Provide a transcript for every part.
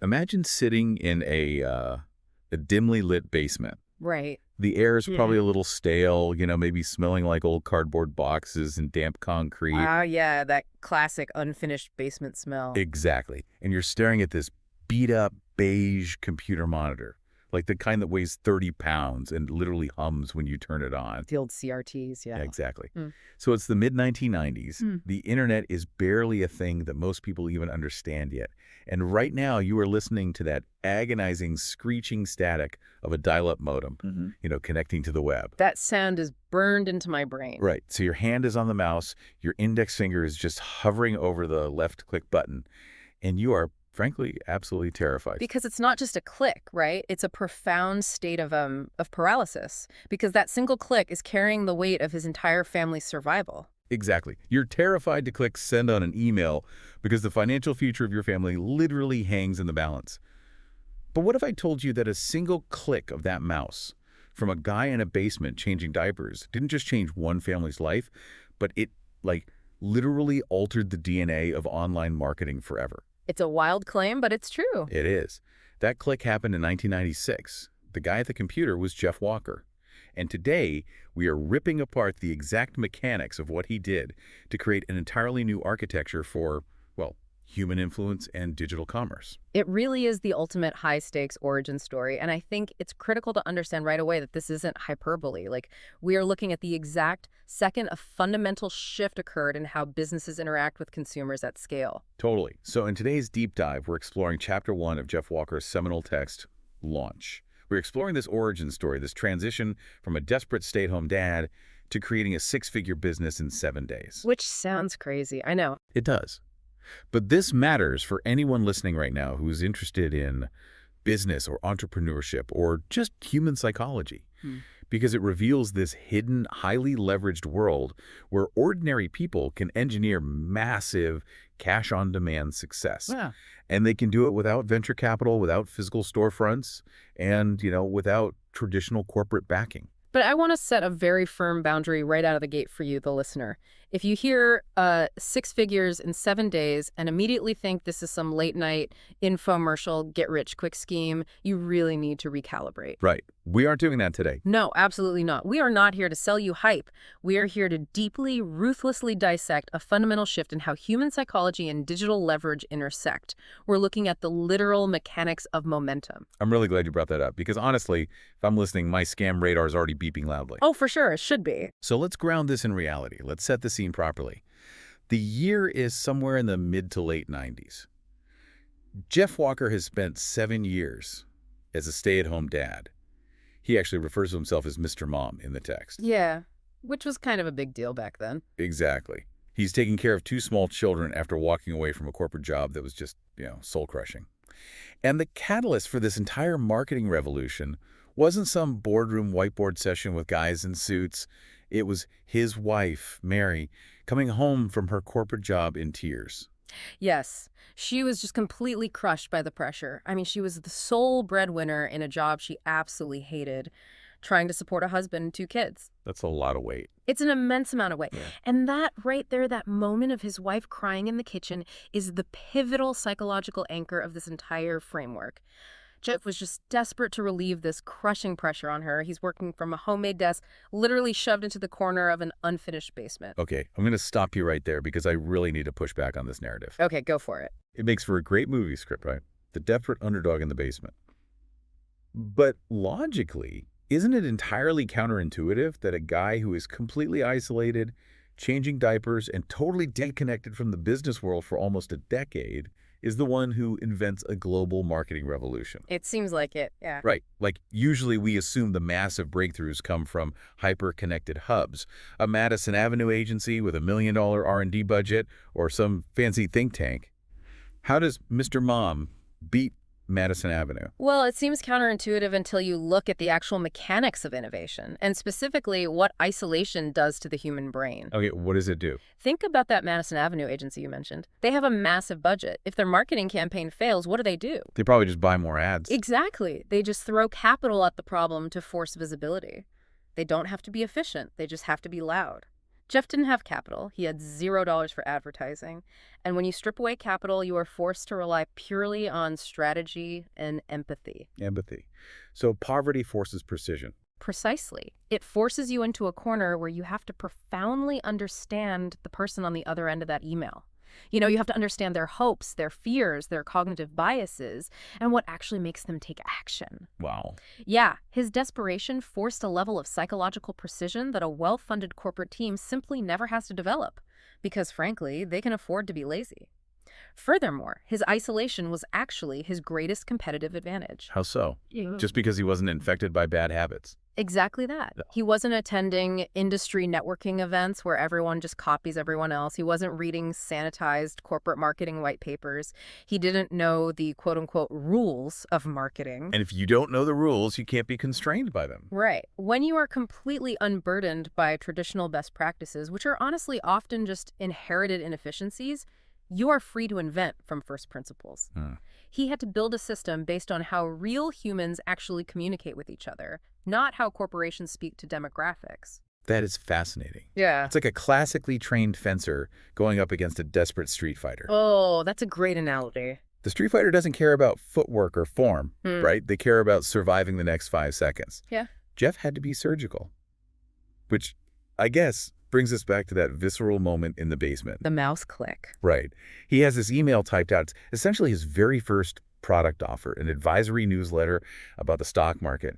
Imagine sitting in a dimly lit basement. Right. The air is probably Yeah. a little stale, maybe smelling like old cardboard boxes and damp concrete. Ah, yeah, that classic unfinished basement smell. Exactly. And you're staring at this beat-up beige computer monitor, like the kind that weighs 30 pounds and literally hums when you turn it on. The old CRTs, Yeah, yeah. exactly. Mm. So it's the mid-1990s. Mm. The internet is barely a thing that most people even understand yet. And right now you are listening to that agonizing, screeching static of a dial-up modem, connecting to the web. That sound is burned into my brain. Right. So your hand is on the mouse, your index finger is just hovering over the left click button, and you are, frankly, absolutely terrified. Because it's not just a click, right? It's a profound state of paralysis. Because that single click is carrying the weight of his entire family's survival. Exactly. You're terrified to click send on an email because the financial future of your family literally hangs in the balance. But what if I told you that a single click of that mouse from a guy in a basement changing diapers didn't just change one family's life, but it, literally altered the DNA of online marketing forever? It's a wild claim, but it's true. It is. That click happened in 1996. The guy at the computer was Jeff Walker. And today, we are ripping apart the exact mechanics of what he did to create an entirely new architecture for, well, human influence and digital commerce. It really is the ultimate high-stakes origin story, and I think it's critical to understand right away that this isn't hyperbole. We are looking at the exact second a fundamental shift occurred in how businesses interact with consumers at scale. Totally. So in today's deep dive, we're exploring Chapter 1 of Jeff Walker's seminal text, Launch. We're exploring this origin story, this transition from a desperate stay-at-home dad to creating a six-figure business in 7 days. Which sounds crazy, I know. It does. But this matters for anyone listening right now who's interested in business or entrepreneurship or just human psychology, because it reveals this hidden, highly leveraged world where ordinary people can engineer massive cash-on-demand success. Yeah. And they can do it without venture capital, without physical storefronts, and, without traditional corporate backing. But I want to set a very firm boundary right out of the gate for you, the listener. If you hear 6 figures in 7 days and immediately think this is some late-night infomercial get-rich-quick scheme, you really need to recalibrate. Right. We aren't doing that today. No, absolutely not. We are not here to sell you hype. We are here to deeply, ruthlessly dissect a fundamental shift in how human psychology and digital leverage intersect. We're looking at the literal mechanics of momentum. I'm really glad you brought that up because honestly, if I'm listening, my scam radar is already beeping loudly. Oh, for sure. It should be. So let's ground this in reality. Let's set the scene properly. The year is somewhere in the mid to late 90s. Jeff Walker has spent 7 years as a stay-at-home dad. He actually refers to himself as Mr. Mom in the text. Yeah, which was kind of a big deal back then. Exactly. He's taking care of 2 small children after walking away from a corporate job that was just, soul-crushing. And the catalyst for this entire marketing revolution wasn't some boardroom whiteboard session with guys in suits. It was his wife, Mary, coming home from her corporate job in tears. Yes, she was just completely crushed by the pressure. I mean, she was the sole breadwinner in a job she absolutely hated, trying to support a husband and 2 kids. That's a lot of weight. It's an immense amount of weight. Yeah. And that right there, that moment of his wife crying in the kitchen is the pivotal psychological anchor of this entire framework. Jeff was just desperate to relieve this crushing pressure on her. He's working from a homemade desk, literally shoved into the corner of an unfinished basement. Okay, I'm going to stop you right there because I really need to push back on this narrative. Okay, go for it. It makes for a great movie script, right? The desperate underdog in the basement. But logically, isn't it entirely counterintuitive that a guy who is completely isolated, changing diapers, and totally disconnected from the business world for almost a decade is the one who invents a global marketing revolution? It seems like it, yeah. Right. Usually we assume the massive breakthroughs come from hyper-connected hubs, a Madison Avenue agency with $1 million R&D budget, or some fancy think tank. How does Mr. Mom beat Madison Avenue? Well, it seems counterintuitive until you look at the actual mechanics of innovation, and specifically what isolation does to the human brain. Okay, what does it do? Think about that Madison Avenue agency you mentioned. They have a massive budget. If their marketing campaign fails, what do? They probably just buy more ads. Exactly. They just throw capital at the problem to force visibility. They don't have to be efficient. They just have to be loud. Jeff didn't have capital. He had $0 for advertising. And when you strip away capital, you are forced to rely purely on strategy and empathy. Empathy. So poverty forces precision. Precisely. It forces you into a corner where you have to profoundly understand the person on the other end of that email. You have to understand their hopes, their fears, their cognitive biases, and what actually makes them take action. Wow. Yeah, his desperation forced a level of psychological precision that a well-funded corporate team simply never has to develop, because frankly, they can afford to be lazy. Furthermore, his isolation was actually his greatest competitive advantage. How so? Yeah. Just because he wasn't infected by bad habits. Exactly that. He wasn't attending industry networking events where everyone just copies everyone else. He wasn't reading sanitized corporate marketing white papers. He didn't know the quote-unquote rules of marketing. And if you don't know the rules, you can't be constrained by them. Right. When you are completely unburdened by traditional best practices, which are honestly often just inherited inefficiencies, you are free to invent from first principles. He had to build a system based on how real humans actually communicate with each other, not how corporations speak to demographics. That is fascinating. Yeah. It's like a classically trained fencer going up against a desperate street fighter. Oh, that's a great analogy. The street fighter doesn't care about footwork or form, right? They care about surviving the next 5 seconds. Yeah. Jeff had to be surgical, which I guess brings us back to that visceral moment in the basement. The mouse click. Right. He has this email typed out. It's essentially his very first product offer, an advisory newsletter about the stock market.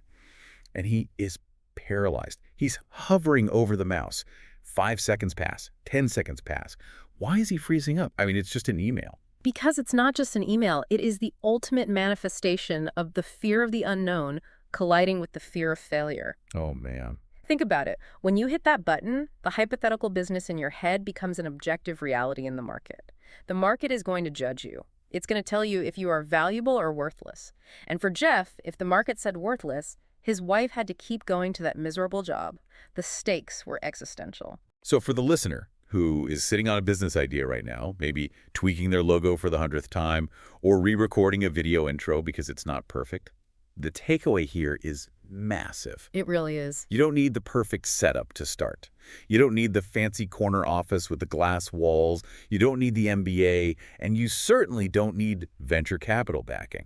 And he is paralyzed. He's hovering over the mouse. 5 seconds pass, 10 seconds pass. Why is he freezing up? I mean, it's just an email. Because it's not just an email. It is the ultimate manifestation of the fear of the unknown colliding with the fear of failure. Oh, man. Think about it. When you hit that button, the hypothetical business in your head becomes an objective reality in the market. The market is going to judge you. It's going to tell you if you are valuable or worthless. And for Jeff, if the market said worthless, his wife had to keep going to that miserable job. The stakes were existential. So for the listener who is sitting on a business idea right now, maybe tweaking their logo for the 100th time or re-recording a video intro because it's not perfect, the takeaway here is massive. It really is. You don't need the perfect setup to start. You don't need the fancy corner office with the glass walls. You don't need the MBA, and you certainly don't need venture capital backing.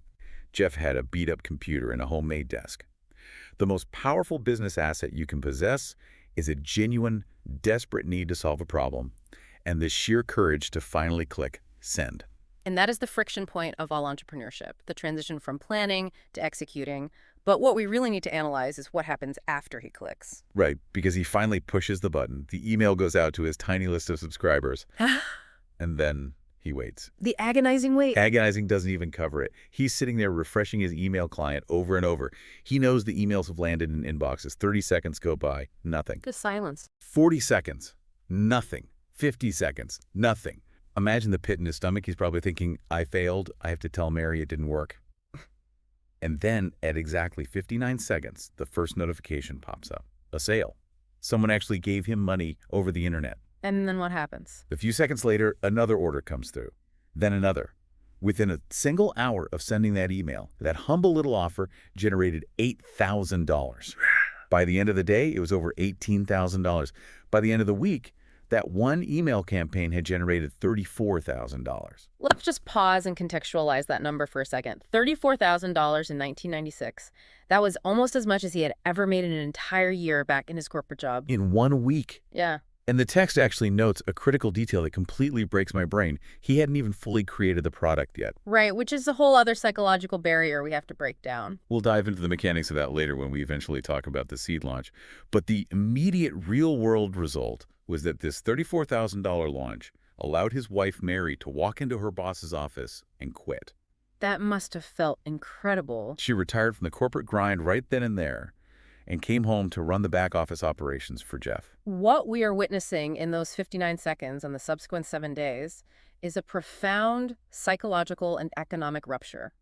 Jeff had a beat-up computer and a homemade desk. The most powerful business asset you can possess is a genuine, desperate need to solve a problem and the sheer courage to finally click send. And that is the friction point of all entrepreneurship, the transition from planning to executing. But what we really need to analyze is what happens after he clicks. Right, because he finally pushes the button. The email goes out to his tiny list of subscribers, and then he waits. The agonizing wait. Agonizing doesn't even cover it. He's sitting there refreshing his email client over and over. He knows the emails have landed in inboxes. 30 seconds go by, nothing. Just silence. 40 seconds, nothing. 50 seconds, nothing. Imagine the pit in his stomach. He's probably thinking, I failed. I have to tell Mary it didn't work. And then at exactly 59 seconds, the first notification pops up. A sale. Someone actually gave him money over the internet. And then what happens? A few seconds later, another order comes through. Then another. Within a single hour of sending that email, that humble little offer generated $8,000. By the end of the day, it was over $18,000. By the end of the week, that one email campaign had generated $34,000. Let's just pause and contextualize that number for a second. $34,000 in 1996. That was almost as much as he had ever made in an entire year back in his corporate job. In 1 week. Yeah. And the text actually notes a critical detail that completely breaks my brain. He hadn't even fully created the product yet. Right, which is a whole other psychological barrier we have to break down. We'll dive into the mechanics of that later when we eventually talk about the seed launch. But the immediate real-world result was that this $34,000 launch allowed his wife, Mary, to walk into her boss's office and quit. That must have felt incredible. She retired from the corporate grind right then and there and came home to run the back office operations for Jeff. What we are witnessing in those 59 seconds and the subsequent 7 days is a profound psychological and economic rupture.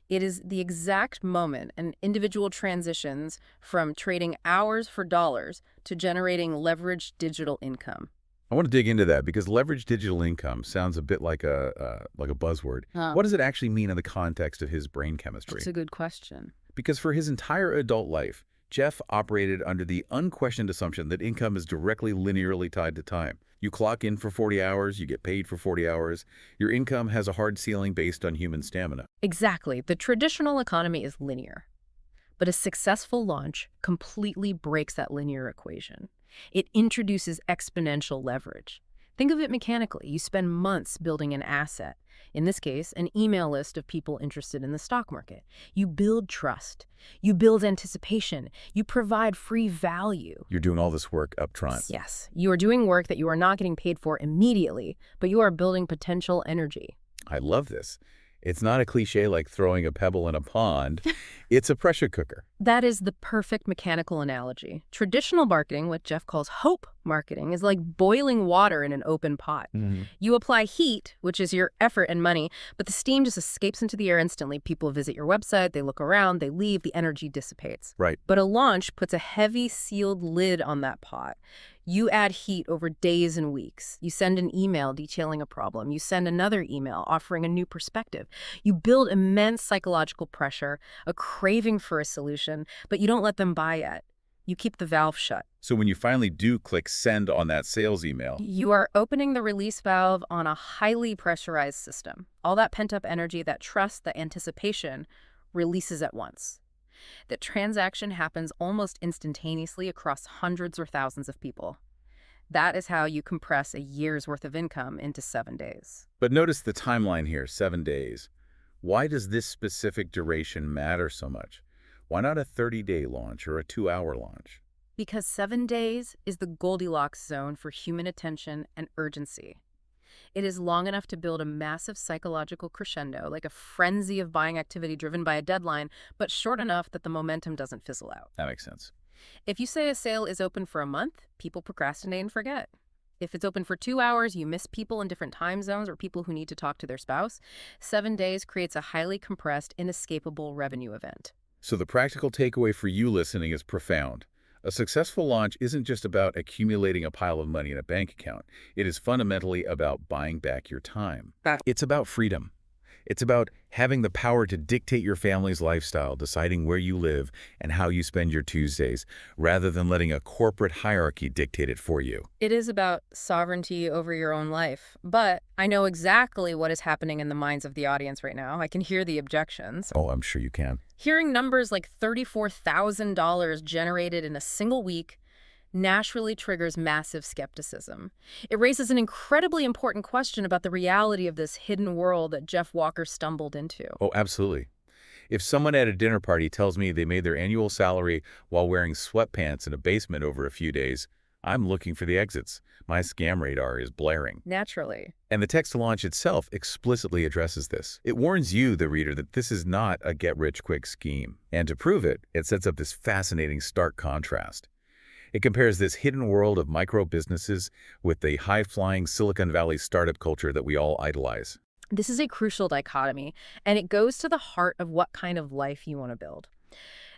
It is the exact moment an individual transitions from trading hours for dollars to generating leveraged digital income. I want to dig into that because leveraged digital income sounds a bit like a buzzword. What does it actually mean in the context of his brain chemistry? That's a good question. Because for his entire adult life, Jeff operated under the unquestioned assumption that income is directly linearly tied to time. You clock in for 40 hours, you get paid for 40 hours. Your income has a hard ceiling based on human stamina. Exactly. The traditional economy is linear. But a successful launch completely breaks that linear equation. It introduces exponential leverage. Think of it mechanically. You spend months building an asset, in this case, an email list of people interested in the stock market. You build trust. You build anticipation. You provide free value. You're doing all this work up front. Yes, you are doing work that you are not getting paid for immediately, but you are building potential energy. I love this. It's not a cliche like throwing a pebble in a pond. It's a pressure cooker. That is the perfect mechanical analogy. Traditional marketing, what Jeff calls hope marketing, is like boiling water in an open pot. You apply heat, which is your effort and money, but the steam just escapes into the air instantly. People visit your website, they look around, they leave, the energy dissipates. Right. But a launch puts a heavy sealed lid on that pot. You add heat over days and weeks. You send an email detailing a problem. You send another email offering a new perspective. You build immense psychological pressure, a craving for a solution, but you don't let them buy it. You keep the valve shut. So when you finally do click send on that sales email, You are opening the release valve on a highly pressurized system. All that pent-up energy, that trust, that anticipation releases at once. The transaction happens almost instantaneously across hundreds or thousands of people. That is how you compress a year's worth of income into 7 days. but notice the timeline here, 7 days. Why does this specific duration matter so much? Why not a 30-day launch or a 2-hour launch? Because 7 days is the Goldilocks zone for human attention and urgency. It is long enough to build a massive psychological crescendo, like a frenzy of buying activity driven by a deadline, but short enough that the momentum doesn't fizzle out. That makes sense. If you say a sale is open for a month, people procrastinate and forget. If it's open for 2 hours, you miss people in different time zones or people who need to talk to their spouse. 7 days creates a highly compressed, inescapable revenue event. So the practical takeaway for you listening is profound. A successful launch isn't just about accumulating a pile of money in a bank account. It is fundamentally about buying back your time. It's about freedom. It's about having the power to dictate your family's lifestyle, deciding where you live and how you spend your Tuesdays, rather than letting a corporate hierarchy dictate it for you. It is about sovereignty over your own life. But I know exactly what is happening in the minds of the audience right now. I can hear the objections. Oh, I'm sure you can. Hearing numbers like $34,000 generated in a single week naturally triggers massive skepticism. It raises an incredibly important question about the reality of this hidden world that Jeff Walker stumbled into. Oh, absolutely. If someone at a dinner party tells me they made their annual salary while wearing sweatpants in a basement over a few days, I'm looking for the exits. My scam radar is blaring. Naturally. And the text to launch itself explicitly addresses this. It warns you, the reader, that this is not a get-rich-quick scheme. And to prove it, it sets up this fascinating stark contrast. It compares this hidden world of micro-businesses with the high-flying Silicon Valley startup culture that we all idolize. This is a crucial dichotomy, and it goes to the heart of what kind of life you want to build.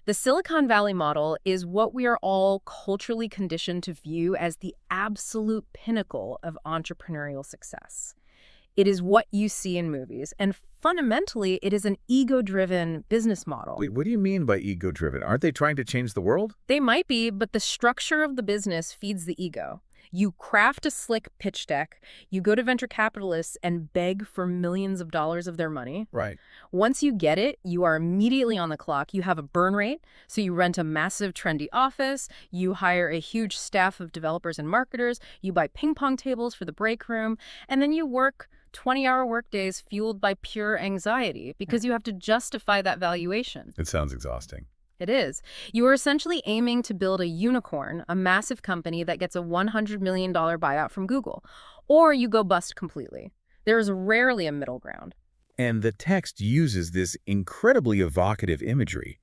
The Silicon Valley model is what we are all culturally conditioned to view as the absolute pinnacle of entrepreneurial success. It is what you see in movies, and fundamentally, it is an ego-driven business model. Wait, what do you mean by ego-driven? Aren't they trying to change the world? They might be, but the structure of the business feeds the ego. You craft a slick pitch deck, you go to venture capitalists and beg for millions of dollars of their money. Right. Once you get it, you are immediately on the clock. You have a burn rate, so you rent a massive trendy office, you hire a huge staff of developers and marketers, you buy ping pong tables for the break room, and then you work 20-hour workdays fueled by pure anxiety because you have to justify that valuation. It sounds exhausting. It is. You are essentially aiming to build a unicorn, a massive company that gets a $100 million buyout from Google, or you go bust completely. There is rarely a middle ground. And the text uses this incredibly evocative imagery.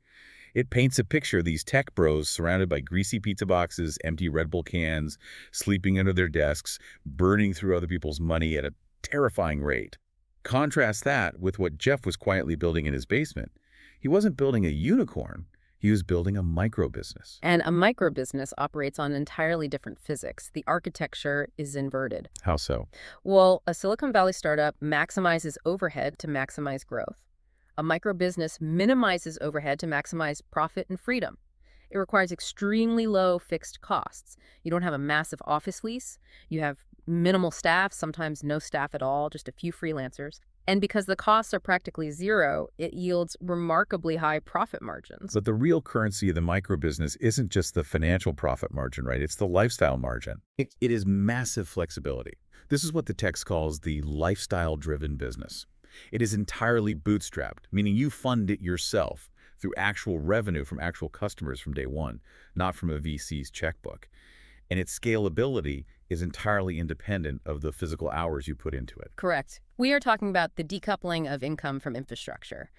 It paints a picture of these tech bros surrounded by greasy pizza boxes, empty Red Bull cans, sleeping under their desks, burning through other people's money at a terrifying rate. Contrast that with what Jeff was quietly building in his basement. He wasn't building a unicorn. He was building a micro-business. And a micro-business operates on entirely different physics. The architecture is inverted. How so? Well, a Silicon Valley startup maximizes overhead to maximize growth. A micro-business minimizes overhead to maximize profit and freedom. It requires extremely low fixed costs. You don't have a massive office lease. You have minimal staff, sometimes no staff at all, just a few freelancers. And because the costs are practically zero, it yields remarkably high profit margins. But the real currency of the micro business isn't just the financial profit margin, right? It's the lifestyle margin. It is massive flexibility. This is what the text calls the lifestyle-driven business. It is entirely bootstrapped, meaning you fund it yourself through actual revenue from actual customers from day one, not from a VC's checkbook. And its scalability is entirely independent of the physical hours you put into it. Correct. We are talking about the decoupling of income from infrastructure.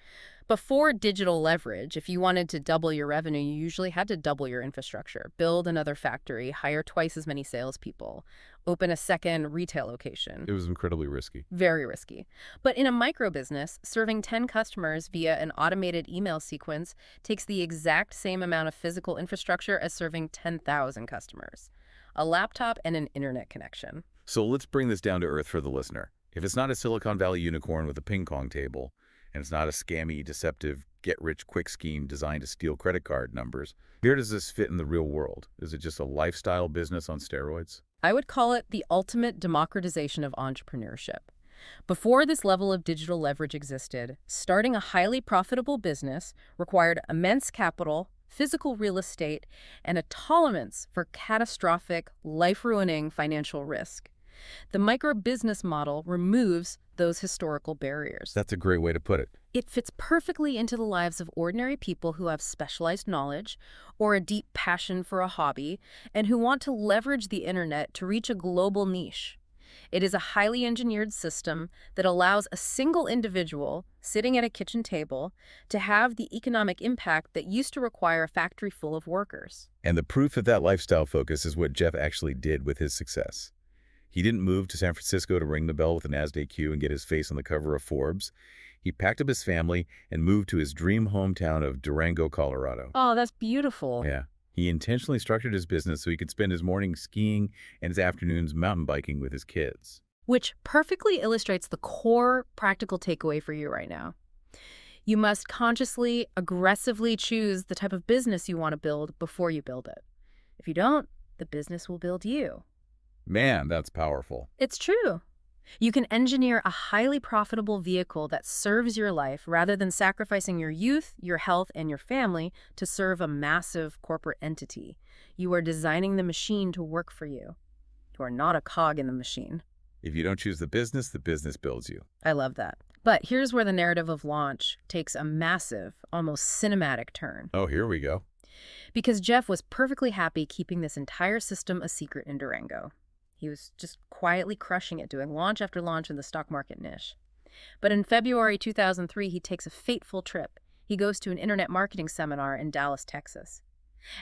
Before digital leverage, if you wanted to double your revenue, you usually had to double your infrastructure, build another factory, hire twice as many salespeople, open a second retail location. It was incredibly risky. Very risky. But in a micro business, serving 10 customers via an automated email sequence takes the exact same amount of physical infrastructure as serving 10,000 customers. A laptop and an internet connection. So let's bring this down to earth for the listener. If it's not a Silicon Valley unicorn with a ping pong table, and it's not a scammy, deceptive, get-rich-quick scheme designed to steal credit card numbers, where does this fit in the real world? Is it just a lifestyle business on steroids? I would call it the ultimate democratization of entrepreneurship. Before this level of digital leverage existed, starting a highly profitable business required immense capital, physical real estate, and a tolerance for catastrophic, life-ruining financial risk. The micro-business model removes those historical barriers. That's a great way to put it. It fits perfectly into the lives of ordinary people who have specialized knowledge or a deep passion for a hobby and who want to leverage the internet to reach a global niche. It is a highly engineered system that allows a single individual sitting at a kitchen table to have the economic impact that used to require a factory full of workers. And the proof of that lifestyle focus is what Jeff actually did with his success. He didn't move to San Francisco to ring the bell with a NASDAQ and get his face on the cover of Forbes. He packed up his family and moved to his dream hometown of Durango, Colorado. Oh, that's beautiful. Yeah. He intentionally structured his business so he could spend his mornings skiing and his afternoons mountain biking with his kids. Which perfectly illustrates the core practical takeaway for you right now. You must consciously, aggressively choose the type of business you want to build before you build it. If you don't, the business will build you. Man, that's powerful. It's true. You can engineer a highly profitable vehicle that serves your life rather than sacrificing your youth, your health, and your family to serve a massive corporate entity. You are designing the machine to work for you. You are not a cog in the machine. If you don't choose the business builds you. I love that. But here's where the narrative of launch takes a massive, almost cinematic turn. Oh, here we go. Because Jeff was perfectly happy keeping this entire system a secret in Durango. He was just quietly crushing it, doing launch after launch in the stock market niche. But in February 2003, he takes a fateful trip. He goes to an internet marketing seminar in Dallas, Texas.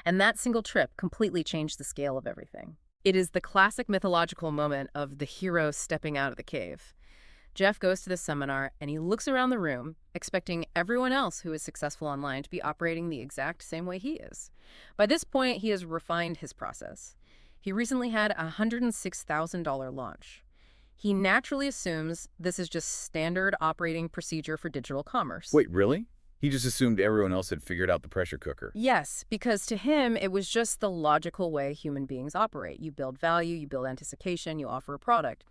And that single trip completely changed the scale of everything. It is the classic mythological moment of the hero stepping out of the cave. Jeff goes to the seminar and he looks around the room, expecting everyone else who is successful online to be operating the exact same way he is. By this point, he has refined his process. He recently had a $106,000 launch. He naturally assumes this is just standard operating procedure for digital commerce. Wait, really? He just assumed everyone else had figured out the pressure cooker. Yes, because to him, it was just the logical way human beings operate. You build value, you build anticipation, you offer a product.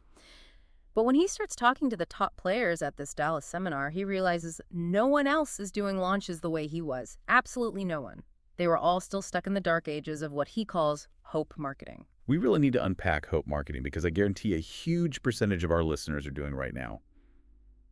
But when he starts talking to the top players at this Dallas seminar, he realizes no one else is doing launches the way he was. Absolutely no one. They were all still stuck in the dark ages of what he calls hope marketing. We really need to unpack hope marketing because I guarantee a huge percentage of our listeners are doing right now.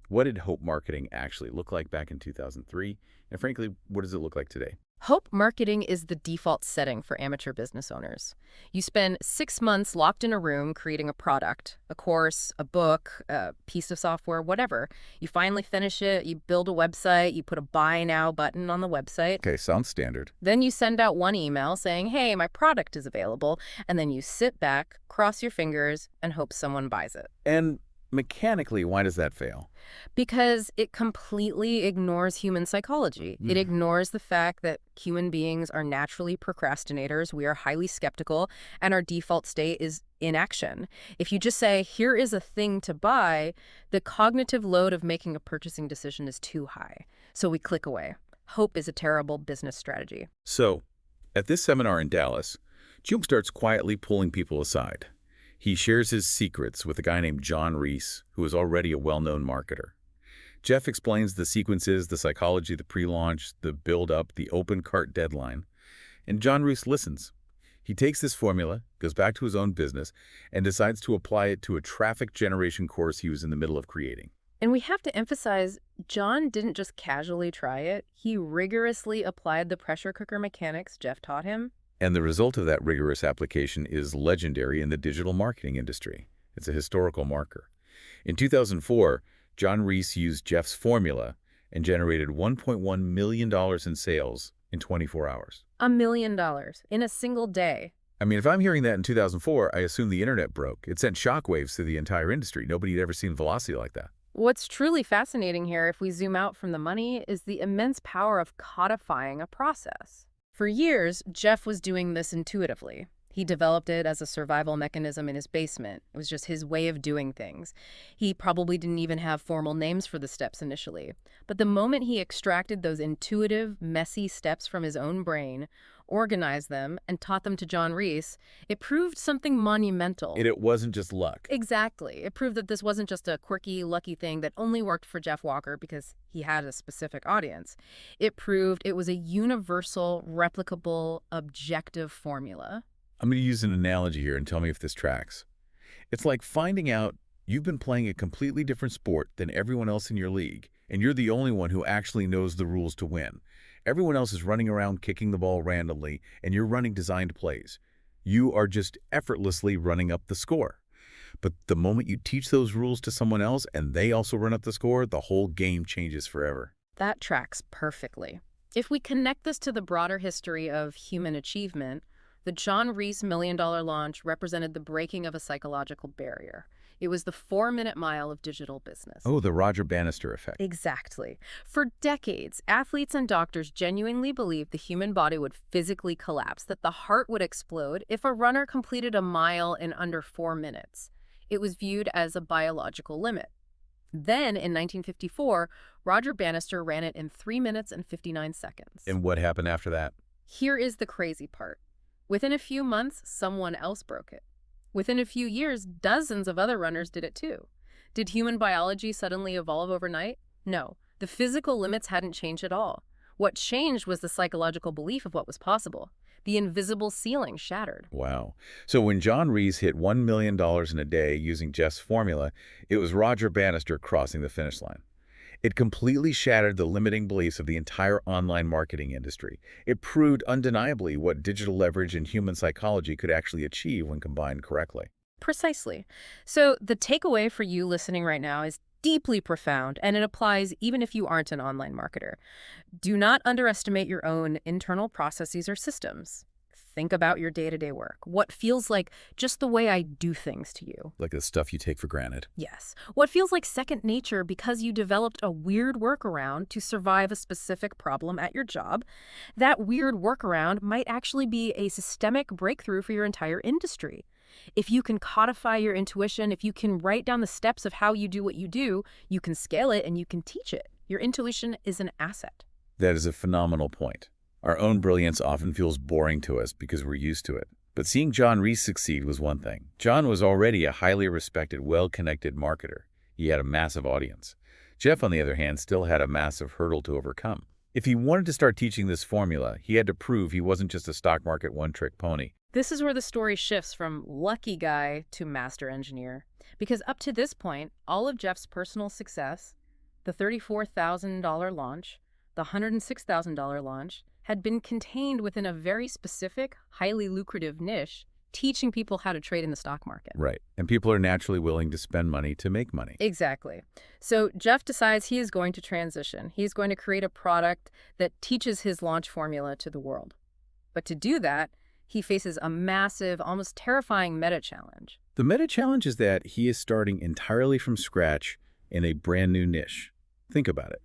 What did hope marketing actually look like back in 2003? And frankly, what does it look like today? Hope marketing is the default setting for amateur business owners. You spend 6 months locked in a room creating a product, a course, a book, a piece of software, whatever. You finally finish it, you build a website, you put a buy now button on the website. Okay, sounds standard. Then you send out one email saying, hey, my product is available. And then you sit back, cross your fingers, and hope someone buys it. And mechanically, why does that fail? Because it completely ignores human psychology. It ignores the fact that human beings are naturally procrastinators. We are highly skeptical, and our default state is inaction. If you just say, here is a thing to buy, the cognitive load of making a purchasing decision is too high. So we click away. Hope is a terrible business strategy. So, At this seminar in Dallas, Jung starts quietly pulling people aside. He shares his secrets with a guy named John Reese, who is already a well-known marketer. Jeff explains the sequences, the psychology, the pre-launch, the build-up, the open cart deadline, and John Reese listens. He takes this formula, goes back to his own business, and decides to apply it to a traffic generation course he was in the middle of creating. And we have to emphasize, John didn't just casually try it. He rigorously applied the pressure cooker mechanics Jeff taught him. And the result of that rigorous application is legendary in the digital marketing industry. It's a historical marker. In 2004, John Reese used Jeff's formula and generated $1.1 million in sales in 24 hours. $1 million in a single day. I mean, if I'm hearing that in 2004, I assume the internet broke. It sent shockwaves through the entire industry. Nobody had ever seen velocity like that. What's truly fascinating here, if we zoom out from the money, is the immense power of codifying a process. For years, Jeff was doing this intuitively. He developed it as a survival mechanism in his basement. It was just his way of doing things. He probably didn't even have formal names for the steps initially. But the moment he extracted those intuitive, messy steps from his own brain, organized them, and taught them to John Reese, it proved something monumental. It wasn't just luck. Exactly. It proved that this wasn't just a quirky, lucky thing that only worked for Jeff Walker because he had a specific audience. It proved it was a universal, replicable, objective formula. I'm going to use an analogy here and tell me if this tracks. It's like finding out you've been playing a completely different sport than everyone else in your league, and you're the only one who actually knows the rules to win. Everyone else is running around kicking the ball randomly, and you're running designed plays. You are just effortlessly running up the score. But the moment you teach those rules to someone else and they also run up the score, the whole game changes forever. That tracks perfectly. If we connect this to the broader history of human achievement, the John Reese $1 million launch represented the breaking of a psychological barrier. It was the 4-minute mile of digital business. Oh, the Roger Bannister effect. Exactly. For decades, athletes and doctors genuinely believed the human body would physically collapse, that the heart would explode if a runner completed a mile in under 4 minutes. It was viewed as a biological limit. Then, in 1954, Roger Bannister ran it in 3 minutes and 59 seconds. And what happened after that? Here is the crazy part. Within a few months, someone else broke it. Within a few years, dozens of other runners did it too. Did human biology suddenly evolve overnight? No. The physical limits hadn't changed at all. What changed was the psychological belief of what was possible. The invisible ceiling shattered. Wow. So when John Reese hit $1 million in a day using Jeff's formula, it was Roger Bannister crossing the finish line. It completely shattered the limiting beliefs of the entire online marketing industry. It proved undeniably what digital leverage and human psychology could actually achieve when combined correctly. Precisely. So the takeaway for you listening right now is deeply profound, and it applies even if you aren't an online marketer. Do not underestimate your own internal processes or systems. Think about your day-to-day work. What feels like just the way I do things to you? Like the stuff you take for granted. Yes. What feels like second nature because you developed a weird workaround to survive a specific problem at your job? That weird workaround might actually be a systemic breakthrough for your entire industry. If you can codify your intuition, if you can write down the steps of how you do what you do, you can scale it and you can teach it. Your intuition is an asset. That is a phenomenal point. Our own brilliance often feels boring to us because we're used to it. But seeing John Reese succeed was one thing. John was already a highly respected, well-connected marketer. He had a massive audience. Jeff, on the other hand, still had a massive hurdle to overcome. If he wanted to start teaching this formula, he had to prove he wasn't just a stock market one-trick pony. This is where the story shifts from lucky guy to master engineer. Because up to this point, all of Jeff's personal success, the $34,000 launch, the $106,000 launch, had been contained within a very specific, highly lucrative niche, teaching people how to trade in the stock market. Right. And people are naturally willing to spend money to make money. Exactly. So Jeff decides he is going to transition. He's going to create a product that teaches his launch formula to the world. But to do that, he faces a massive, almost terrifying meta challenge. The meta challenge is that he is starting entirely from scratch in a brand new niche. Think about it.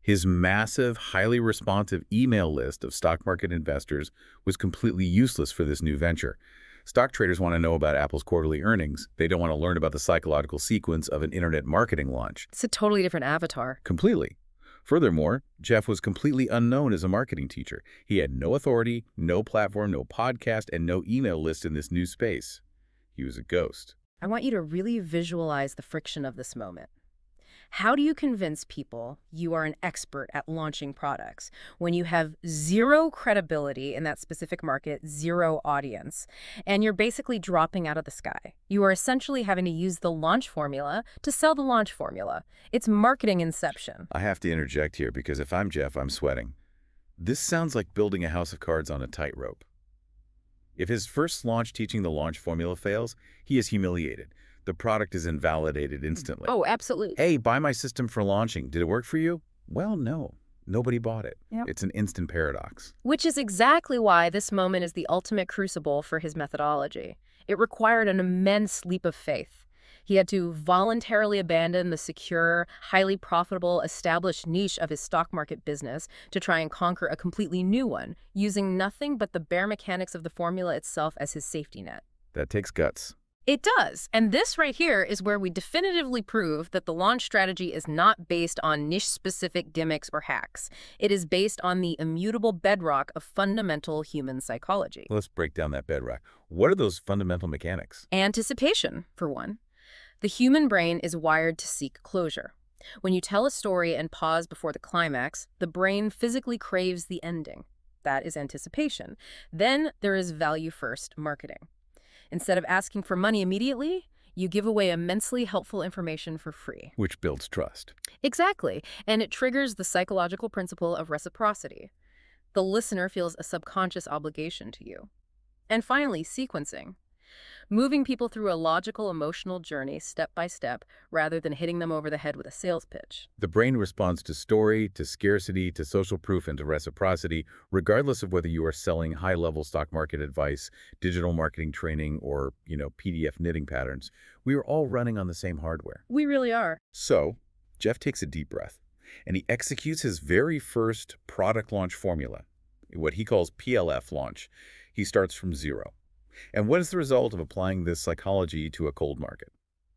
His massive, highly responsive email list of stock market investors was completely useless for this new venture. Stock traders want to know about Apple's quarterly earnings. They don't want to learn about the psychological sequence of an internet marketing launch. It's a totally different avatar. Completely. Furthermore, Jeff was completely unknown as a marketing teacher. He had no authority, no platform, no podcast, and no email list in this new space. He was a ghost. I want you to really visualize the friction of this moment. How do you convince people you are an expert at launching products when you have zero credibility in that specific market, zero audience, and you're basically dropping out of the sky? You are essentially having to use the launch formula to sell the launch formula. It's marketing inception. I have to interject here because if I'm Jeff, I'm sweating. This sounds like building a house of cards on a tightrope. If his first launch teaching the launch formula fails, he is humiliated. The product is invalidated instantly. Oh, absolutely. Hey, buy my system for launching. Did it work for you? Well, no. Nobody bought it. Yep. It's an instant paradox. Which is exactly why this moment is the ultimate crucible for his methodology. It required an immense leap of faith. He had to voluntarily abandon the secure, highly profitable, established niche of his stock market business to try and conquer a completely new one, using nothing but the bare mechanics of the formula itself as his safety net. That takes guts. It does. And this right here is where we definitively prove that the launch strategy is not based on niche-specific gimmicks or hacks. It is based on the immutable bedrock of fundamental human psychology. Let's break down that bedrock. What are those fundamental mechanics? Anticipation, for one. The human brain is wired to seek closure. When you tell a story and pause before the climax, the brain physically craves the ending. That is anticipation. Then there is value-first marketing. Instead of asking for money immediately, you give away immensely helpful information for free. Which builds trust. Exactly, and it triggers the psychological principle of reciprocity. The listener feels a subconscious obligation to you. And finally, sequencing. Moving people through a logical, emotional journey step by step rather than hitting them over the head with a sales pitch. The brain responds to story, to scarcity, to social proof, and to reciprocity, regardless of whether you are selling high-level stock market advice, digital marketing training, or, PDF knitting patterns. We are all running on the same hardware. We really are. So, Jeff takes a deep breath, and he executes his very first product launch formula, what he calls PLF launch. He starts from zero. And what is the result of applying this psychology to a cold market?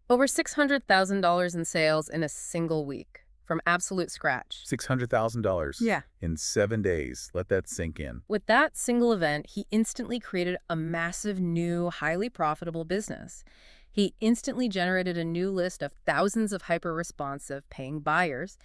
Over $600,000 in sales in a single week, from absolute scratch. $600,000 Yeah. in 7 days. Let that sink in. With that single event, he instantly created a massive new, highly profitable business. He instantly generated a new list of thousands of hyper-responsive paying buyers.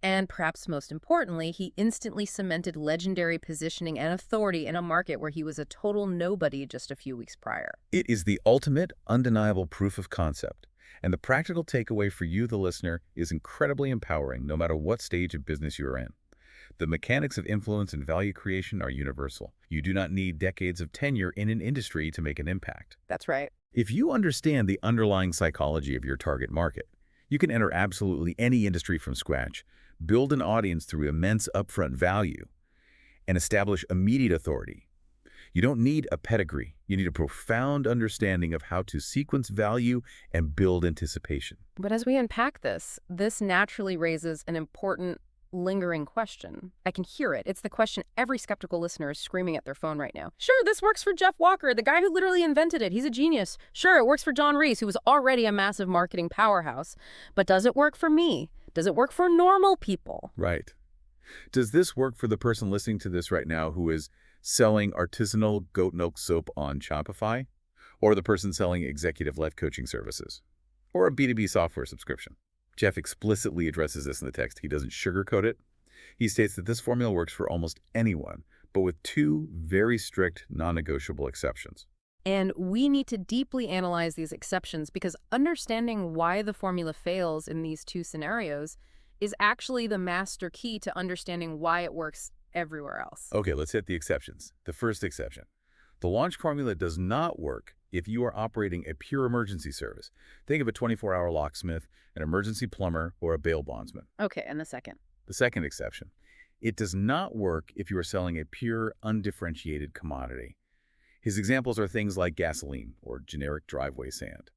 And perhaps most importantly, he instantly cemented legendary positioning and authority in a market where he was a total nobody just a few weeks prior. It is the ultimate, undeniable proof of concept. And the practical takeaway for you, the listener, is incredibly empowering no matter what stage of business you are in. The mechanics of influence and value creation are universal. You do not need decades of tenure in an industry to make an impact. That's right. If you understand the underlying psychology of your target market, you can enter absolutely any industry from scratch, build an audience through immense upfront value, and establish immediate authority. You don't need a pedigree. You need a profound understanding of how to sequence value and build anticipation. But as we unpack this naturally raises an important, lingering question. I can hear it. It's the question every skeptical listener is screaming at their phone right now. Sure, this works for Jeff Walker, the guy who literally invented it. He's a genius. Sure, it works for John Reese, who was already a massive marketing powerhouse. But does it work for me? Does it work for normal people? Right. Does this work for the person listening to this right now who is selling artisanal goat milk soap on Shopify? Or the person selling executive life coaching services? Or a B2B software subscription? Jeff explicitly addresses this in the text. He doesn't sugarcoat it. He states that this formula works for almost anyone, but with two very strict, non-negotiable exceptions. And we need to deeply analyze these exceptions because understanding why the formula fails in these two scenarios is actually the master key to understanding why it works everywhere else. Okay, let's hit the exceptions. The first exception. The launch formula does not work if you are operating a pure emergency service. Think of a 24-hour locksmith, an emergency plumber, or a bail bondsman. Okay, and the second? The second exception. It does not work if you are selling a pure, undifferentiated commodity. His examples are things like gasoline or generic driveway sand.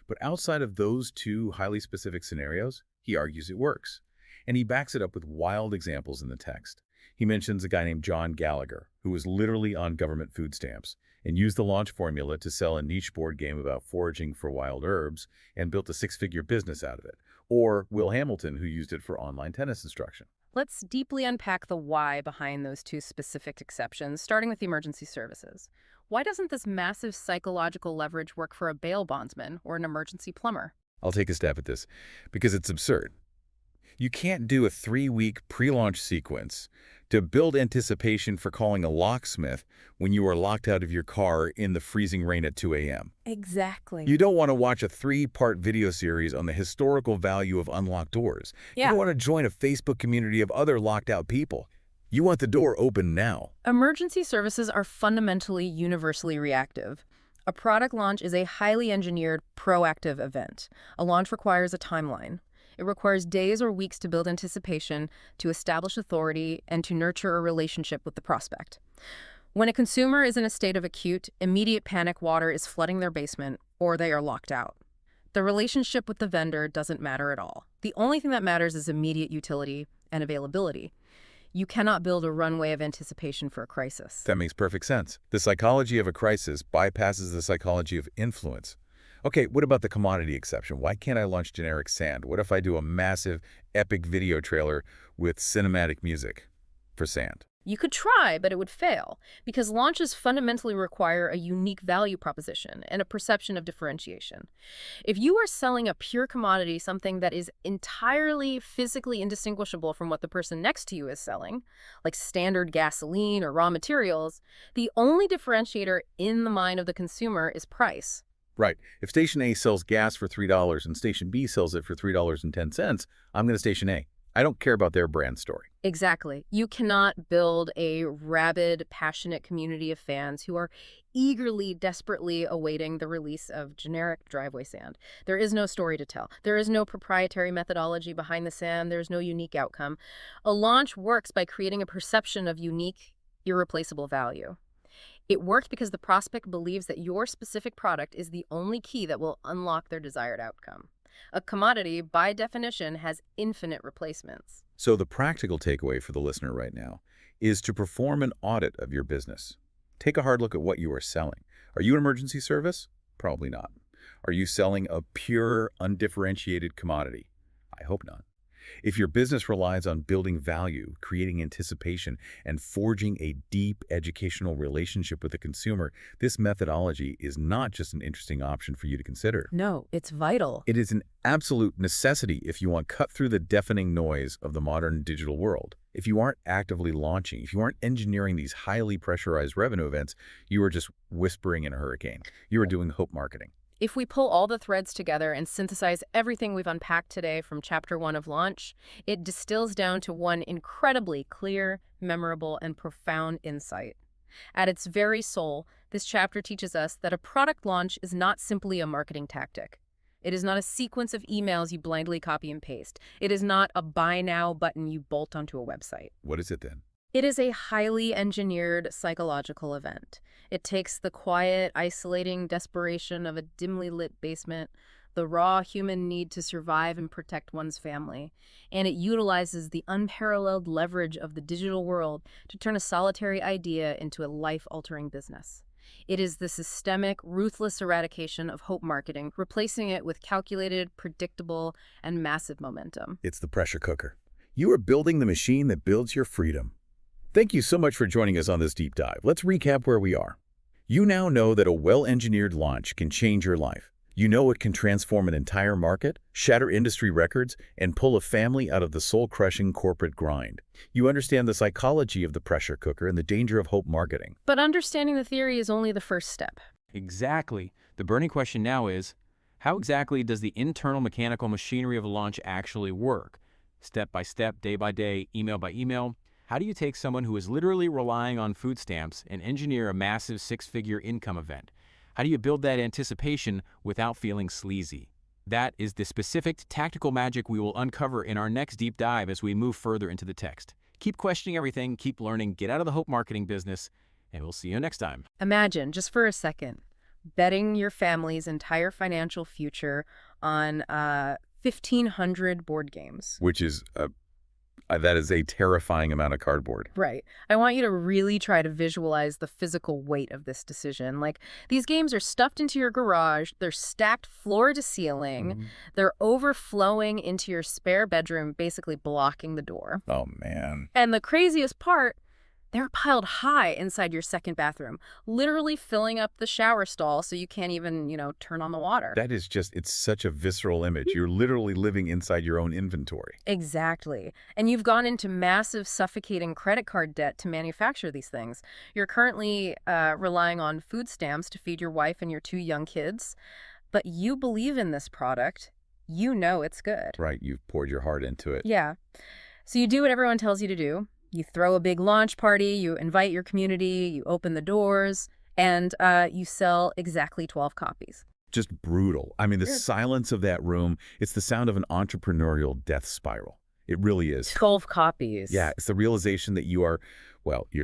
But outside of those two highly specific scenarios, he argues it works. And he backs it up with wild examples in the text. He mentions a guy named John Gallagher, who was literally on government food stamps and used the launch formula to sell a niche board game about foraging for wild herbs and built a six-figure business out of it. Or Will Hamilton, who used it for online tennis instruction. Let's deeply unpack the why behind those two specific exceptions, starting with the emergency services. Why doesn't this massive psychological leverage work for a bail bondsman or an emergency plumber? I'll take a stab at this because it's absurd. You can't do a 3-week pre-launch sequence to build anticipation for calling a locksmith when you are locked out of your car in the freezing rain at 2 a.m. Exactly. You don't want to watch a 3-part video series on the historical value of unlocked doors. You don't want to join a Facebook community of other locked out people. You want the door open now. Emergency services are fundamentally universally reactive. A product launch is a highly engineered, proactive event. A launch requires a timeline. It requires days or weeks to build anticipation, to establish authority, and to nurture a relationship with the prospect. When a consumer is in a state of acute, immediate panic, water is flooding their basement, or they are locked out. The relationship with the vendor doesn't matter at all. The only thing that matters is immediate utility and availability. You cannot build a runway of anticipation for a crisis. That makes perfect sense. The psychology of a crisis bypasses the psychology of influence. Okay, what about the commodity exception? Why can't I launch generic sand? What if I do a massive, epic video trailer with cinematic music for sand? You could try, but it would fail, because launches fundamentally require a unique value proposition and a perception of differentiation. If you are selling a pure commodity, something that is entirely physically indistinguishable from what the person next to you is selling, like standard gasoline or raw materials, the only differentiator in the mind of the consumer is price. Right. If Station A sells gas for $3 and Station B sells it for $3.10, I'm going to Station A. I don't care about their brand story. Exactly. You cannot build a rabid, passionate community of fans who are eagerly, desperately awaiting the release of generic driveway sand. There is no story to tell. There is no proprietary methodology behind the sand. There's no unique outcome. A launch works by creating a perception of unique, irreplaceable value. It worked because the prospect believes that your specific product is the only key that will unlock their desired outcome. A commodity, by definition, has infinite replacements. So the practical takeaway for the listener right now is to perform an audit of your business. Take a hard look at what you are selling. Are you an emergency service? Probably not. Are you selling a pure, undifferentiated commodity? I hope not. If your business relies on building value, creating anticipation, and forging a deep educational relationship with the consumer, this methodology is not just an interesting option for you to consider. No, it's vital. It is an absolute necessity if you want to cut through the deafening noise of the modern digital world. If you aren't actively launching, if you aren't engineering these highly pressurized revenue events, you are just whispering in a hurricane. You are doing hope marketing. If we pull all the threads together and synthesize everything we've unpacked today from Chapter 1 of Launch, it distills down to one incredibly clear, memorable, and profound insight. At its very soul, this chapter teaches us that a product launch is not simply a marketing tactic. It is not a sequence of emails you blindly copy and paste. It is not a buy now button you bolt onto a website. What is it then? It is a highly engineered psychological event. It takes the quiet, isolating desperation of a dimly lit basement, the raw human need to survive and protect one's family, and it utilizes the unparalleled leverage of the digital world to turn a solitary idea into a life-altering business. It is the systemic, ruthless eradication of hope marketing, replacing it with calculated, predictable, and massive momentum. It's the pressure cooker. You are building the machine that builds your freedom. Thank you so much for joining us on this deep dive. Let's recap where we are. You now know that a well-engineered launch can change your life. You know it can transform an entire market, shatter industry records, and pull a family out of the soul-crushing corporate grind. You understand the psychology of the pressure cooker and the danger of hope marketing. But understanding the theory is only the first step. Exactly. The burning question now is, how exactly does the internal mechanical machinery of a launch actually work? Step by step, day by day, email by email. How do you take someone who is literally relying on food stamps and engineer a massive 6-figure income event? How do you build that anticipation without feeling sleazy? That is the specific tactical magic we will uncover in our next deep dive as we move further into the text. Keep questioning everything, keep learning, get out of the hope marketing business, and we'll see you next time. Imagine, just for a second, betting your family's entire financial future on 1,500 board games. Which is That is a terrifying amount of cardboard. Right. I want you to really try to visualize the physical weight of this decision. Like, these games are stuffed into your garage, they're stacked floor to ceiling, Mhm. they're overflowing into your spare bedroom, basically blocking the door. Oh, man. And the craziest part, they're piled high inside your second bathroom, literally filling up the shower stall so you can't even, turn on the water. That is just, it's such a visceral image. You're literally living inside your own inventory. Exactly. And you've gone into massive, suffocating credit card debt to manufacture these things. You're currently relying on food stamps to feed your wife and your 2 young kids, but you believe in this product. You know it's good. Right, you've poured your heart into it. Yeah. So you do what everyone tells you to do. You throw a big launch party, you invite your community, you open the doors, and you sell exactly 12 copies. Just brutal. I mean, the Yeah. silence of that room, it's the sound of an entrepreneurial death spiral. It really is. 12 copies. Yeah, it's the realization that you're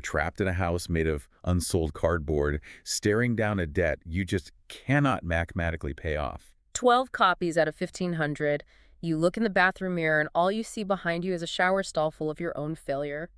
trapped in a house made of unsold cardboard, staring down a debt you just cannot mathematically pay off. 12 copies out of 1,500. You look in the bathroom mirror, and all you see behind you is a shower stall full of your own failure.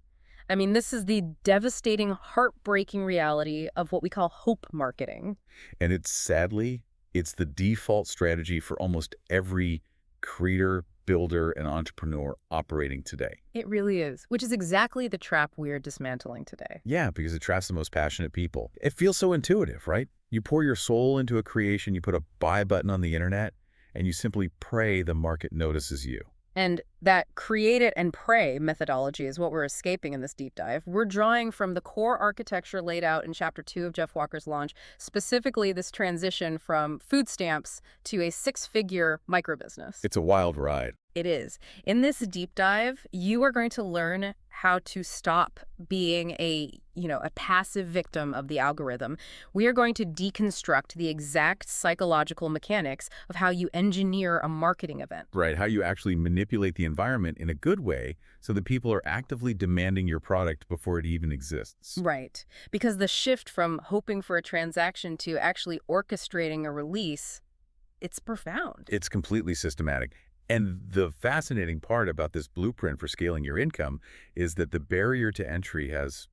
I mean, this is the devastating, heartbreaking reality of what we call hope marketing. And sadly, it's the default strategy for almost every creator, builder, and entrepreneur operating today. It really is, which is exactly the trap we're dismantling today. Yeah, because it traps the most passionate people. It feels so intuitive, right? You pour your soul into a creation, you put a buy button on the internet, and you simply pray the market notices you. And that create it and pray methodology is what we're escaping in this deep dive. We're drawing from the core architecture laid out in Chapter 2 of Jeff Walker's Launch, specifically this transition from food stamps to a 6-figure microbusiness. It's a wild ride. It is. In this deep dive, you are going to learn how to stop being a passive victim of the algorithm. We are going to deconstruct the exact psychological mechanics of how you engineer a marketing event. Right, how you actually manipulate the environment in a good way so that people are actively demanding your product before it even exists. Right. Because the shift from hoping for a transaction to actually orchestrating a release, it's profound. It's completely systematic. And the fascinating part about this blueprint for scaling your income is that the barrier to entry has,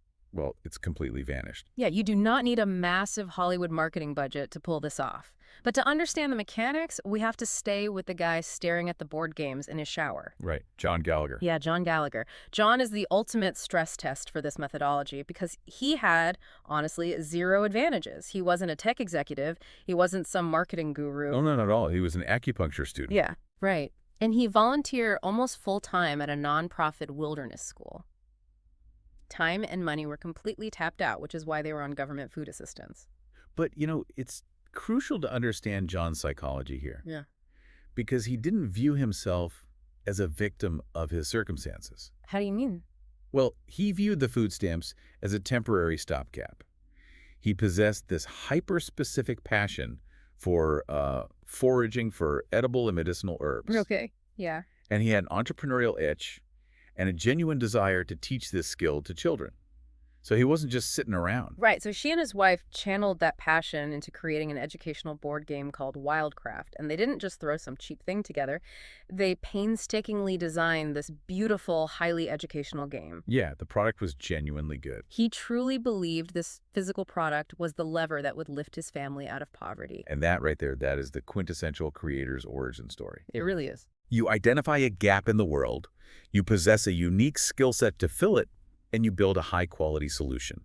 it's completely vanished. Yeah, you do not need a massive Hollywood marketing budget to pull this off. But to understand the mechanics, we have to stay with the guy staring at the board games in his shower. Right, John Gallagher. Yeah, John Gallagher. John is the ultimate stress test for this methodology because he had, honestly, 0 advantages. He wasn't a tech executive. He wasn't some marketing guru. Oh, no, not at all. He was an acupuncture student. Yeah, right. And he volunteered almost full-time at a nonprofit wilderness school. Time and money were completely tapped out, which is why they were on government food assistance. But, it's crucial to understand John's psychology here. Yeah. Because he didn't view himself as a victim of his circumstances. How do you mean? Well, he viewed the food stamps as a temporary stopgap. He possessed this hyper-specific passion for foraging for edible and medicinal herbs. Okay, yeah. And he had an entrepreneurial itch and a genuine desire to teach this skill to children. So he wasn't just sitting around. Right, so she and his wife channeled that passion into creating an educational board game called Wildcraft. And they didn't just throw some cheap thing together. They painstakingly designed this beautiful, highly educational game. Yeah, the product was genuinely good. He truly believed this physical product was the lever that would lift his family out of poverty. And that right there, that is the quintessential creator's origin story. It really is. You identify a gap in the world, you possess a unique skill set to fill it, and you build a high-quality solution.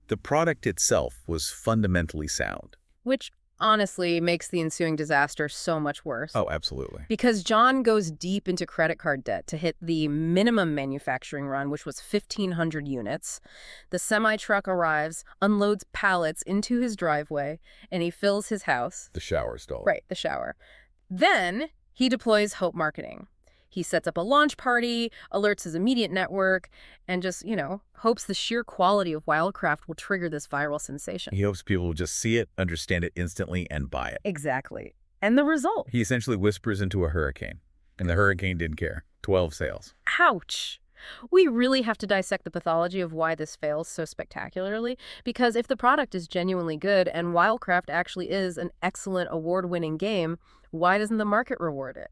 The product itself was fundamentally sound. Which, honestly, makes the ensuing disaster so much worse. Oh, absolutely. Because John goes deep into credit card debt to hit the minimum manufacturing run, which was 1,500 units. The semi-truck arrives, unloads pallets into his driveway, and he fills his house. The shower stall. Right, the shower. Then he deploys hope marketing. He sets up a launch party, alerts his immediate network, and just, hopes the sheer quality of Wildcraft will trigger this viral sensation. He hopes people will just see it, understand it instantly, and buy it. Exactly. And the result? He essentially whispers into a hurricane, and the hurricane didn't care. 12 sales. Ouch. We really have to dissect the pathology of why this fails so spectacularly, because if the product is genuinely good and Wildcraft actually is an excellent award-winning game, why doesn't the market reward it?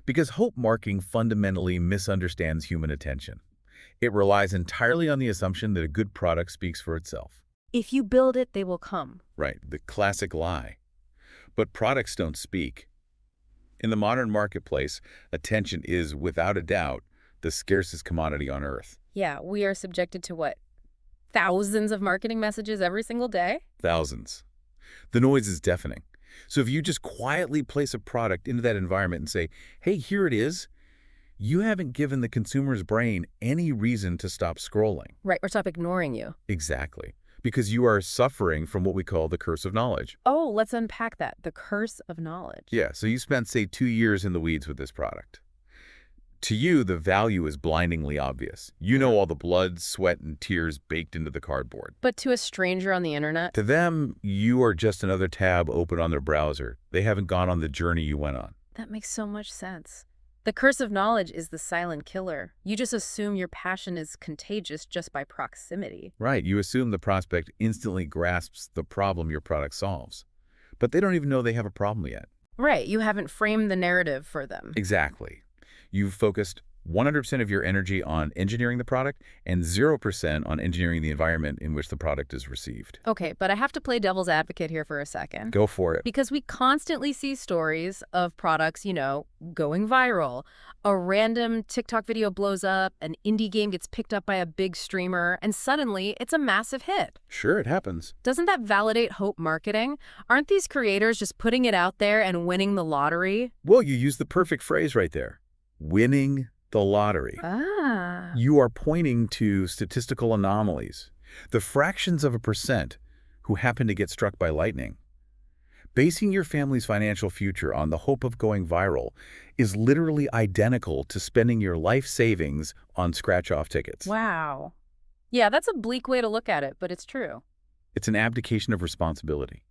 Because hope marketing fundamentally misunderstands human attention. It relies entirely on the assumption that a good product speaks for itself. If you build it, they will come. Right, the classic lie. But products don't speak. In the modern marketplace, attention is, without a doubt, the scarcest commodity on earth. Yeah, we are subjected to what? Thousands of marketing messages every single day? Thousands. The noise is deafening. So if you just quietly place a product into that environment and say, hey, here it is, you haven't given the consumer's brain any reason to stop scrolling. Right, or stop ignoring you. Exactly. Because you are suffering from what we call the curse of knowledge. Oh, let's unpack that. The curse of knowledge. Yeah, so you spent, say, 2 years in the weeds with this product. To you, the value is blindingly obvious. You know all the blood, sweat, and tears baked into the cardboard. But to a stranger on the internet? To them, you are just another tab open on their browser. They haven't gone on the journey you went on. That makes so much sense. The curse of knowledge is the silent killer. You just assume your passion is contagious just by proximity. Right, you assume the prospect instantly grasps the problem your product solves. But they don't even know they have a problem yet. Right, you haven't framed the narrative for them. Exactly. You've focused 100% of your energy on engineering the product and 0% on engineering the environment in which the product is received. Okay, but I have to play devil's advocate here for a second. Go for it. Because we constantly see stories of products, going viral. A random TikTok video blows up, an indie game gets picked up by a big streamer, and suddenly it's a massive hit. Sure, it happens. Doesn't that validate hope marketing? Aren't these creators just putting it out there and winning the lottery? Well, you used the perfect phrase right there. Winning the lottery. Ah. You are pointing to statistical anomalies, the fractions of a percent who happen to get struck by lightning. Basing your family's financial future on the hope of going viral is literally identical to spending your life savings on scratch-off tickets. Wow. Yeah, that's a bleak way to look at it, but it's true. It's an abdication of responsibility.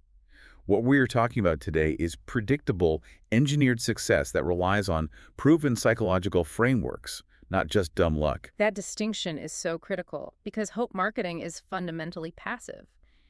What we're talking about today is predictable, engineered success that relies on proven psychological frameworks, not just dumb luck. That distinction is so critical because hope marketing is fundamentally passive.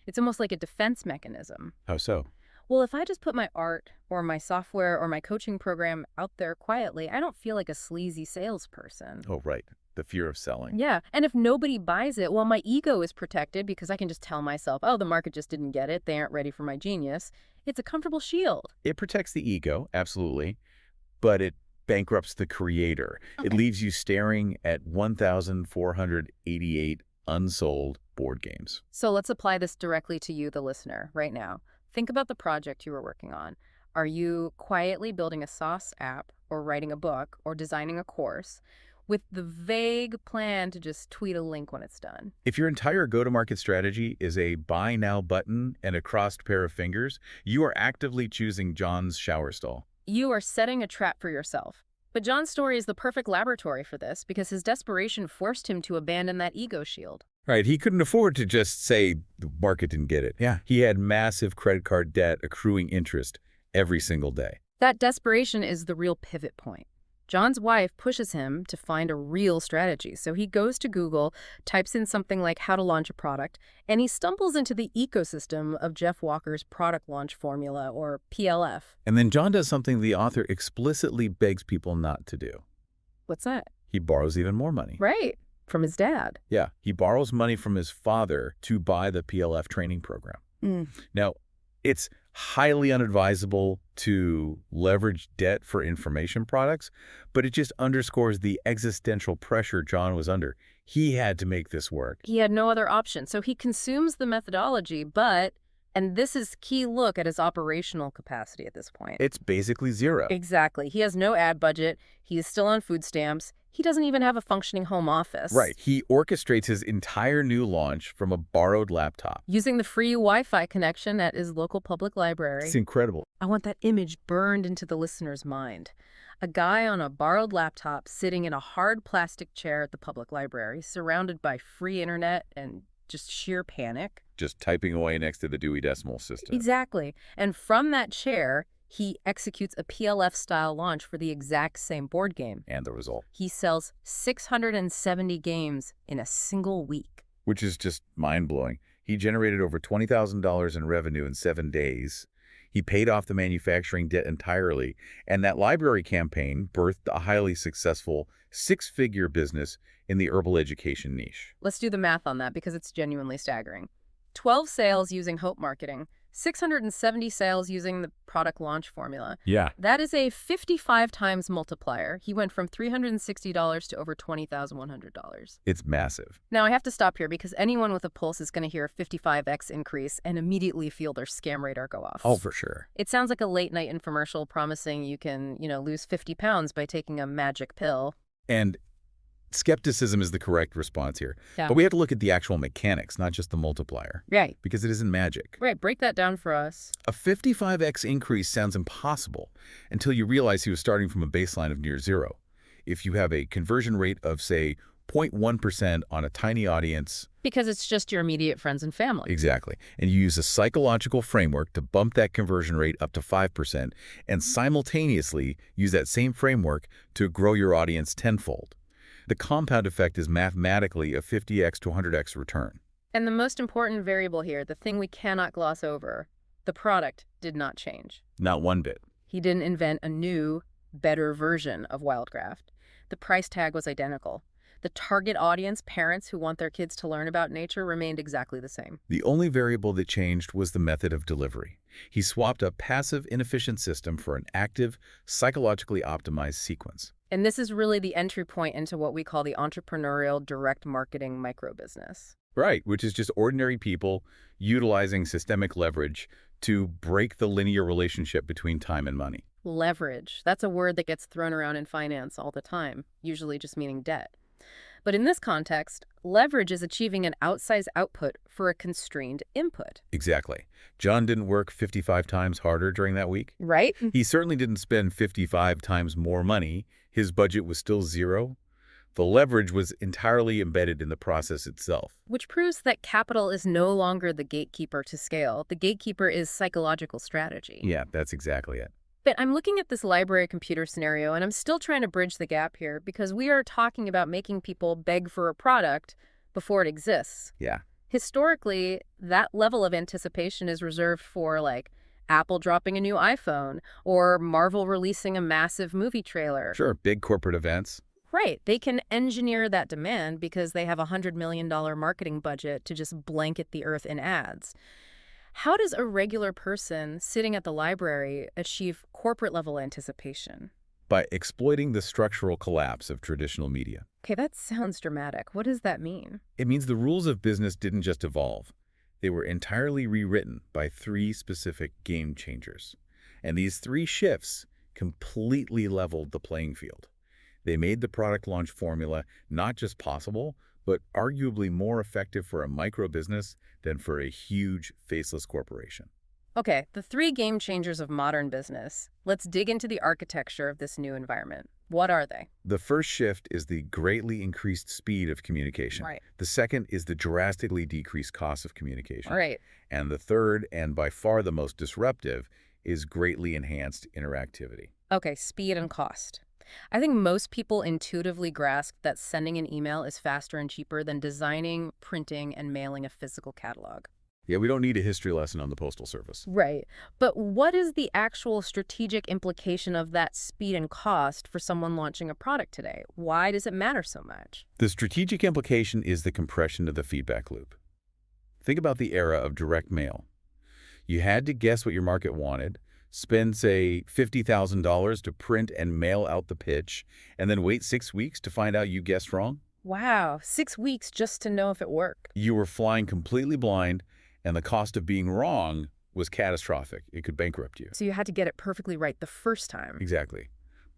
It's almost like a defense mechanism. How so? Well, if I just put my art or my software or my coaching program out there quietly, I don't feel like a sleazy salesperson. Oh, right. The fear of selling. Yeah, and if nobody buys it, well, my ego is protected because I can just tell myself, oh, the market just didn't get it. They aren't ready for my genius. It's a comfortable shield. It protects the ego, absolutely, but it bankrupts the creator. Okay. It leaves you staring at 1,488 unsold board games. So let's apply this directly to you, the listener, right now. Think about the project you were working on. Are you quietly building a SaaS app or writing a book or designing a course with the vague plan to just tweet a link when it's done? If your entire go-to-market strategy is a buy now button and a crossed pair of fingers, you are actively choosing John's shower stall. You are setting a trap for yourself. But John's story is the perfect laboratory for this because his desperation forced him to abandon that ego shield. Right, he couldn't afford to just say the market didn't get it. Yeah, he had massive credit card debt accruing interest every single day. That desperation is the real pivot point. John's wife pushes him to find a real strategy. So he goes to Google, types in something like how to launch a product, and he stumbles into the ecosystem of Jeff Walker's product launch formula, or PLF. And then John does something the author explicitly begs people not to do. What's that? He borrows even more money. Right. From his dad. Yeah, he borrows money from his father to buy the PLF training program. Now, it's highly unadvisable to leverage debt for information products, but it just underscores the existential pressure John was under. He had to make this work. He had no other option. So he consumes the methodology, but, and this is key look at his operational capacity at this point. It's basically zero. Exactly. He has no ad budget. He is still on food stamps. He doesn't even have a functioning home office. Right. He orchestrates his entire new launch from a borrowed laptop. Using the free Wi-Fi connection at his local public library. It's incredible. I want that image burned into the listener's mind. A guy on a borrowed laptop sitting in a hard plastic chair at the public library, surrounded by free internet and just sheer panic. Just typing away next to the Dewey Decimal System. Exactly. And from that chair, he executes a PLF-style launch for the exact same board game. And the result. He sells 670 games in a single week. Which is just mind-blowing. He generated over $20,000 in revenue in 7 days. He paid off the manufacturing debt entirely, and that library campaign birthed a highly successful six-figure business in the herbal education niche. Let's do the math on that because it's genuinely staggering. 12 sales using Hope Marketing, 670 sales using the product launch formula. Yeah. That is a 55 times multiplier. He went from $360 to over $20,100. It's massive. Now, I have to stop here because anyone with a pulse is going to hear a 55x increase and immediately feel their scam radar go off. Oh, for sure. It sounds like a late-night infomercial promising you can, lose 50 pounds by taking a magic pill. And skepticism is the correct response here. Yeah. But we have to look at the actual mechanics, not just the multiplier. Right. Because it isn't magic. Right. Break that down for us. A 55x increase sounds impossible until you realize he was starting from a baseline of near zero. If you have a conversion rate of, say, 0.1% on a tiny audience. Because it's just your immediate friends and family. Exactly. And you use a psychological framework to bump that conversion rate up to 5% and simultaneously use that same framework to grow your audience tenfold. The compound effect is mathematically a 50x to 100x return. And the most important variable here, the thing we cannot gloss over, the product did not change. Not one bit. He didn't invent a new, better version of Wildcraft. The price tag was identical. The target audience, parents who want their kids to learn about nature, remained exactly the same. The only variable that changed was the method of delivery. He swapped a passive, inefficient system for an active, psychologically optimized sequence. And this is really the entry point into what we call the entrepreneurial direct marketing microbusiness. Right, which is just ordinary people utilizing systemic leverage to break the linear relationship between time and money. Leverage. That's a word that gets thrown around in finance all the time, usually just meaning debt. But in this context, leverage is achieving an outsized output for a constrained input. Exactly. John didn't work 55 times harder during that week. Right? He certainly didn't spend 55 times more money. His budget was still zero. The leverage was entirely embedded in the process itself. Which proves that capital is no longer the gatekeeper to scale. The gatekeeper is psychological strategy. Yeah, that's exactly it. But I'm looking at this library computer scenario, and I'm still trying to bridge the gap here because we are talking about making people beg for a product before it exists. Yeah. Historically, that level of anticipation is reserved for, like, Apple dropping a new iPhone or Marvel releasing a massive movie trailer. Sure, big corporate events. Right. They can engineer that demand because they have a $100 million marketing budget to just blanket the earth in ads. How does a regular person sitting at the library achieve corporate-level anticipation? By exploiting the structural collapse of traditional media. Okay, that sounds dramatic. What does that mean? It means the rules of business didn't just evolve. They were entirely rewritten by three specific game changers. And these three shifts completely leveled the playing field. They made the product launch formula not just possible, but arguably more effective for a micro business than for a huge, faceless corporation. Okay, the three game changers of modern business. Let's dig into the architecture of this new environment. What are they? The first shift is the greatly increased speed of communication. Right. The second is the drastically decreased cost of communication. All right. And the third, and by far the most disruptive, is greatly enhanced interactivity. Okay, speed and cost. I think most people intuitively grasp that sending an email is faster and cheaper than designing, printing, and mailing a physical catalog. Yeah, we don't need a history lesson on the Postal Service. Right. But what is the actual strategic implication of that speed and cost for someone launching a product today? Why does it matter so much? The strategic implication is the compression of the feedback loop. Think about the era of direct mail. You had to guess what your market wanted, spend, say, $50,000 to print and mail out the pitch, and then wait 6 weeks to find out you guessed wrong? Wow, 6 weeks just to know if it worked. You were flying completely blind, and the cost of being wrong was catastrophic. It could bankrupt you. So you had to get it perfectly right the first time. Exactly.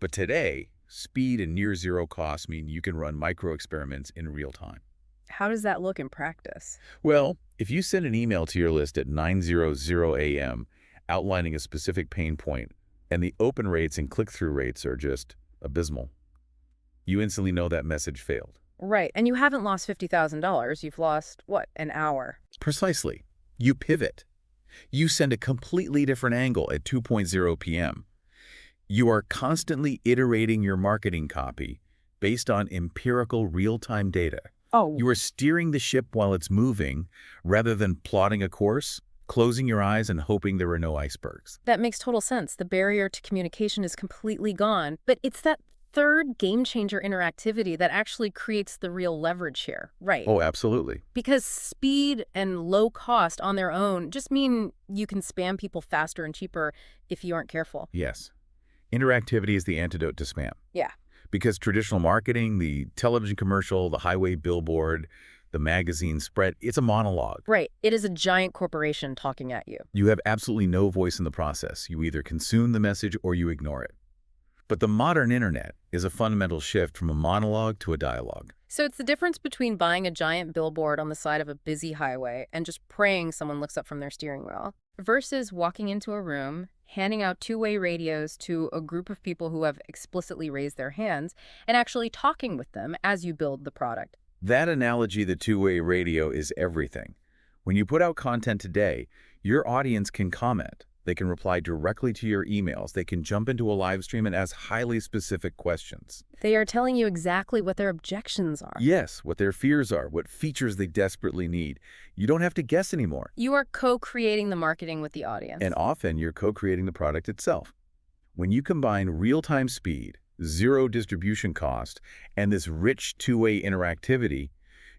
But today, speed and near zero costs mean you can run micro experiments in real time. How does that look in practice? Well, if you send an email to your list at 9:00 a.m. outlining a specific pain point, and the open rates and click-through rates are just abysmal, you instantly know that message failed. Right, and you haven't lost $50,000. You've lost, what, an hour? Precisely. You pivot. You send a completely different angle at 2:00 p.m. You are constantly iterating your marketing copy based on empirical real-time data. Oh. You are steering the ship while it's moving rather than plotting a course closing your eyes and hoping there were no icebergs. That makes total sense. The barrier to communication is completely gone. But it's that third game-changer interactivity that actually creates the real leverage here, right? Oh, absolutely. Because speed and low cost on their own just mean you can spam people faster and cheaper if you aren't careful. Yes. Interactivity is the antidote to spam. Yeah. Because traditional marketing, the television commercial, the highway billboard, the magazine spread, it's a monologue. Right. It is a giant corporation talking at you. You have absolutely no voice in the process. You either consume the message or you ignore it. But the modern internet is a fundamental shift from a monologue to a dialogue. So it's the difference between buying a giant billboard on the side of a busy highway and just praying someone looks up from their steering wheel versus walking into a room, handing out two-way radios to a group of people who have explicitly raised their hands and actually talking with them as you build the product. That analogy, the two-way radio, is everything. When you put out content today, your audience can comment. They can reply directly to your emails. They can jump into a live stream and ask highly specific questions. They are telling you exactly what their objections are. Yes, what their fears are, what features they desperately need. You don't have to guess anymore. You are co-creating the marketing with the audience. And often you're co-creating the product itself. When you combine real-time speed, zero distribution cost, and this rich two-way interactivity,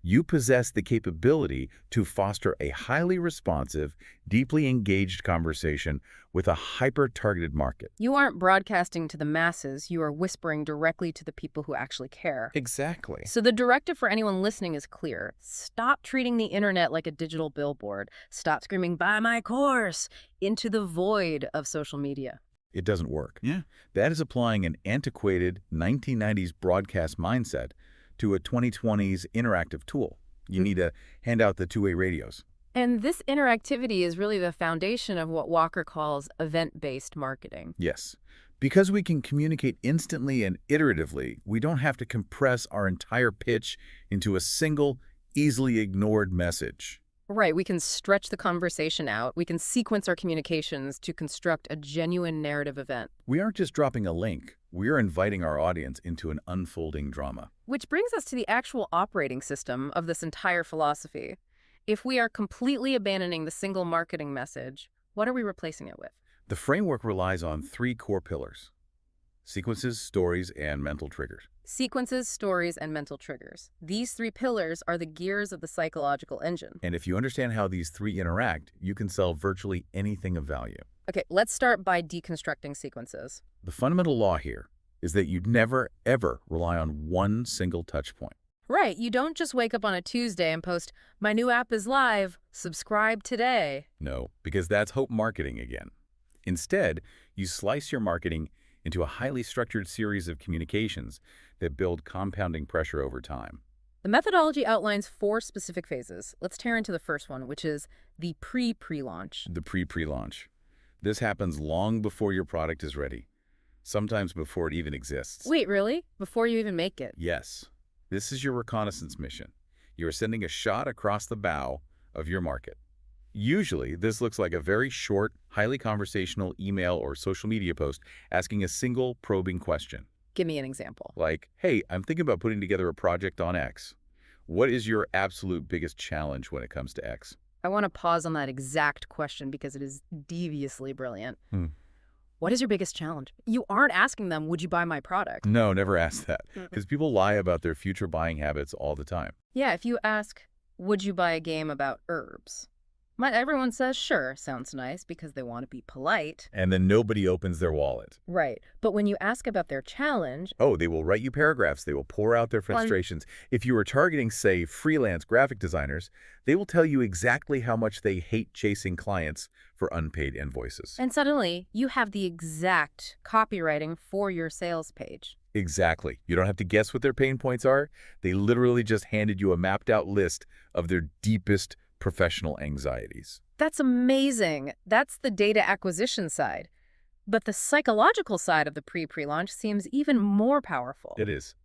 you possess the capability to foster a highly responsive, deeply engaged conversation with a hyper-targeted market. You aren't broadcasting to the masses, you are whispering directly to the people who actually care. Exactly. So the directive for anyone listening is clear. Stop treating the internet like a digital billboard. Stop screaming, "Buy my course," into the void of social media. It doesn't work. Yeah. That is applying an antiquated 1990s broadcast mindset to a 2020s interactive tool. You need to hand out the two-way radios. And this interactivity is really the foundation of what Walker calls event-based marketing. Yes. Because we can communicate instantly and iteratively, we don't have to compress our entire pitch into a single, easily ignored message. Right, we can stretch the conversation out. We can sequence our communications to construct a genuine narrative event. We aren't just dropping a link. We are inviting our audience into an unfolding drama. Which brings us to the actual operating system of this entire philosophy. If we are completely abandoning the single marketing message, what are we replacing it with? The framework relies on three core pillars: sequences, stories, and mental triggers. Sequences, stories, and mental triggers. These three pillars are the gears of the psychological engine. And if you understand how these three interact, you can sell virtually anything of value. Okay, let's start by deconstructing sequences. The fundamental law here is that you never, ever rely on one single touch point. Right, you don't just wake up on a Tuesday and post, "My new app is live, subscribe today." No, because that's hope marketing again. Instead, you slice your marketing into a highly structured series of communications that build compounding pressure over time. The methodology outlines 4 specific phases. Let's tear into the first one, which is the pre-launch. The pre-launch. This happens long before your product is ready, sometimes before it even exists. Wait, really? Before you even make it? Yes. This is your reconnaissance mission. You are sending a shot across the bow of your market. Usually, this looks like a very short, highly conversational email or social media post asking a single probing question. Give me an example. Like, hey, I'm thinking about putting together a project on X. What is your absolute biggest challenge when it comes to X? I want to pause on that exact question because it is deviously brilliant. Hmm. What is your biggest challenge? You aren't asking them, would you buy my product? No, never ask that, because people lie about their future buying habits all the time. Yeah, if you ask, would you buy a game about herbs? Everyone says, sure, sounds nice because they want to be polite. And then nobody opens their wallet. Right. But when you ask about their challenge... Oh, they will write you paragraphs. They will pour out their frustrations. If you are targeting, say, freelance graphic designers, they will tell you exactly how much they hate chasing clients for unpaid invoices. And suddenly, you have the exact copywriting for your sales page. Exactly. You don't have to guess what their pain points are. They literally just handed you a mapped out list of their deepest professional anxieties. That's amazing. That's the data acquisition side. But the psychological side of the pre-launch seems even more powerful. It is.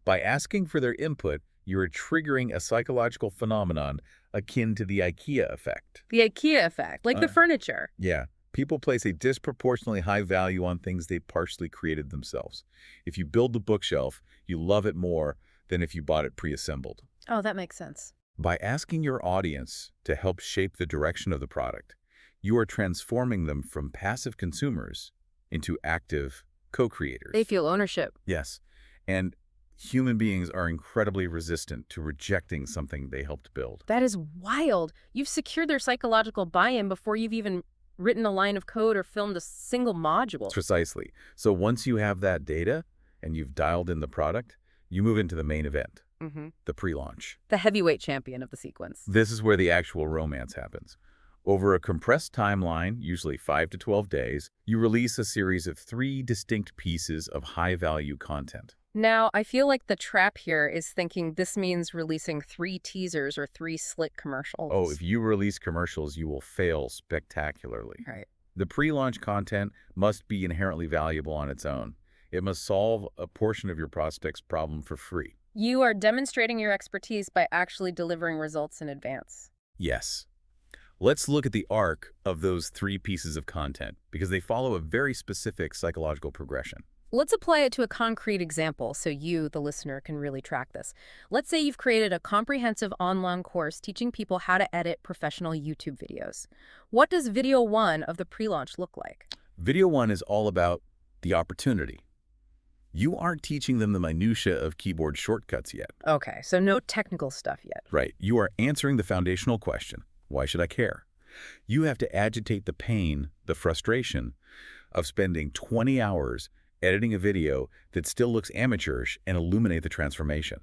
By asking for their input, you are triggering a psychological phenomenon akin to the IKEA effect. The IKEA effect, like the furniture. Yeah. People place a disproportionately high value on things they partially created themselves. If you build the bookshelf, you love it more than if you bought it pre-assembled. Oh, that makes sense. By asking your audience to help shape the direction of the product, You are transforming them from passive consumers into active co-creators. They feel ownership. Yes. And human beings are incredibly resistant to rejecting something they helped build. That is wild. You've secured their psychological buy-in before you've even written a line of code or filmed a single module. Precisely. So once you have that data and you've dialed in the product, you move into the main event, the pre-launch. The heavyweight champion of the sequence. This is where the actual romance happens. Over a compressed timeline, usually 5 to 12 days, you release a series of 3 distinct pieces of high-value content. Now, I feel like the trap here is thinking this means releasing 3 teasers or 3 slick commercials. Oh, if you release commercials, you will fail spectacularly. Right. The pre-launch content must be inherently valuable on its own. It must solve a portion of your prospect's problem for free. You are demonstrating your expertise by actually delivering results in advance. Yes. Let's look at the arc of those 3 pieces of content because they follow a very specific psychological progression. Let's apply it to a concrete example so you, the listener, can really track this. Let's say you've created a comprehensive online course teaching people how to edit professional YouTube videos. What does video 1 of the pre-launch look like? Video 1 is all about the opportunity. You aren't teaching them the minutia of keyboard shortcuts yet. Okay, so no technical stuff yet. Right. You are answering the foundational question, why should I care? You have to agitate the pain, the frustration of spending 20 hours editing a video that still looks amateurish and illuminate the transformation.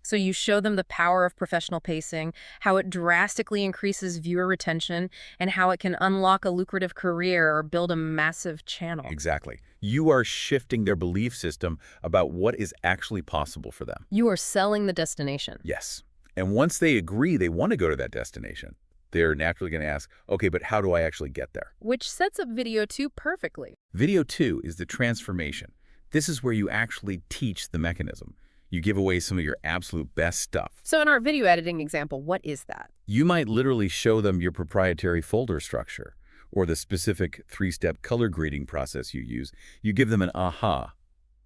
So you show them the power of professional pacing, how it drastically increases viewer retention, and how it can unlock a lucrative career or build a massive channel. Exactly. You are shifting their belief system about what is actually possible for them. You are selling the destination. Yes. And once they agree they want to go to that destination, they're naturally going to ask, okay, but how do I actually get there? Which sets up video 2 perfectly. Video 2 is the transformation. This is where you actually teach the mechanism. You give away some of your absolute best stuff. So in our video editing example, what is that? You might literally show them your proprietary folder structure or the specific 3-step color grading process you use. You give them an aha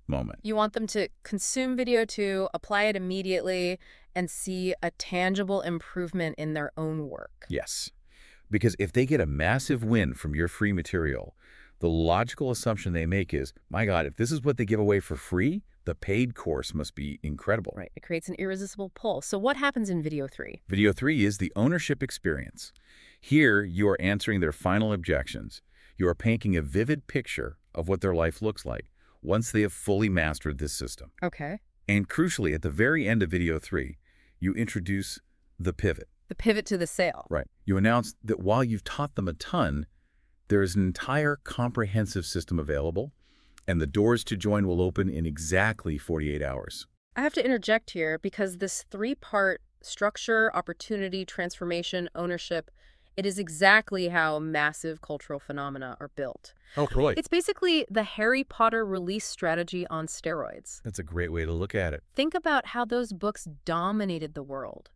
moment. You want them to consume video 2, apply it immediately, and see a tangible improvement in their own work. Yes, because if they get a massive win from your free material, the logical assumption they make is, my God, if this is what they give away for free, the paid course must be incredible. Right. It creates an irresistible pull. So what happens in video 3? Video 3 is the ownership experience. Here, you are answering their final objections. You are painting a vivid picture of what their life looks like once they have fully mastered this system. Okay. And crucially, at the very end of video 3, you introduce the pivot. The pivot to the sale. Right. You announce that while you've taught them a ton, there is an entire comprehensive system available, and the doors to join will open in exactly 48 hours. I have to interject here because this 3-part structure, opportunity, transformation, ownership, it is exactly how massive cultural phenomena are built. Oh, really? It's basically the Harry Potter release strategy on steroids. That's a great way to look at it. Think about how those books dominated the world.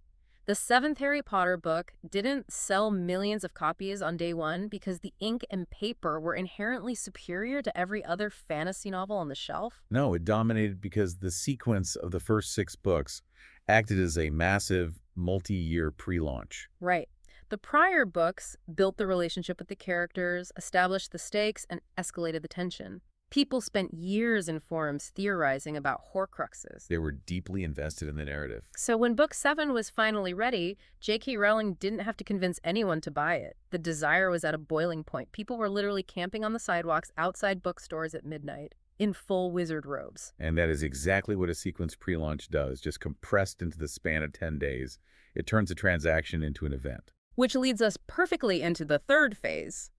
The 7th Harry Potter book didn't sell millions of copies on day 1 because the ink and paper were inherently superior to every other fantasy novel on the shelf. No, it dominated because the sequence of the first 6 books acted as a massive multi-year pre-launch. Right. The prior books built the relationship with the characters, established the stakes, and escalated the tension. People spent years in forums theorizing about Horcruxes. They were deeply invested in the narrative. So when Book 7 was finally ready, J.K. Rowling didn't have to convince anyone to buy it. The desire was at a boiling point. People were literally camping on the sidewalks outside bookstores at midnight in full wizard robes. And that is exactly what a sequence pre-launch does, just compressed into the span of 10 days. It turns a transaction into an event. Which leads us perfectly into the 3rd phase,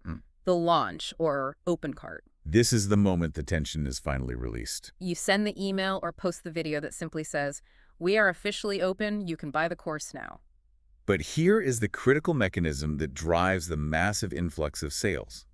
the launch or open cart. This is the moment the tension is finally released. You send the email or post the video that simply says, "We are officially open, you can buy the course now." But here is the critical mechanism that drives the massive influx of sales.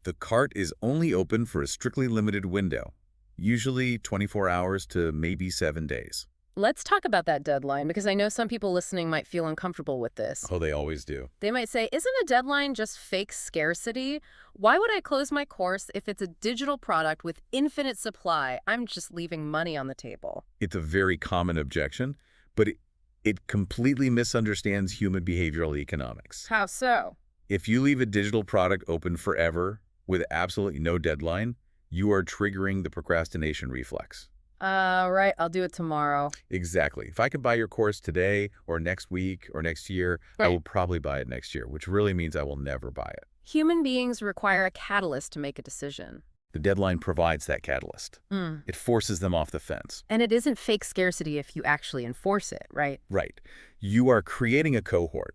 The cart is only open for a strictly limited window, usually 24 hours to maybe 7 days. Let's talk about that deadline, because I know some people listening might feel uncomfortable with this. Oh, they always do. They might say, isn't a deadline just fake scarcity? Why would I close my course if it's a digital product with infinite supply? I'm just leaving money on the table. It's a very common objection, but it completely misunderstands human behavioral economics. How so? If you leave a digital product open forever with absolutely no deadline, you are triggering the procrastination reflex. Right, I'll do it tomorrow. Exactly. If I could buy your course today or next week or next year, I will probably buy it next year, which really means I will never buy it. Human beings require a catalyst to make a decision. The deadline provides that catalyst. Mm. It forces them off the fence. And it isn't fake scarcity if you actually enforce it, right? Right. You are creating a cohort.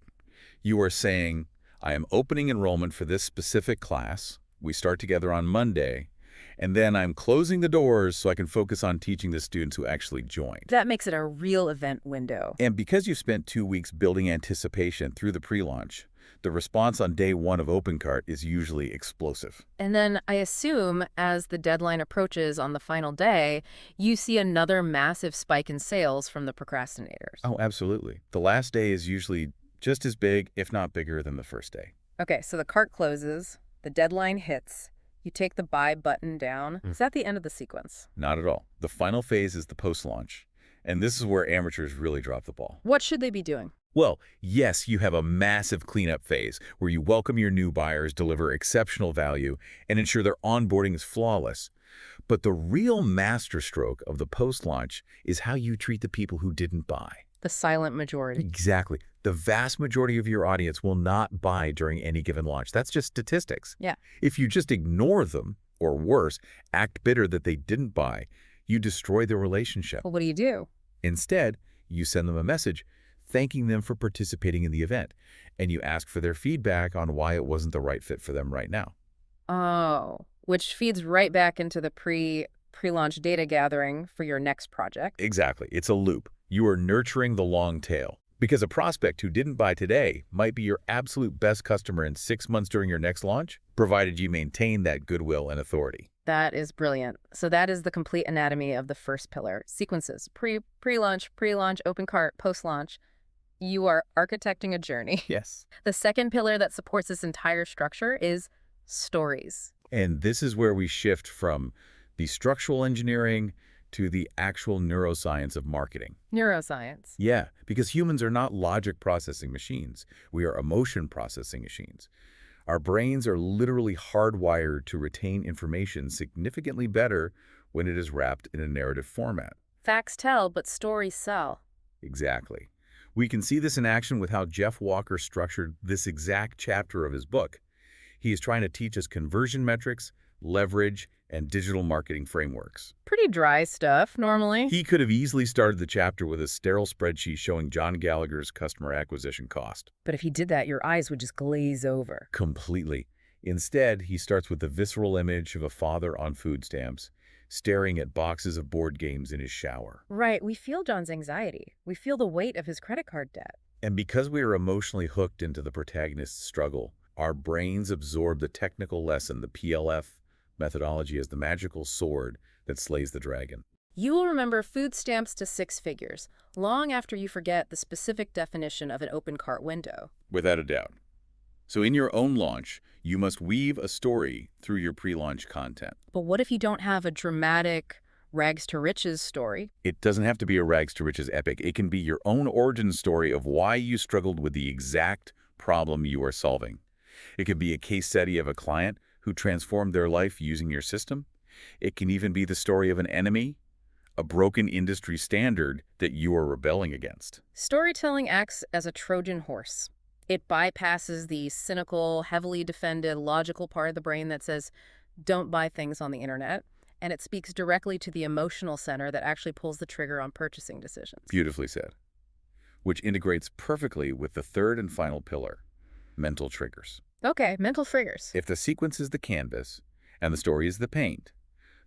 You are saying, I am opening enrollment for this specific class. We start together on Monday. And then I'm closing the doors so I can focus on teaching the students who actually joined. That makes it a real event window. And because you spent 2 weeks building anticipation through the pre-launch, the response on day 1 of OpenCart is usually explosive. And then I assume as the deadline approaches on the final day, you see another massive spike in sales from the procrastinators. Oh, absolutely. The last day is usually just as big, if not bigger, than the first day. Okay, so the cart closes, the deadline hits, you take the buy button down. Is that the end of the sequence? Not at all. The final phase is the post-launch. And this is where amateurs really drop the ball. What should they be doing? Well, yes, you have a massive cleanup phase where you welcome your new buyers, deliver exceptional value, and ensure their onboarding is flawless. But the real masterstroke of the post-launch is how you treat the people who didn't buy. The silent majority. Exactly. The vast majority of your audience will not buy during any given launch. That's just statistics. Yeah. If you just ignore them, or worse, act bitter that they didn't buy, you destroy the relationship. Well, what do you do? Instead, you send them a message thanking them for participating in the event, and you ask for their feedback on why it wasn't the right fit for them right now. Oh, which feeds right back into the pre-launch data gathering for your next project. Exactly. It's a loop. You are nurturing the long tail. Because a prospect who didn't buy today might be your absolute best customer in 6 months during your next launch, provided you maintain that goodwill and authority. That is brilliant. So that is the complete anatomy of the first pillar. Sequences, pre-launch, open cart, post-launch. You are architecting a journey. Yes. The second pillar that supports this entire structure is stories. And this is where we shift from the structural engineering to the actual neuroscience of marketing. Neuroscience. Yeah, because humans are not logic processing machines. We are emotion processing machines. Our brains are literally hardwired to retain information significantly better when it is wrapped in a narrative format. Facts tell, but stories sell. Exactly. We can see this in action with how Jeff Walker structured this exact chapter of his book. He is trying to teach us conversion metrics, leverage, and digital marketing frameworks. Pretty dry stuff, normally. He could have easily started the chapter with a sterile spreadsheet showing John Gallagher's customer acquisition cost. But if he did that, your eyes would just glaze over. Completely. Instead, he starts with the visceral image of a father on food stamps, staring at boxes of board games in his shower. Right, we feel John's anxiety. We feel the weight of his credit card debt. And because we are emotionally hooked into the protagonist's struggle, our brains absorb the technical lesson, the PLF methodology, as the magical sword that slays the dragon. You will remember food stamps to 6 figures, long after you forget the specific definition of an open cart window. Without a doubt. So in your own launch, you must weave a story through your pre-launch content. But what if you don't have a dramatic rags to riches story? It doesn't have to be a rags to riches epic. It can be your own origin story of why you struggled with the exact problem you are solving. It could be a case study of a client who transformed their life using your system. It can even be the story of an enemy, a broken industry standard that you are rebelling against. Storytelling acts as a Trojan horse. It bypasses the cynical, heavily defended, logical part of the brain that says, don't buy things on the internet, and it speaks directly to the emotional center that actually pulls the trigger on purchasing decisions. Beautifully said. Which integrates perfectly with the third and final pillar, mental triggers. Okay, mental triggers. If the sequence is the canvas and the story is the paint,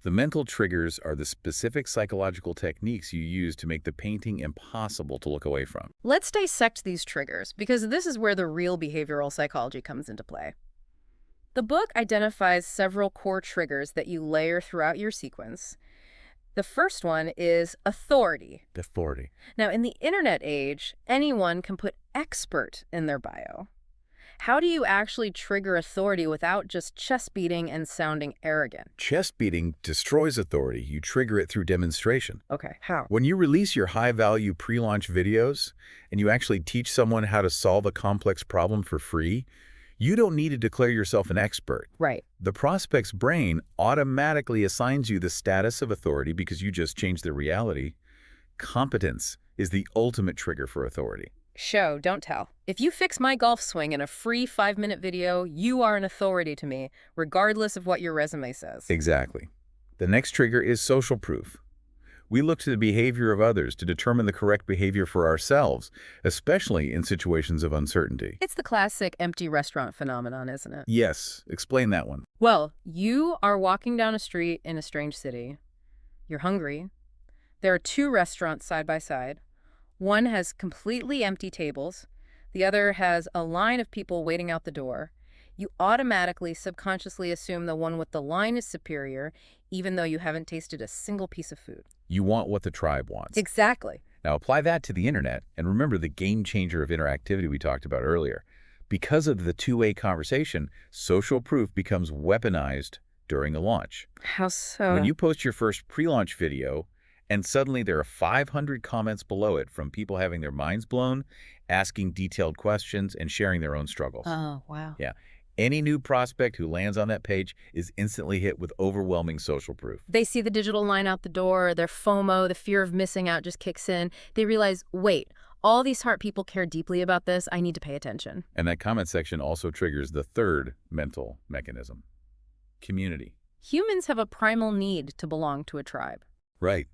the mental triggers are the specific psychological techniques you use to make the painting impossible to look away from. Let's dissect these triggers, because this is where the real behavioral psychology comes into play. The book identifies several core triggers that you layer throughout your sequence. The first one is authority. Authority. Now, in the internet age, anyone can put expert in their bio. How do you actually trigger authority without just chest beating and sounding arrogant? Chest beating destroys authority. You trigger it through demonstration. Okay, how? When you release your high-value pre-launch videos and you actually teach someone how to solve a complex problem for free, You don't need to declare yourself an expert. Right. The prospect's brain automatically assigns you the status of authority because you just changed the reality. Competence is the ultimate trigger for authority. Show, don't tell. If you fix my golf swing in a free 5-minute video, you are an authority to me, regardless of what your resume says. Exactly. The next trigger is social proof. We look to the behavior of others to determine the correct behavior for ourselves, especially in situations of uncertainty. It's the classic empty restaurant phenomenon, isn't it? Yes, explain that one. Well, you are walking down a street in a strange city. You're hungry. There are 2 restaurants side by side. One has completely empty tables. The other has a line of people waiting out the door. You automatically, subconsciously assume the one with the line is superior, even though you haven't tasted a single piece of food. You want what the tribe wants. Exactly. Now apply that to the internet, and remember the game changer of interactivity we talked about earlier. Because of the two-way conversation, social proof becomes weaponized during a launch. How so? When you post your first pre-launch video, and suddenly there are 500 comments below it from people having their minds blown, asking detailed questions, and sharing their own struggles. Oh, wow. Yeah. Any new prospect who lands on that page is instantly hit with overwhelming social proof. They see the digital line out the door, their FOMO, the fear of missing out just kicks in. They realize, wait, all these smart people care deeply about this. I need to pay attention. And that comment section also triggers the third mental mechanism, community. Humans have a primal need to belong to a tribe. Right.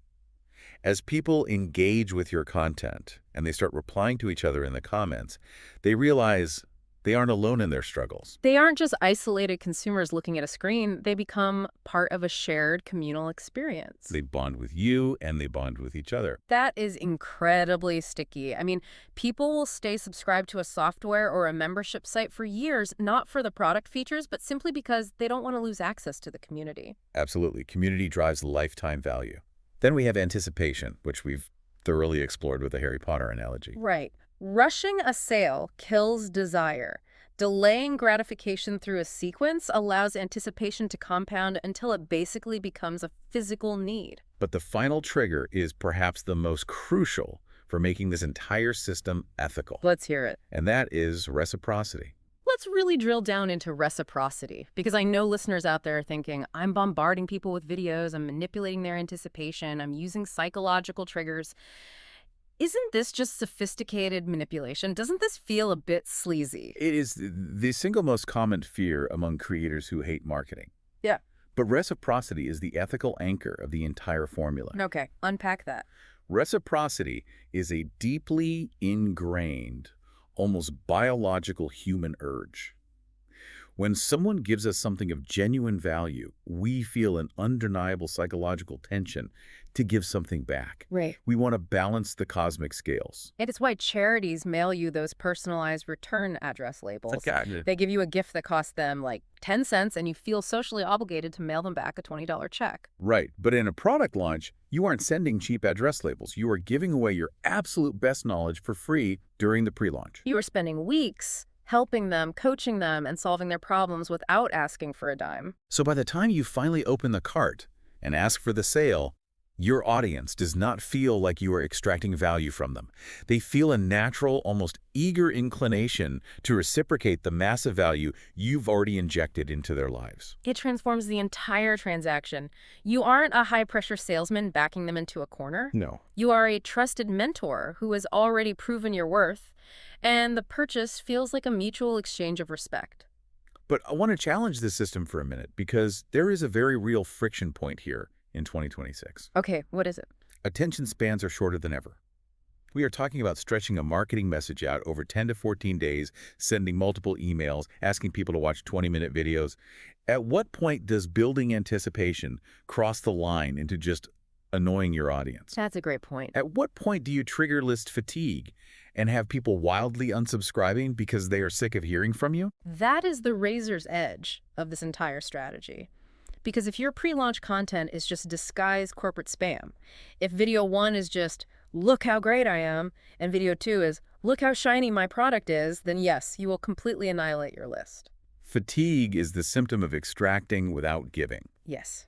As people engage with your content and they start replying to each other in the comments, they realize they aren't alone in their struggles. They aren't just isolated consumers looking at a screen. They become part of a shared communal experience. They bond with you and they bond with each other. That is incredibly sticky. I mean, people will stay subscribed to a software or a membership site for years, not for the product features, but simply because they don't want to lose access to the community. Absolutely. Community drives lifetime value. Then we have anticipation, which we've thoroughly explored with the Harry Potter analogy. Right. Rushing a sale kills desire. Delaying gratification through a sequence allows anticipation to compound until it basically becomes a physical need. But the final trigger is perhaps the most crucial for making this entire system ethical. Let's hear it. And that is reciprocity. Let's really drill down into reciprocity, because I know listeners out there are thinking, I'm bombarding people with videos, I'm manipulating their anticipation, I'm using psychological triggers. Isn't this just sophisticated manipulation? Doesn't this feel a bit sleazy? It is the single most common fear among creators who hate marketing. Yeah. But reciprocity is the ethical anchor of the entire formula. Okay, unpack that. Reciprocity is a deeply ingrained, almost biological human urge. When someone gives us something of genuine value, we feel an undeniable psychological tension to give something back. Right. We want to balance the cosmic scales. And it's why charities mail you those personalized return address labels. Okay. They give you a gift that costs them like 10 cents and you feel socially obligated to mail them back a $20 check. Right. But in a product launch, you aren't sending cheap address labels. You are giving away your absolute best knowledge for free during the pre-launch. You are spending weeks helping them, coaching them, and solving their problems without asking for a dime. So by the time you finally open the cart and ask for the sale, your audience does not feel like you are extracting value from them. They feel a natural, almost eager inclination to reciprocate the massive value you've already injected into their lives. It transforms the entire transaction. You aren't a high-pressure salesman backing them into a corner. No. You are a trusted mentor who has already proven your worth, and the purchase feels like a mutual exchange of respect. But I want to challenge this system for a minute because there is a very real friction point here in 2026. Okay, what is it? Attention spans are shorter than ever. We are talking about stretching a marketing message out over 10 to 14 days, sending multiple emails, asking people to watch 20-minute videos. At what point does building anticipation cross the line into just annoying your audience? That's a great point. At what point do you trigger list fatigue and have people wildly unsubscribing because they are sick of hearing from you? That is the razor's edge of this entire strategy. Because if your pre-launch content is just disguised corporate spam, if video 1 is just, look how great I am, and video 2 is, look how shiny my product is, then yes, you will completely annihilate your list. Fatigue is the symptom of extracting without giving. Yes.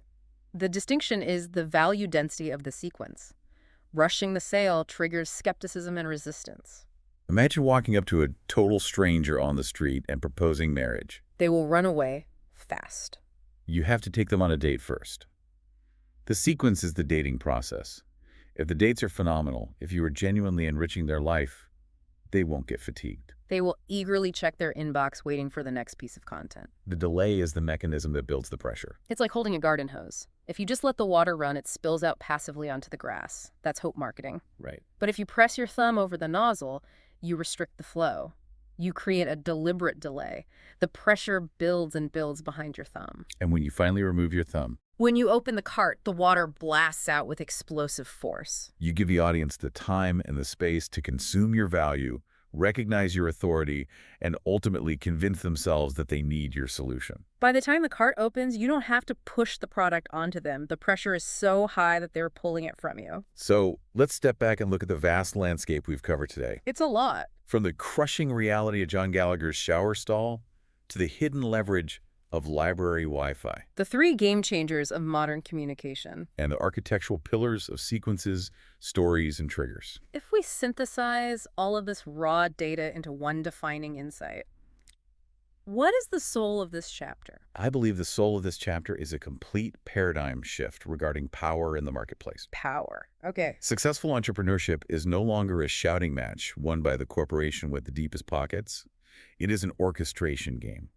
The distinction is the value density of the sequence. Rushing the sale triggers skepticism and resistance. Imagine walking up to a total stranger on the street and proposing marriage. They will run away fast. You have to take them on a date first. The sequence is the dating process. If the dates are phenomenal, if you are genuinely enriching their life, they won't get fatigued. They will eagerly check their inbox waiting for the next piece of content. The delay is the mechanism that builds the pressure. It's like holding a garden hose. If you just let the water run, it spills out passively onto the grass. That's hope marketing. Right. But if you press your thumb over the nozzle, you restrict the flow. You create a deliberate delay. The pressure builds and builds behind your thumb. And when you finally remove your thumb, When you open the cart, the water blasts out with explosive force. you give the audience the time and the space to consume your value, recognize your authority, and ultimately convince themselves that they need your solution. By the time the cart opens, you don't have to push the product onto them. The pressure is so high that they're pulling it from you. So let's step back and look at the vast landscape we've covered today. It's a lot. From the crushing reality of John Gallagher's shower stall to the hidden leverage of library Wi-Fi The three game changers of modern communication. and the architectural pillars of sequences, stories, and triggers. If we synthesize all of this raw data into one defining insight, what is the soul of this chapter? I believe the soul of this chapter is a complete paradigm shift regarding power in the marketplace. Power. Okay. Successful entrepreneurship is no longer a shouting match won by the corporation with the deepest pockets. It is an orchestration game.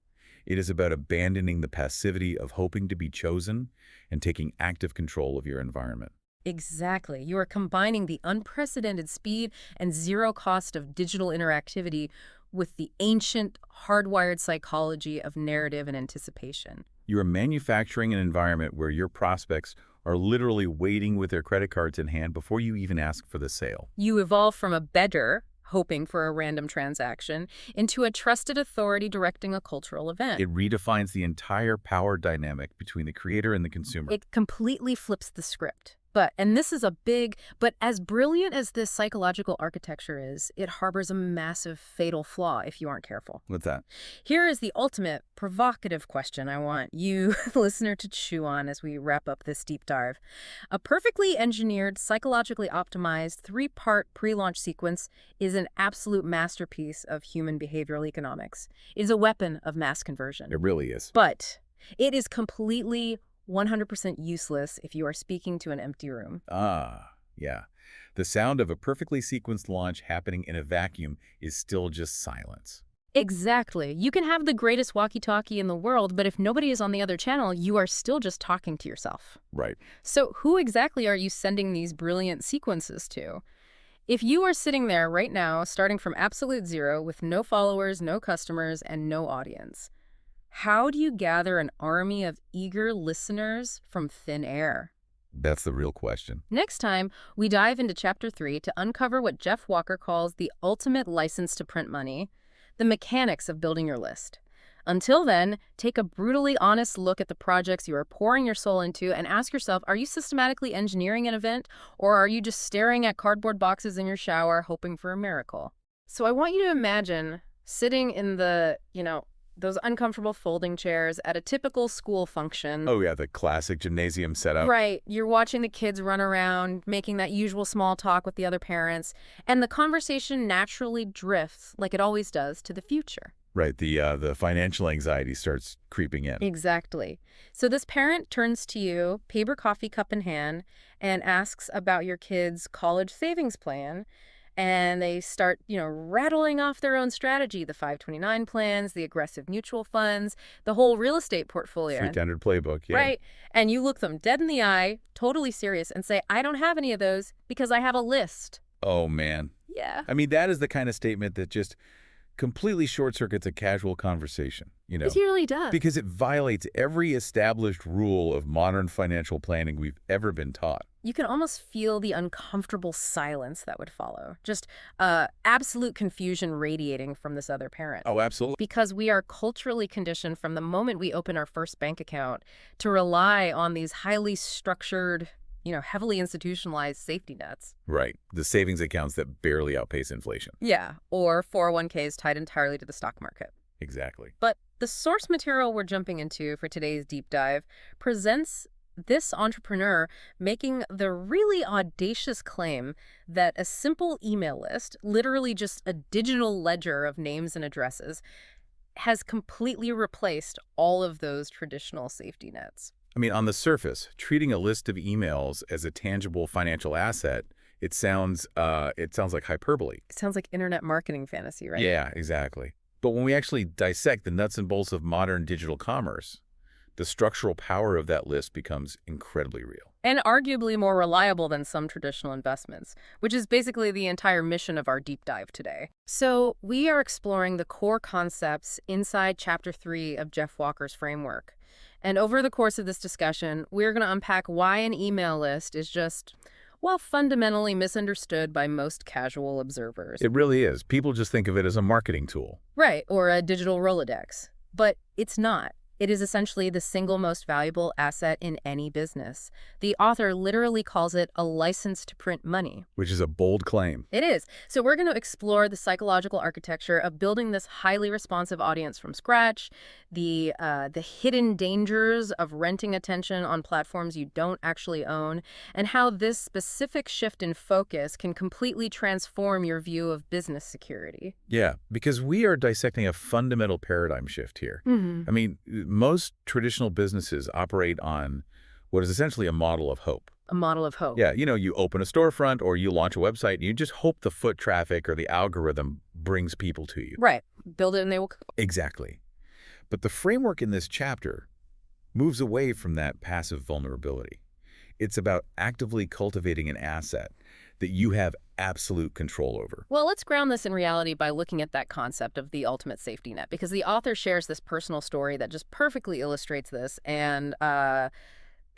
It is about abandoning the passivity of hoping to be chosen and taking active control of your environment. Exactly. You are combining the unprecedented speed and zero cost of digital interactivity with the ancient, hardwired psychology of narrative and anticipation. You are manufacturing an environment where your prospects are literally waiting with their credit cards in hand before you even ask for the sale. You evolve from a beggar, hoping for a random transaction, into a trusted authority directing a cultural event. It redefines the entire power dynamic between the creator and the consumer. It completely flips the script. And this is but as brilliant as this psychological architecture is, it harbors a massive fatal flaw if you aren't careful. What's that? Here is the ultimate provocative question I want you, listener, to chew on as we wrap up this deep dive. A perfectly engineered, psychologically optimized, three-part pre-launch sequence is an absolute masterpiece of human behavioral economics. It is a weapon of mass conversion. It really is. But it is completely 100% useless if you are speaking to an empty room. Yeah. The sound of a perfectly sequenced launch happening in a vacuum is still just silence. Exactly. You can have the greatest walkie-talkie in the world, but if nobody is on the other channel, you are still just talking to yourself. Right. So who exactly are you sending these brilliant sequences to? If you are sitting there right now, starting from absolute zero with no followers, no customers, and no audience, how do you gather an army of eager listeners from thin air? That's the real question. Next time, we dive into Chapter 3 to uncover what Jeff Walker calls the ultimate license to print money, the mechanics of building your list. Until then, take a brutally honest look at the projects you are pouring your soul into and ask yourself, are you systematically engineering an event, or are you just staring at cardboard boxes in your shower hoping for a miracle? So I want you to imagine sitting in those uncomfortable folding chairs at a typical school function. Oh, yeah, the classic gymnasium setup. Right. You're watching the kids run around, making that usual small talk with the other parents, and the conversation naturally drifts, like it always does, to the future. Right, the financial anxiety starts creeping in. Exactly. So this parent turns to you, paper coffee cup in hand, and asks about your kid's college savings plan. And they start, rattling off their own strategy, the 529 plans, the aggressive mutual funds, the whole real estate portfolio. 300 playbook, yeah. Right. And you look them dead in the eye, totally serious, and say, I don't have any of those because I have a list. Oh, man. Yeah. I mean, that is the kind of statement that just completely short-circuits a casual conversation, It really does. because it violates every established rule of modern financial planning we've ever been taught. You can almost feel the uncomfortable silence that would follow. Just absolute confusion radiating from this other parent. Oh, absolutely. Because we are culturally conditioned from the moment we open our first bank account to rely on these highly structured, heavily institutionalized safety nets. Right. The savings accounts that barely outpace inflation. Yeah, or 401ks tied entirely to the stock market. Exactly. But the source material we're jumping into for today's deep dive presents This entrepreneur making the really audacious claim that a simple email list, literally just a digital ledger of names and addresses, has completely replaced all of those traditional safety nets. I mean, on the surface, treating a list of emails as a tangible financial asset, it sounds like hyperbole. It sounds like internet marketing fantasy, right? Yeah, exactly. But when we actually dissect the nuts and bolts of modern digital commerce, the structural power of that list becomes incredibly real. And arguably more reliable than some traditional investments, which is basically the entire mission of our deep dive today. So we are exploring the core concepts inside Chapter 3 of Jeff Walker's framework. And over the course of this discussion, we're going to unpack why an email list is just, well, fundamentally misunderstood by most casual observers. It really is. People just think of it as a marketing tool. Right, or a digital Rolodex. But it's not. It is essentially the single most valuable asset in any business. The author literally calls it a license to print money. Which is a bold claim. It is. So we're going to explore the psychological architecture of building this highly responsive audience from scratch, the hidden dangers of renting attention on platforms you don't actually own, and how this specific shift in focus can completely transform your view of business security. Yeah, because we are dissecting a fundamental paradigm shift here. I mean, most traditional businesses operate on what is essentially a model of hope. A model of hope. Yeah, you open a storefront or you launch a website and you just hope the foot traffic or the algorithm brings people to you. Right. Build it and they will... Exactly. But the framework in this chapter moves away from that passive vulnerability. It's about actively cultivating an asset that you have absolute control over. Well, let's ground this in reality by looking at that concept of the ultimate safety net, because the author shares this personal story that just perfectly illustrates this, and the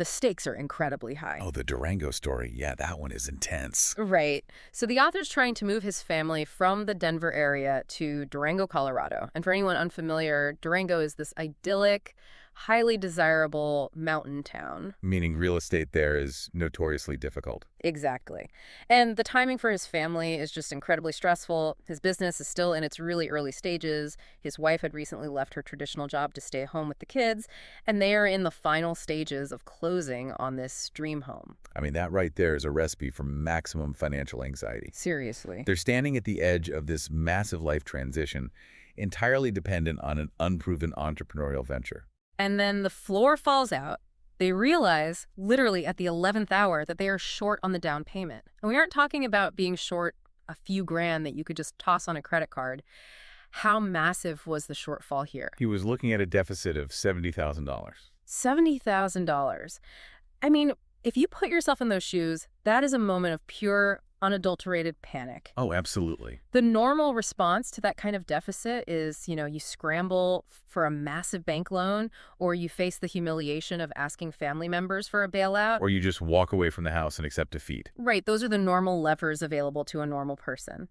stakes are incredibly high. Oh, the Durango story. Yeah, that one is intense. Right. So the author's trying to move his family from the Denver area to Durango, Colorado. And for anyone unfamiliar, Durango is this idyllic, highly desirable mountain town. Meaning real estate there is notoriously difficult. Exactly. And the timing for his family is just incredibly stressful. His business is still in its really early stages. His wife had recently left her traditional job to stay home with the kids, and they are in the final stages of closing on this dream home. I mean, that right there is a recipe for maximum financial anxiety. Seriously. They're standing at the edge of this massive life transition, entirely dependent on an unproven entrepreneurial venture. And then the floor falls out. They realize, literally at the 11th hour, that they are short on the down payment. And we aren't talking about being short a few grand that you could just toss on a credit card. How massive was the shortfall here? He was looking at a deficit of $70,000. $70,000. I mean, if you put yourself in those shoes, that is a moment of pure, unadulterated panic. Oh, absolutely. The normal response to that kind of deficit is, you scramble for a massive bank loan, or you face the humiliation of asking family members for a bailout. Or you just walk away from the house and accept defeat. Right, those are the normal levers available to a normal person.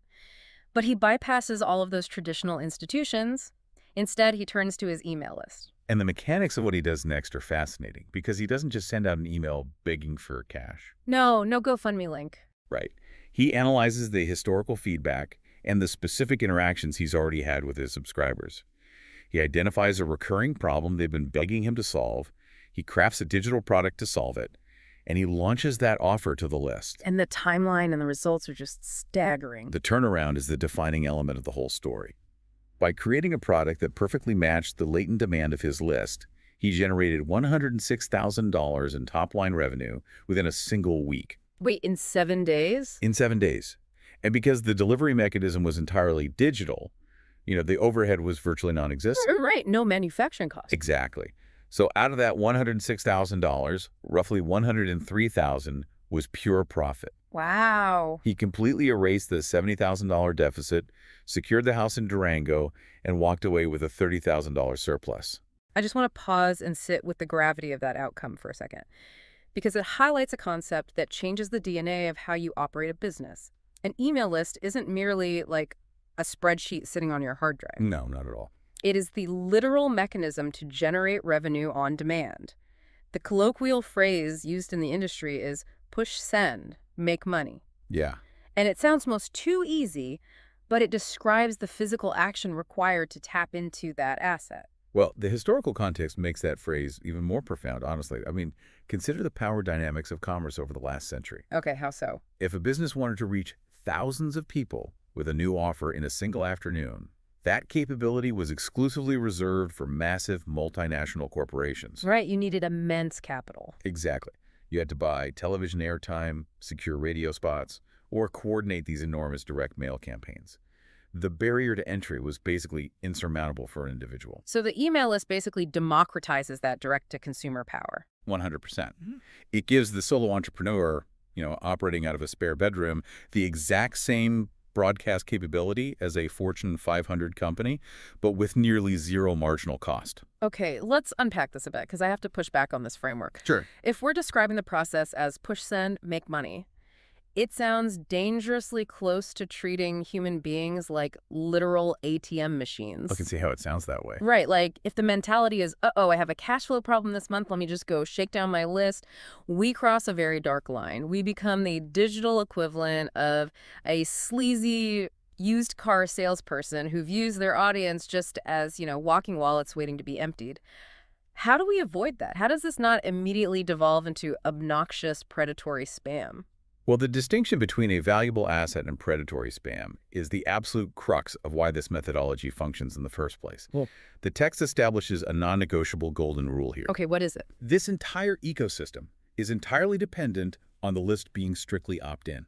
But he bypasses all of those traditional institutions. Instead, he turns to his email list. And the mechanics of what he does next are fascinating, because he doesn't just send out an email begging for cash. No GoFundMe link. Right. He analyzes the historical feedback and the specific interactions he's already had with his subscribers. He identifies a recurring problem they've been begging him to solve, he crafts a digital product to solve it, and he launches that offer to the list. And the timeline and the results are just staggering. The turnaround is the defining element of the whole story. By creating a product that perfectly matched the latent demand of his list, he generated $106,000 in top-line revenue within a single week. Wait, in 7 days? In 7 days. And because the delivery mechanism was entirely digital, the overhead was virtually non-existent. Right, no manufacturing costs. Exactly. So out of that $106,000, roughly $103,000 was pure profit. Wow. He completely erased the $70,000 deficit, secured the house in Durango, and walked away with a $30,000 surplus. I just want to pause and sit with the gravity of that outcome for a second, because it highlights a concept that changes the DNA of how you operate a business. An email list isn't merely like a spreadsheet sitting on your hard drive. No, not at all. It is the literal mechanism to generate revenue on demand. The colloquial phrase used in the industry is push send, make money. Yeah. And it sounds most too easy, but it describes the physical action required to tap into that asset. Well, the historical context makes that phrase even more profound, honestly. I mean, consider the power dynamics of commerce over the last century. Okay, how so? If a business wanted to reach thousands of people with a new offer in a single afternoon, that capability was exclusively reserved for massive multinational corporations. Right, you needed immense capital. Exactly. You had to buy television airtime, secure radio spots, or coordinate these enormous direct mail campaigns. The barrier to entry was basically insurmountable for an individual. So the email list basically democratizes that direct-to-consumer power. 100%. It gives the solo entrepreneur, operating out of a spare bedroom, the exact same broadcast capability as a Fortune 500 company, but with nearly zero marginal cost. Okay, let's unpack this a bit, because I have to push back on this framework. Sure. If we're describing the process as push send, make money, it sounds dangerously close to treating human beings like literal ATM machines. I can see how it sounds that way. Right, like if the mentality is, uh-oh, I have a cash flow problem this month, let me just go shake down my list, we cross a very dark line. We become the digital equivalent of a sleazy used car salesperson who views their audience just as, walking wallets waiting to be emptied. How do we avoid that? How does this not immediately devolve into obnoxious predatory spam? Well, the distinction between a valuable asset and predatory spam is the absolute crux of why this methodology functions in the first place. Well, the text establishes a non-negotiable golden rule here. okay, what is it? This entire ecosystem is entirely dependent on the list being strictly opt-in.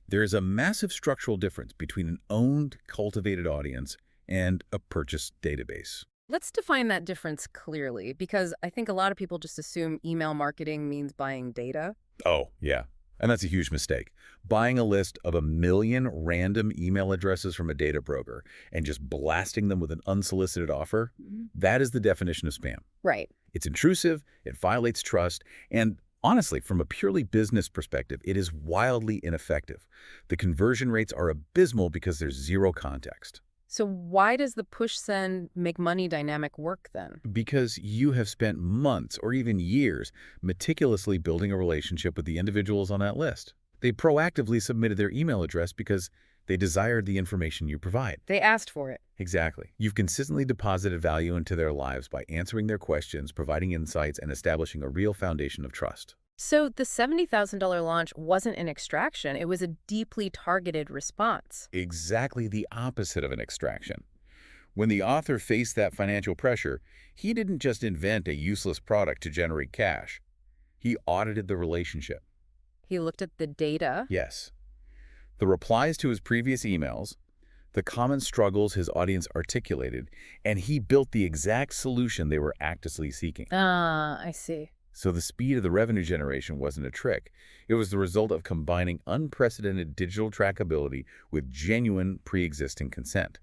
There is a massive structural difference between an owned, cultivated audience and a purchased database. Let's define that difference clearly, because I think a lot of people just assume email marketing means buying data. Oh, yeah. And that's a huge mistake. Buying a list of 1 million random email addresses from a data broker and just blasting them with an unsolicited offer, that is the definition of spam. Right. It's intrusive, it violates trust, and honestly, from a purely business perspective, it is wildly ineffective. The conversion rates are abysmal because there's zero context. So why does the push send make money dynamic work then? Because you have spent months or even years meticulously building a relationship with the individuals on that list. They proactively submitted their email address because they desired the information you provide. They asked for it. Exactly. You've consistently deposited value into their lives by answering their questions, providing insights, and establishing a real foundation of trust. So the $70,000 launch wasn't an extraction. It was a deeply targeted response. Exactly the opposite of an extraction. When the author faced that financial pressure, he didn't just invent a useless product to generate cash. He audited the relationship. He looked at the data. Yes. The replies to his previous emails, the common struggles his audience articulated, and he built the exact solution they were actively seeking. Ah, I see. So the speed of the revenue generation wasn't a trick. It was the result of combining unprecedented digital trackability with genuine pre-existing consent.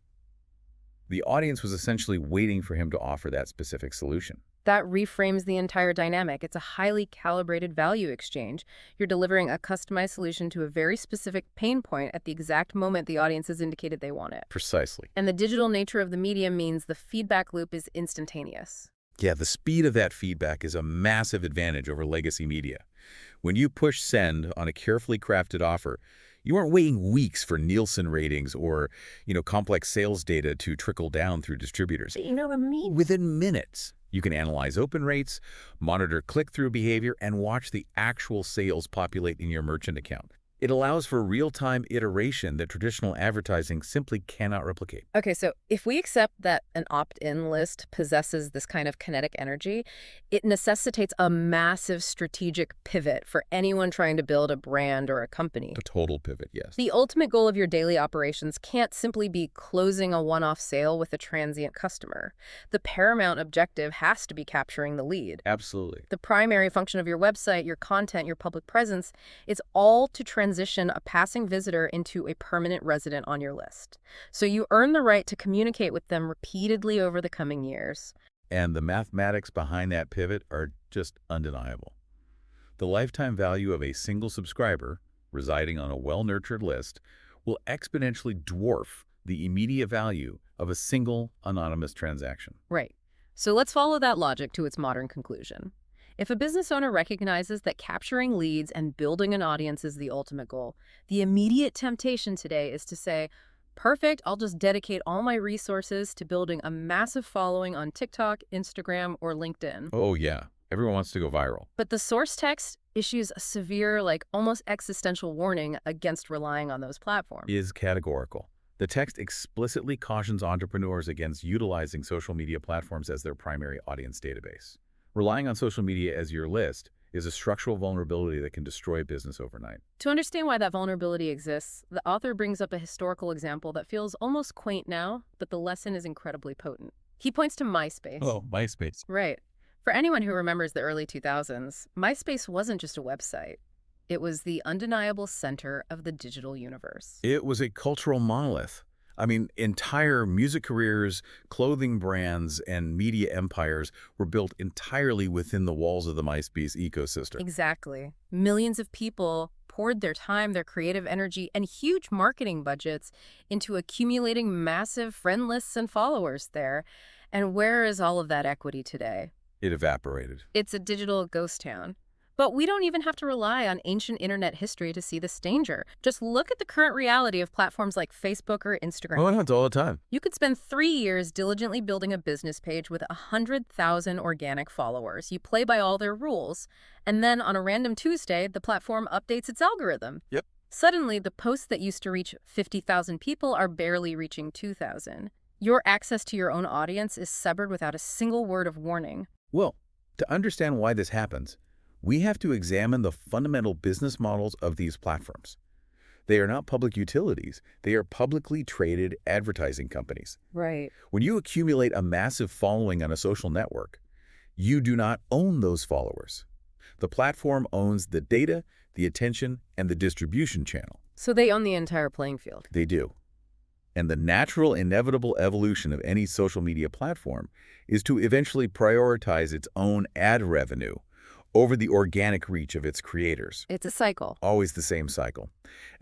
The audience was essentially waiting for him to offer that specific solution. That reframes the entire dynamic. It's a highly calibrated value exchange. You're delivering a customized solution to a very specific pain point at the exact moment the audience has indicated they want it. Precisely. And the digital nature of the medium means the feedback loop is instantaneous. Yeah, the speed of that feedback is a massive advantage over legacy media. When you push send on a carefully crafted offer, you aren't waiting weeks for Nielsen ratings or, complex sales data to trickle down through distributors. You know what I mean? Within minutes, you can analyze open rates, monitor click-through behavior, and watch the actual sales populate in your merchant account. It allows for real-time iteration that traditional advertising simply cannot replicate. Okay, so if we accept that an opt-in list possesses this kind of kinetic energy, it necessitates a massive strategic pivot for anyone trying to build a brand or a company. A total pivot, yes. The ultimate goal of your daily operations can't simply be closing a one-off sale with a transient customer. The paramount objective has to be capturing the lead. Absolutely. The primary function of your website, your content, your public presence, is all to transition a passing visitor into a permanent resident on your list. So you earn the right to communicate with them repeatedly over the coming years. And the mathematics behind that pivot are just undeniable. The lifetime value of a single subscriber residing on a well-nurtured list will exponentially dwarf the immediate value of a single anonymous transaction. Right. So let's follow that logic to its modern conclusion. If a business owner recognizes that capturing leads and building an audience is the ultimate goal, the immediate temptation today is to say, Perfect. I'll just dedicate all my resources to building a massive following on TikTok, Instagram, or LinkedIn. Oh, yeah. Everyone wants to go viral. But the source text issues a severe, almost existential warning against relying on those platforms. Is categorical. The text explicitly cautions entrepreneurs against utilizing social media platforms as their primary audience database. Relying on social media as your list is a structural vulnerability that can destroy a business overnight. To understand why that vulnerability exists, the author brings up a historical example that feels almost quaint now, but the lesson is incredibly potent. He points to MySpace. Oh, MySpace. Right. For anyone who remembers the early 2000s, MySpace wasn't just a website. It was the undeniable center of the digital universe. It was a cultural monolith. I mean, entire music careers, clothing brands, and media empires were built entirely within the walls of the MySpace ecosystem. Exactly. Millions of people poured their time, their creative energy, and huge marketing budgets into accumulating massive friend lists and followers there. And where is all of that equity today? It evaporated. It's a digital ghost town. But we don't even have to rely on ancient internet history to see this danger. Just look at the current reality of platforms like Facebook or Instagram. Oh, no, it's all the time. You could spend 3 years diligently building a business page with 100,000 organic followers. You play by all their rules, and then on a random Tuesday, the platform updates its algorithm. Yep. Suddenly, the posts that used to reach 50,000 people are barely reaching 2,000. Your access to your own audience is severed without a single word of warning. Well, to understand why this happens, we have to examine the fundamental business models of these platforms. They are not public utilities. They are publicly traded advertising companies. Right. When you accumulate a massive following on a social network, you do not own those followers. The platform owns the data, the attention, and the distribution channel. So they own the entire playing field. They do. And the natural, inevitable evolution of any social media platform is to eventually prioritize its own ad revenue over the organic reach of its creators. It's a cycle. Always the same cycle.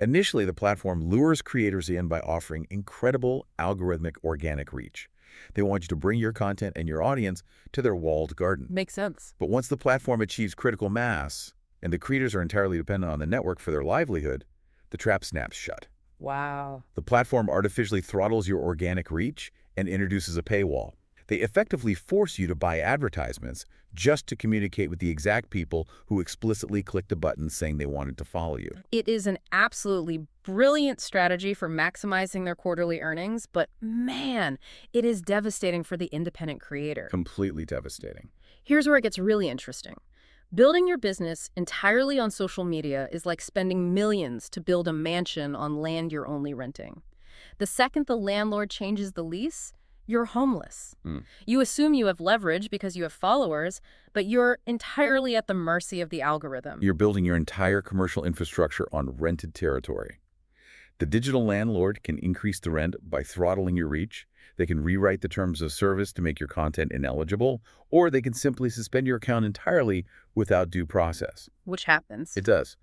Initially, the platform lures creators in by offering incredible algorithmic organic reach. They want you to bring your content and your audience to their walled garden. Makes sense. But once the platform achieves critical mass and the creators are entirely dependent on the network for their livelihood, the trap snaps shut. Wow. The platform artificially throttles your organic reach and introduces a paywall. They effectively force you to buy advertisements just to communicate with the exact people who explicitly clicked a button saying they wanted to follow you. It is an absolutely brilliant strategy for maximizing their quarterly earnings, but man, it is devastating for the independent creator. Completely devastating. Here's where it gets really interesting. Building your business entirely on social media is like spending millions to build a mansion on land you're only renting. The second the landlord changes the lease, you're homeless. You assume you have leverage because you have followers, but you're entirely at the mercy of the algorithm. You're building your entire commercial infrastructure on rented territory. The digital landlord can increase the rent by throttling your reach. They can rewrite the terms of service to make your content ineligible, or they can simply suspend your account entirely without due process. Which happens. It does.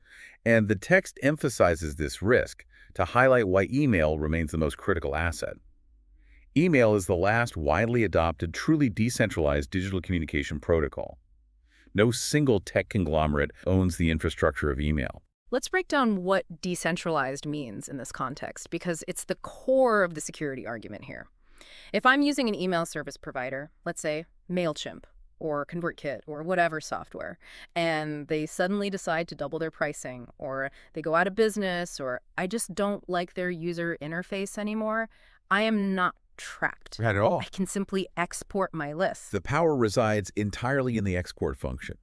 And the text emphasizes this risk to highlight why email remains the most critical asset. Email is the last widely adopted, truly decentralized digital communication protocol. No single tech conglomerate owns the infrastructure of email. Let's break down what decentralized means in this context, because it's the core of the security argument here. If I'm using an email service provider, let's say MailChimp or ConvertKit or whatever software, and they suddenly decide to double their pricing, or they go out of business, or I just don't like their user interface anymore, I am not trapped. Not at all. I can simply export my list. The power resides entirely in the export function.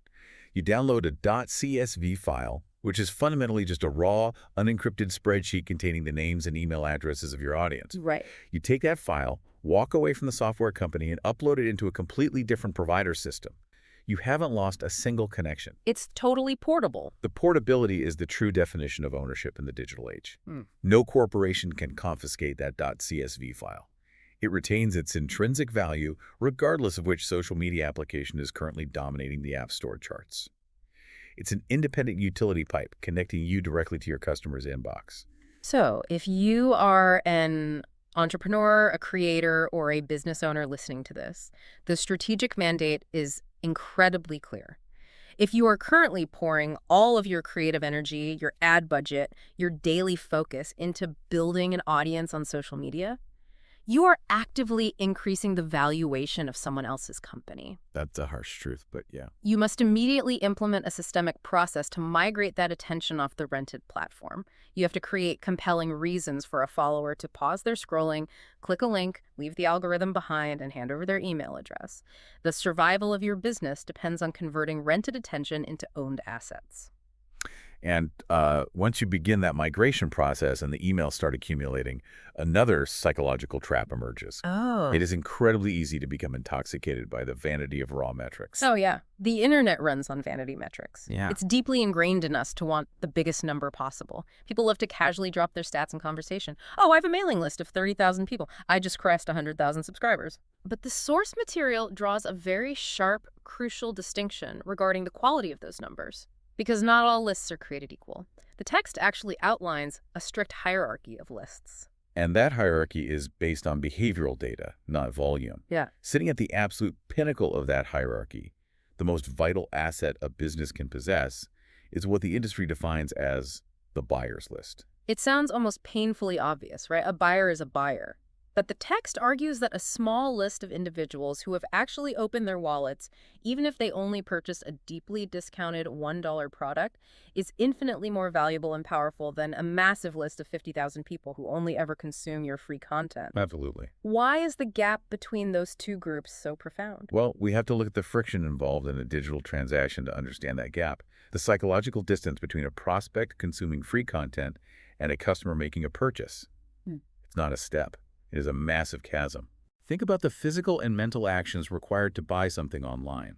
You download a .csv file, which is fundamentally just a raw, unencrypted spreadsheet containing the names and email addresses of your audience. Right. You take that file, walk away from the software company, and upload it into a completely different provider system. You haven't lost a single connection. It's totally portable. The portability is the true definition of ownership in the digital age. No corporation can confiscate that .csv file. It retains its intrinsic value regardless of which social media application is currently dominating the App Store charts. It's an independent utility pipe connecting you directly to your customer's inbox. So, if you are an entrepreneur, a creator, or a business owner listening to this, the strategic mandate is incredibly clear. If you are currently pouring all of your creative energy, your ad budget, your daily focus into building an audience on social media, you are actively increasing the valuation of someone else's company. That's a harsh truth, but yeah. You must immediately implement a systemic process to migrate that attention off the rented platform. You have to create compelling reasons for a follower to pause their scrolling, click a link, leave the algorithm behind, and hand over their email address. The survival of your business depends on converting rented attention into owned assets. And once you begin that migration process and the emails start accumulating, another psychological trap emerges. Oh. It is incredibly easy to become intoxicated by the vanity of raw metrics. Oh, yeah. The internet runs on vanity metrics. Yeah. It's deeply ingrained in us to want the biggest number possible. People love to casually drop their stats in conversation. Oh, I have a mailing list of 30,000 people. I just crossed 100,000 subscribers. But the source material draws a very sharp, crucial distinction regarding the quality of those numbers. Because not all lists are created equal. The text actually outlines a strict hierarchy of lists. And that hierarchy is based on behavioral data, not volume. Yeah. Sitting at the absolute pinnacle of that hierarchy, the most vital asset a business can possess, is what the industry defines as the buyer's list. It sounds almost painfully obvious, right? A buyer is a buyer. But the text argues that a small list of individuals who have actually opened their wallets, even if they only purchased a deeply discounted $1 product, is infinitely more valuable and powerful than a massive list of 50,000 people who only ever consume your free content. Absolutely. Why is the gap between those two groups so profound? Well, we have to look at the friction involved in a digital transaction to understand that gap. The psychological distance between a prospect consuming free content and a customer making a purchase. It's not a step. It is a massive chasm. Think about the physical and mental actions required to buy something online.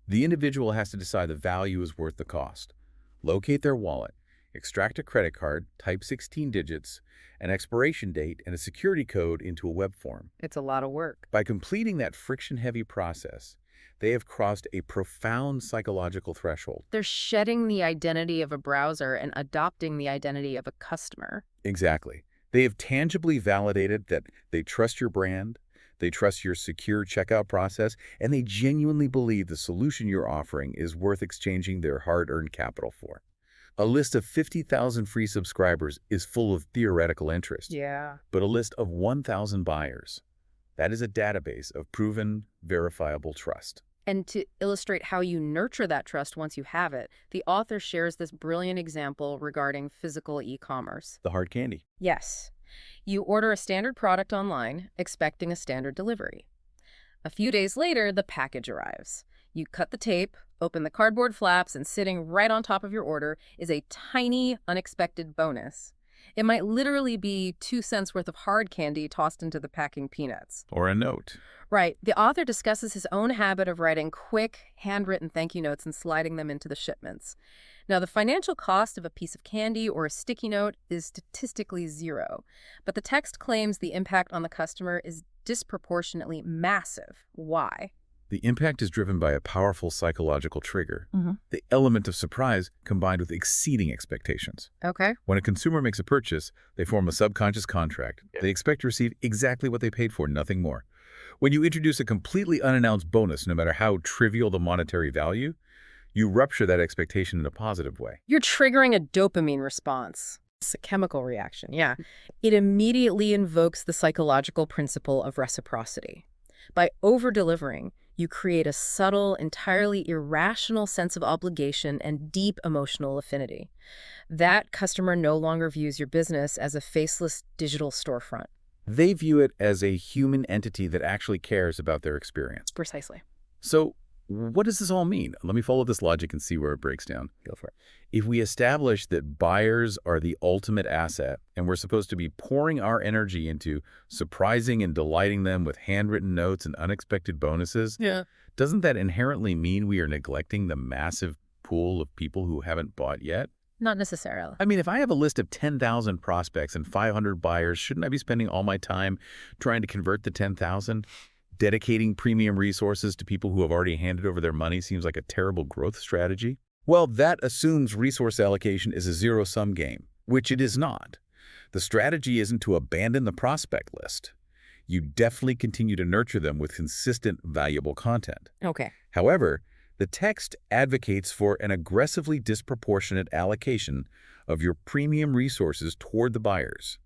The individual has to decide the value is worth the cost, locate their wallet, extract a credit card, type 16 digits, an expiration date, and a security code into a web form. It's a lot of work. By completing that friction-heavy process, they have crossed a profound psychological threshold. They're shedding the identity of a browser and adopting the identity of a customer. Exactly. They have tangibly validated that they trust your brand, they trust your secure checkout process, and they genuinely believe the solution you're offering is worth exchanging their hard-earned capital for. A list of 50,000 free subscribers is full of theoretical interest. Yeah. But a list of 1,000 buyers, that is a database of proven, verifiable trust. And to illustrate how you nurture that trust once you have it, the author shares this brilliant example regarding physical e-commerce. The hard candy. Yes. You order a standard product online, expecting a standard delivery. A few days later, the package arrives. You cut the tape, open the cardboard flaps, and sitting right on top of your order is a tiny, unexpected bonus. It might literally be 2 cents worth of hard candy tossed into the packing peanuts. Or a note. Right. The author discusses his own habit of writing quick, handwritten thank you notes and sliding them into the shipments. Now, the financial cost of a piece of candy or a sticky note is statistically zero, but the text claims the impact on the customer is disproportionately massive. Why? The impact is driven by a powerful psychological trigger, Mm-hmm. the element of surprise combined with exceeding expectations. Okay. When a consumer makes a purchase, they form a subconscious contract. They expect to receive exactly what they paid for, nothing more. When you introduce a completely unannounced bonus, no matter how trivial the monetary value, you rupture that expectation in a positive way. You're triggering a dopamine response. It's a chemical reaction, yeah. It immediately invokes the psychological principle of reciprocity. By over-delivering, you create a subtle, entirely irrational sense of obligation and deep emotional affinity. That customer no longer views your business as a faceless digital storefront. They view it as a human entity that actually cares about their experience. Precisely. So, what does this all mean? Let me follow this logic and see where it breaks down. Go for it. If we establish that buyers are the ultimate asset and we're supposed to be pouring our energy into surprising and delighting them with handwritten notes and unexpected bonuses, Yeah. doesn't that inherently mean we are neglecting the massive pool of people who haven't bought yet? Not necessarily. I mean, if I have a list of 10,000 prospects and 500 buyers, shouldn't I be spending all my time trying to convert the 10,000? Dedicating premium resources to people who have already handed over their money seems like a terrible growth strategy. Well, that assumes resource allocation is a zero-sum game, which it is not. The strategy isn't to abandon the prospect list. You definitely continue to nurture them with consistent, valuable content. Okay. However, The text advocates for an aggressively disproportionate allocation of your premium resources toward the buyers.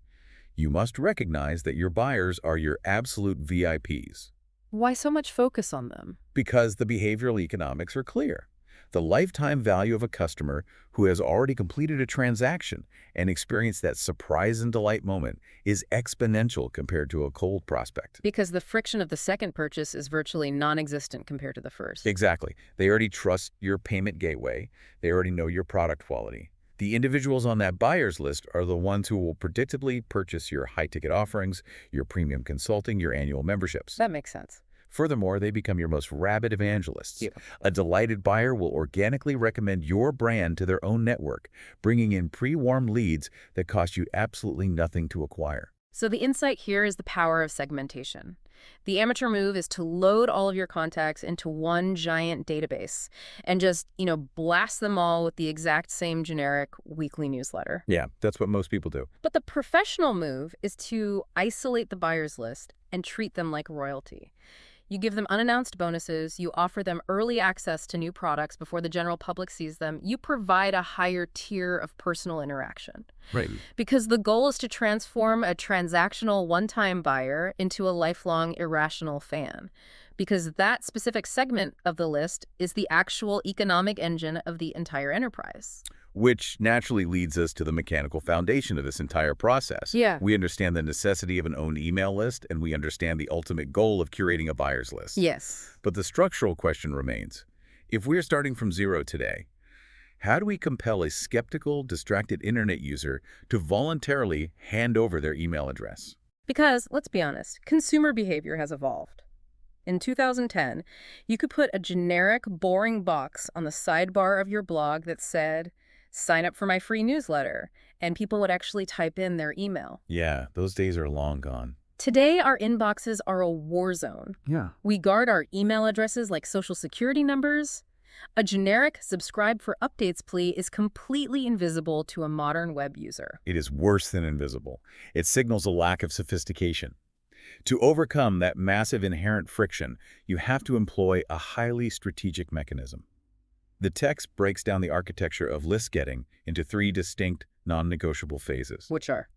You must recognize that your buyers are your absolute VIPs. Why so much focus on them? Because the behavioral economics are clear. The lifetime value of a customer who has already completed a transaction and experienced that surprise and delight moment is exponential compared to a cold prospect. Because the friction of the second purchase is virtually non-existent compared to the first. Exactly. They already trust your payment gateway. They already know your product quality. The individuals on that buyer's list are the ones who will predictably purchase your high-ticket offerings, your premium consulting, your annual memberships. That makes sense. Furthermore, they become your most rabid evangelists. Yeah. A delighted buyer will organically recommend your brand to their own network, bringing in pre-warmed leads that cost you absolutely nothing to acquire. So the insight here is the power of segmentation. The amateur move is to load all of your contacts into one giant database and just, blast them all with the exact same generic weekly newsletter. Yeah, that's what most people do. But the professional move is to isolate the buyer's list and treat them like royalty. You give them unannounced bonuses, you offer them early access to new products before the general public sees them, you provide a higher tier of personal interaction. Right. Because the goal is to transform a transactional one-time buyer into a lifelong irrational fan. Because that specific segment of the list is the actual economic engine of the entire enterprise. Which naturally leads us to the mechanical foundation of this entire process. Yeah. We understand the necessity of an owned email list, and we understand the ultimate goal of curating a buyer's list. Yes. But the structural question remains. If we're starting from zero today, how do we compel a skeptical, distracted internet user to voluntarily hand over their email address? Because, let's be honest, consumer behavior has evolved. In 2010, you could put a generic, boring box on the sidebar of your blog that said, "Sign up for my free newsletter," and people would actually type in their email. Yeah, those days are long gone. Today, our inboxes are a war zone. Yeah. We guard our email addresses like social security numbers. A generic subscribe for updates plea is completely invisible to a modern web user. It is worse than invisible. It signals a lack of sophistication. To overcome that massive inherent friction, you have to employ a highly strategic mechanism. The text breaks down the architecture of list getting into three distinct, non-negotiable phases. Which are?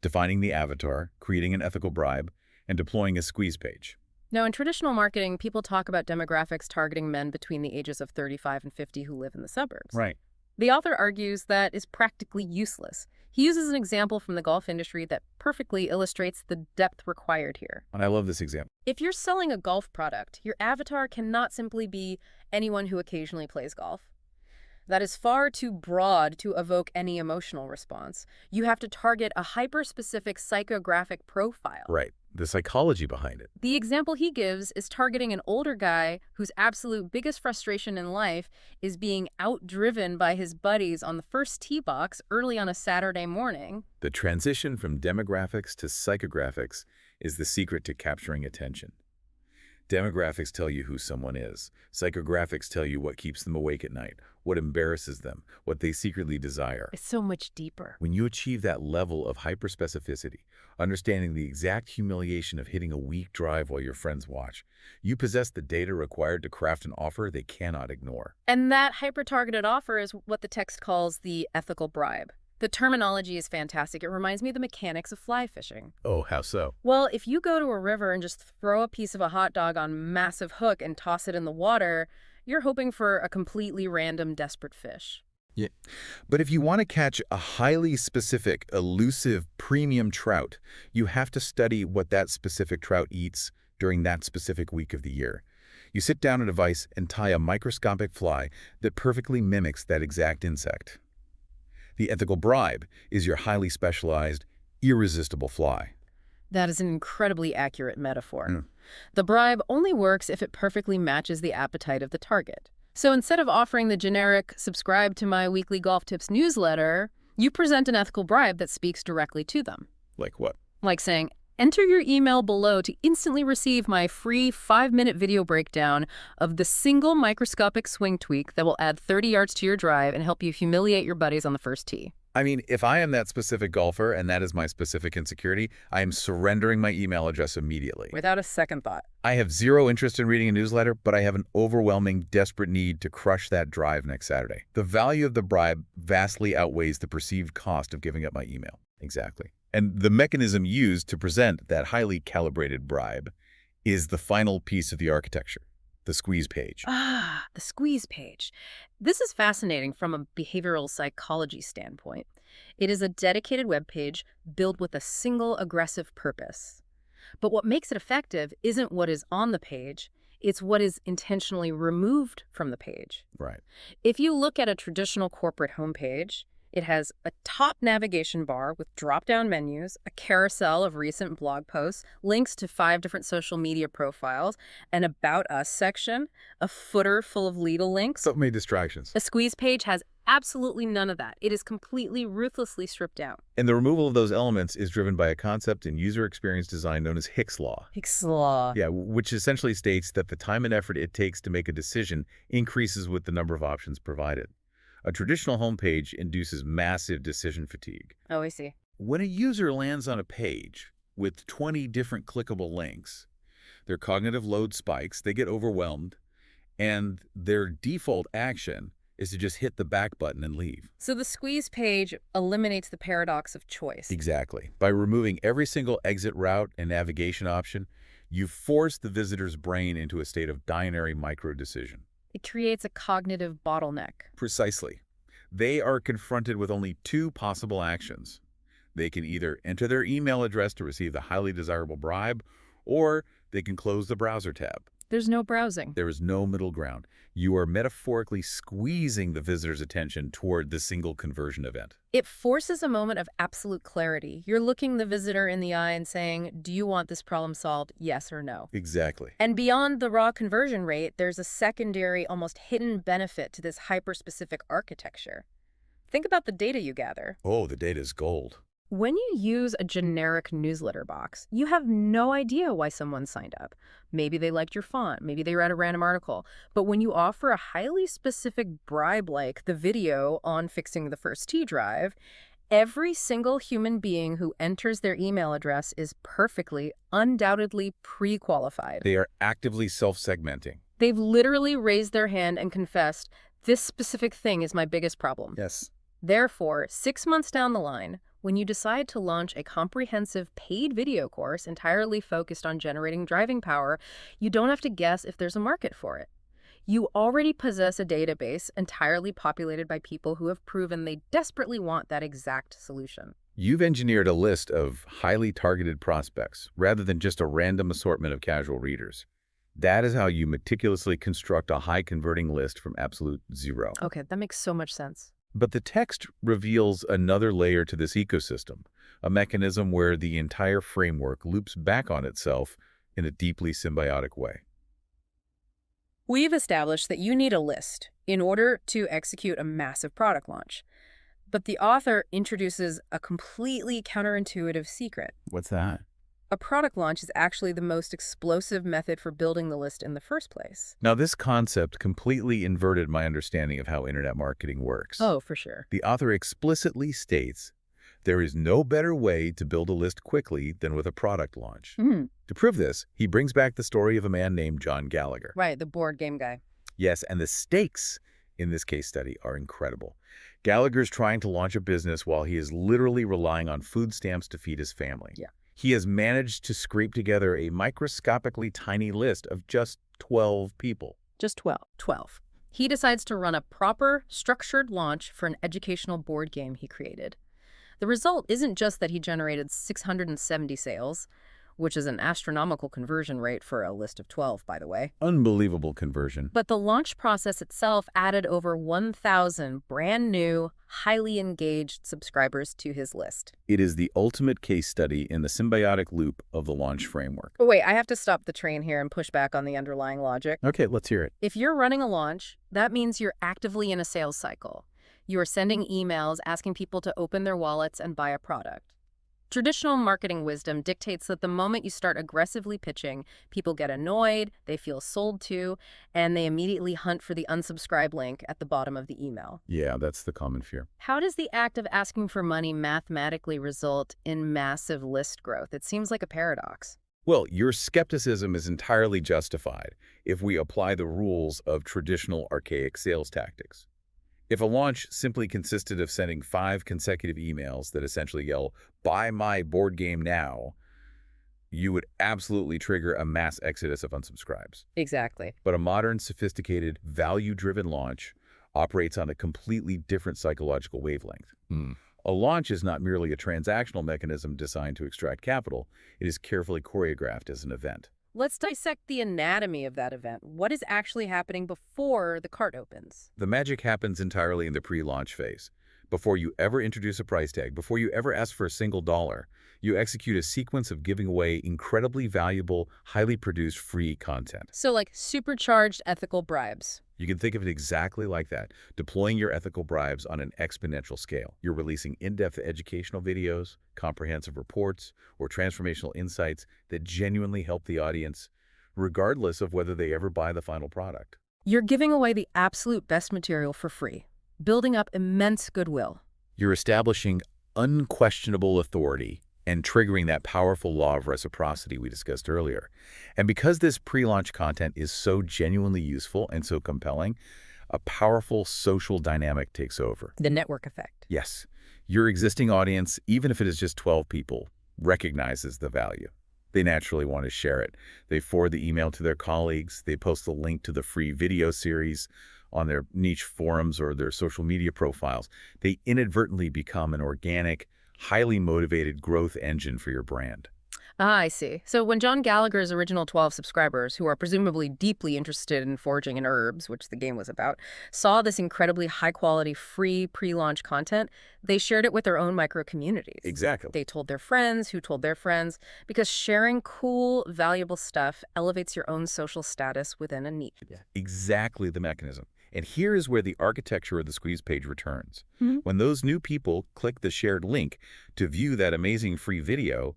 Defining the avatar, creating an ethical bribe, and deploying a squeeze page. Now, in traditional marketing, people talk about demographics targeting men between the ages of 35 and 50 who live in the suburbs. Right. The author argues that is practically useless. He uses an example from the golf industry that perfectly illustrates the depth required here. And I love this example. If you're selling a golf product, your avatar cannot simply be anyone who occasionally plays golf. That is far too broad to evoke any emotional response. You have to target a hyper-specific psychographic profile. Right. The psychology behind it. The example he gives is targeting an older guy whose absolute biggest frustration in life is being outdriven by his buddies on the first tee box early on a Saturday morning. The transition from demographics to psychographics is the secret to capturing attention. Demographics tell you who someone is. Psychographics tell you what keeps them awake at night, what embarrasses them, what they secretly desire. It's so much deeper. When you achieve that level of hyperspecificity, understanding the exact humiliation of hitting a weak drive while your friends watch, you possess the data required to craft an offer they cannot ignore. And that hyper-targeted offer is what the text calls the ethical bribe. The terminology is fantastic. It reminds me of the mechanics of fly fishing. Oh, how so? Well, if you go to a river and just throw a piece of a hot dog on massive hook and toss it in the water, you're hoping for a completely random, desperate fish. Yeah. But if you want to catch a highly specific, elusive, premium trout, you have to study what that specific trout eats during that specific week of the year. You sit down at a vise and tie a microscopic fly that perfectly mimics that exact insect. The ethical bribe is your highly specialized, irresistible fly. That is an incredibly accurate metaphor. The bribe only works if it perfectly matches the appetite of the target. So instead of offering the generic, subscribe to my weekly golf tips newsletter, you present an ethical bribe that speaks directly to them. Like what? Like saying, enter your email below to instantly receive my free 5-minute video breakdown of the single microscopic swing tweak that will add 30 yards to your drive and help you humiliate your buddies on the first tee. I mean, if I am that specific golfer and that is my specific insecurity, I am surrendering my email address immediately. Without a second thought. I have zero interest in reading a newsletter, but I have an overwhelming, desperate need to crush that drive next Saturday. The value of the bribe vastly outweighs the perceived cost of giving up my email. Exactly. And the mechanism used to present that highly calibrated bribe is the final piece of the architecture, the squeeze page. Ah, the squeeze page. This is fascinating from a behavioral psychology standpoint. It is a dedicated web page built with a single aggressive purpose. But what makes it effective isn't what is on the page, it's what is intentionally removed from the page. Right. If you look at a traditional corporate homepage, it has a top navigation bar with drop-down menus, a carousel of recent blog posts, links to 5 different social media profiles, an About Us section, a footer full of legal links. So many distractions. A squeeze page has absolutely none of that. It is completely, ruthlessly stripped out. And the removal of those elements is driven by a concept in user experience design known as Hick's Law. Hick's Law. Yeah, which essentially states that the time and effort it takes to make a decision increases with the number of options provided. A traditional homepage induces massive decision fatigue. Oh, I see. When a user lands on a page with 20 different clickable links, their cognitive load spikes, they get overwhelmed, and their default action is to just hit the back button and leave. So the squeeze page eliminates the paradox of choice. Exactly. By removing every single exit route and navigation option, you force the visitor's brain into a state of binary micro-decision. It creates a cognitive bottleneck. Precisely. They are confronted with only 2 possible actions. They can either enter their email address to receive the highly desirable bribe, or they can close the browser tab. There's no browsing. There is no middle ground. You are metaphorically squeezing the visitor's attention toward the single conversion event. It forces a moment of absolute clarity. You're looking the visitor in the eye and saying, do you want this problem solved, yes or no? Exactly. And beyond the raw conversion rate, there's a secondary, almost hidden benefit to this hyper-specific architecture. Think about the data you gather. Oh, the data is gold. When you use a generic newsletter box, you have no idea why someone signed up. Maybe they liked your font, maybe they read a random article. But when you offer a highly specific bribe like the video on fixing the first T drive, every single human being who enters their email address is perfectly, undoubtedly pre-qualified. They are actively self-segmenting. They've literally raised their hand and confessed, this specific thing is my biggest problem. Yes. Therefore, 6 months down the line, when you decide to launch a comprehensive paid video course entirely focused on generating driving power, you don't have to guess if there's a market for it. You already possess a database entirely populated by people who have proven they desperately want that exact solution. You've engineered a list of highly targeted prospects rather than just a random assortment of casual readers. That is how you meticulously construct a high-converting list from absolute zero. Okay, that makes so much sense. But the text reveals another layer to this ecosystem, a mechanism where the entire framework loops back on itself in a deeply symbiotic way. We've established that you need a list in order to execute a massive product launch. But the author introduces a completely counterintuitive secret. What's that? A product launch is actually the most explosive method for building the list in the first place. Now, this concept completely inverted my understanding of how internet marketing works. Oh, for sure. The author explicitly states, there is no better way to build a list quickly than with a product launch. To prove this, he brings back the story of a man named John Gallagher. Right, the board game guy. Yes, and the stakes in this case study are incredible. Gallagher's trying to launch a business while he is literally relying on food stamps to feed his family. Yeah. He has managed to scrape together a microscopically tiny list of just 12 people. Just 12. He decides to run a proper, structured launch for an educational board game he created. The result isn't just that he generated 670 sales, which is an astronomical conversion rate for a list of 12, by the way. Unbelievable conversion. But the launch process itself added over 1,000 brand new, highly engaged subscribers to his list. It is the ultimate case study in the symbiotic loop of the launch framework. But wait, I have to stop the train here and push back on the underlying logic. Okay, let's hear it. If you're running a launch, that means you're actively in a sales cycle. You are sending emails asking people to open their wallets and buy a product. Traditional marketing wisdom dictates that the moment you start aggressively pitching, people get annoyed, they feel sold to, and they immediately hunt for the unsubscribe link at the bottom of the email. Yeah, that's the common fear. How does the act of asking for money mathematically result in massive list growth? It seems like a paradox. Well, your skepticism is entirely justified if we apply the rules of traditional archaic sales tactics. If a launch simply consisted of sending 5 consecutive emails that essentially yell, "Buy my board game now," you would absolutely trigger a mass exodus of unsubscribes. Exactly. But a modern, sophisticated, value-driven launch operates on a completely different psychological wavelength. A launch is not merely a transactional mechanism designed to extract capital. It is carefully choreographed as an event. Let's dissect the anatomy of that event. What is actually happening before the cart opens? The magic happens entirely in the pre-launch phase. Before you ever introduce a price tag, before you ever ask for a single dollar, you execute a sequence of giving away incredibly valuable, highly produced free content. So like supercharged ethical bribes. You can think of it exactly like that, deploying your ethical bribes on an exponential scale. You're releasing in-depth educational videos, comprehensive reports, or transformational insights that genuinely help the audience, regardless of whether they ever buy the final product. You're giving away the absolute best material for free, building up immense goodwill. You're establishing unquestionable authority and triggering that powerful law of reciprocity we discussed earlier. And because this pre-launch content is so genuinely useful and so compelling, a powerful social dynamic takes over. The network effect. Yes, your existing audience, even if it is just 12 people, recognizes the value. They naturally want to share it. They forward the email to their colleagues. They post the link to the free video series on their niche forums or their social media profiles. They inadvertently become an organic, highly motivated growth engine for your brand. Ah, I see. So when John Gallagher's original 12 subscribers, who are presumably deeply interested in foraging in herbs, which the game was about, saw this incredibly high-quality free pre-launch content, they shared it with their own micro-communities. Exactly. They told their friends, who told their friends, because sharing cool, valuable stuff elevates your own social status within a niche. Yeah. Exactly the mechanism. And here is where the architecture of the squeeze page returns. Mhm. When those new people click the shared link to view that amazing free video,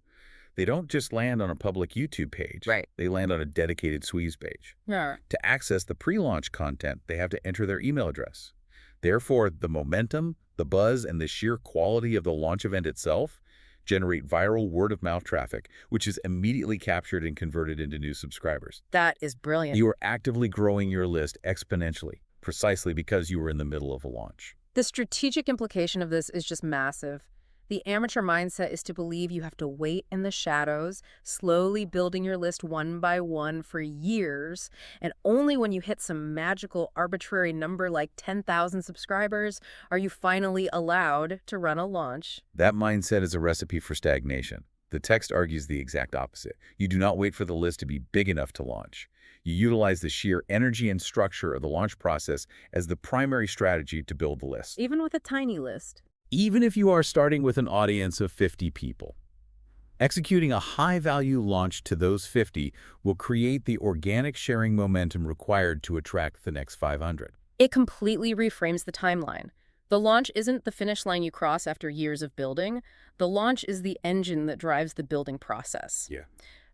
they don't just land on a public YouTube page. Right. They land on a dedicated squeeze page. Yeah. To access the pre-launch content, they have to enter their email address. Therefore, the momentum, the buzz, and the sheer quality of the launch event itself generate viral word-of-mouth traffic, which is immediately captured and converted into new subscribers. That is brilliant. You are actively growing your list exponentially, precisely because you were in the middle of a launch. The strategic implication of this is just massive. The amateur mindset is to believe you have to wait in the shadows, slowly building your list one by one for years, and only when you hit some magical arbitrary number like 10,000 subscribers are you finally allowed to run a launch. That mindset is a recipe for stagnation. The text argues the exact opposite. You do not wait for the list to be big enough to launch. You utilize the sheer energy and structure of the launch process as the primary strategy to build the list. Even with a tiny list. Even if you are starting with an audience of 50 people. Executing a high-value launch to those 50 will create the organic sharing momentum required to attract the next 500. It completely reframes the timeline. The launch isn't the finish line you cross after years of building. The launch is the engine that drives the building process. Yeah.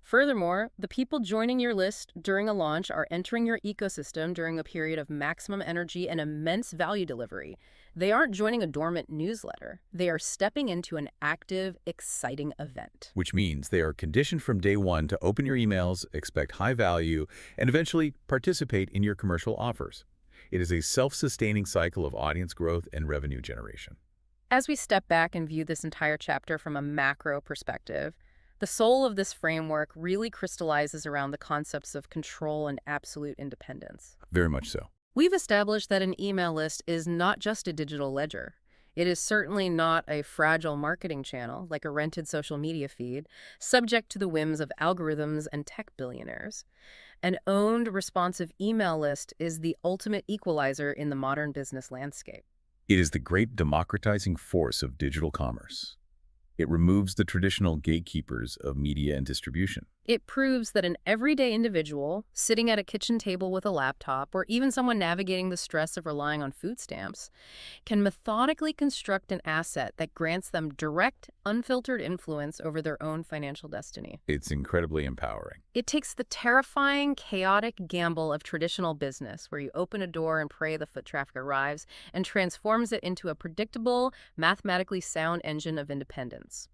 Furthermore, the people joining your list during a launch are entering your ecosystem during a period of maximum energy and immense value delivery. They aren't joining a dormant newsletter. They are stepping into an active, exciting event. Which means they are conditioned from day one to open your emails, expect high value, and eventually participate in your commercial offers. It is a self-sustaining cycle of audience growth and revenue generation. As we step back and view this entire chapter from a macro perspective, the soul of this framework really crystallizes around the concepts of control and absolute independence. Very much so. We've established that an email list is not just a digital ledger. It is certainly not a fragile marketing channel like a rented social media feed, subject to the whims of algorithms and tech billionaires. An owned, responsive email list is the ultimate equalizer in the modern business landscape. It is the great democratizing force of digital commerce. It removes the traditional gatekeepers of media and distribution. It proves that an everyday individual sitting at a kitchen table with a laptop, or even someone navigating the stress of relying on food stamps, can methodically construct an asset that grants them direct, unfiltered influence over their own financial destiny. It's incredibly empowering. It takes the terrifying, chaotic gamble of traditional business, where you open a door and pray the foot traffic arrives, and transforms it into a predictable, mathematically sound engine of independence.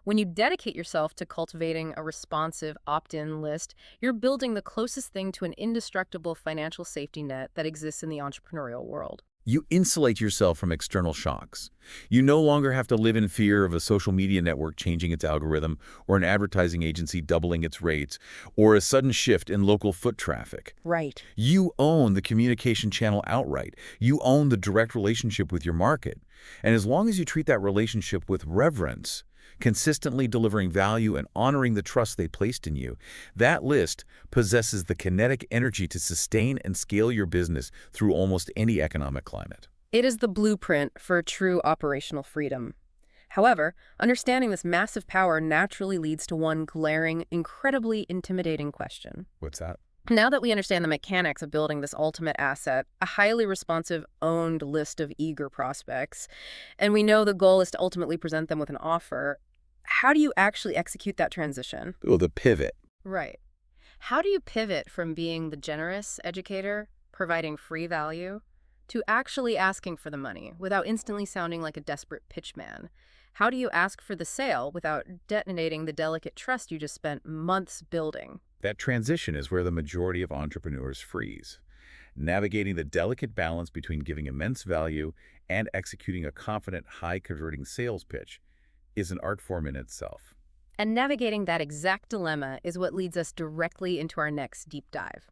When you dedicate yourself to cultivating a responsive opt-in list, you're building the closest thing to an indestructible financial safety net that exists in the entrepreneurial world. You insulate yourself from external shocks. You no longer have to live in fear of a social media network changing its algorithm, or an advertising agency doubling its rates, or a sudden shift in local foot traffic. Right. You own the communication channel outright. You own the direct relationship with your market. And as long as you treat that relationship with reverence, consistently delivering value and honoring the trust they placed in you, that list possesses the kinetic energy to sustain and scale your business through almost any economic climate. It is the blueprint for true operational freedom. However, understanding this massive power naturally leads to one glaring, incredibly intimidating question. What's that? Now that we understand the mechanics of building this ultimate asset, a highly responsive, owned list of eager prospects, and we know the goal is to ultimately present them with an offer, how do you actually execute that transition? Well, the pivot. Right. How do you pivot from being the generous educator, providing free value, to actually asking for the money without instantly sounding like a desperate pitchman? How do you ask for the sale without detonating the delicate trust you just spent months building? That transition is where the majority of entrepreneurs freeze. Navigating the delicate balance between giving immense value and executing a confident, high-converting sales pitch is an art form in itself. And navigating that exact dilemma is what leads us directly into our next deep dive.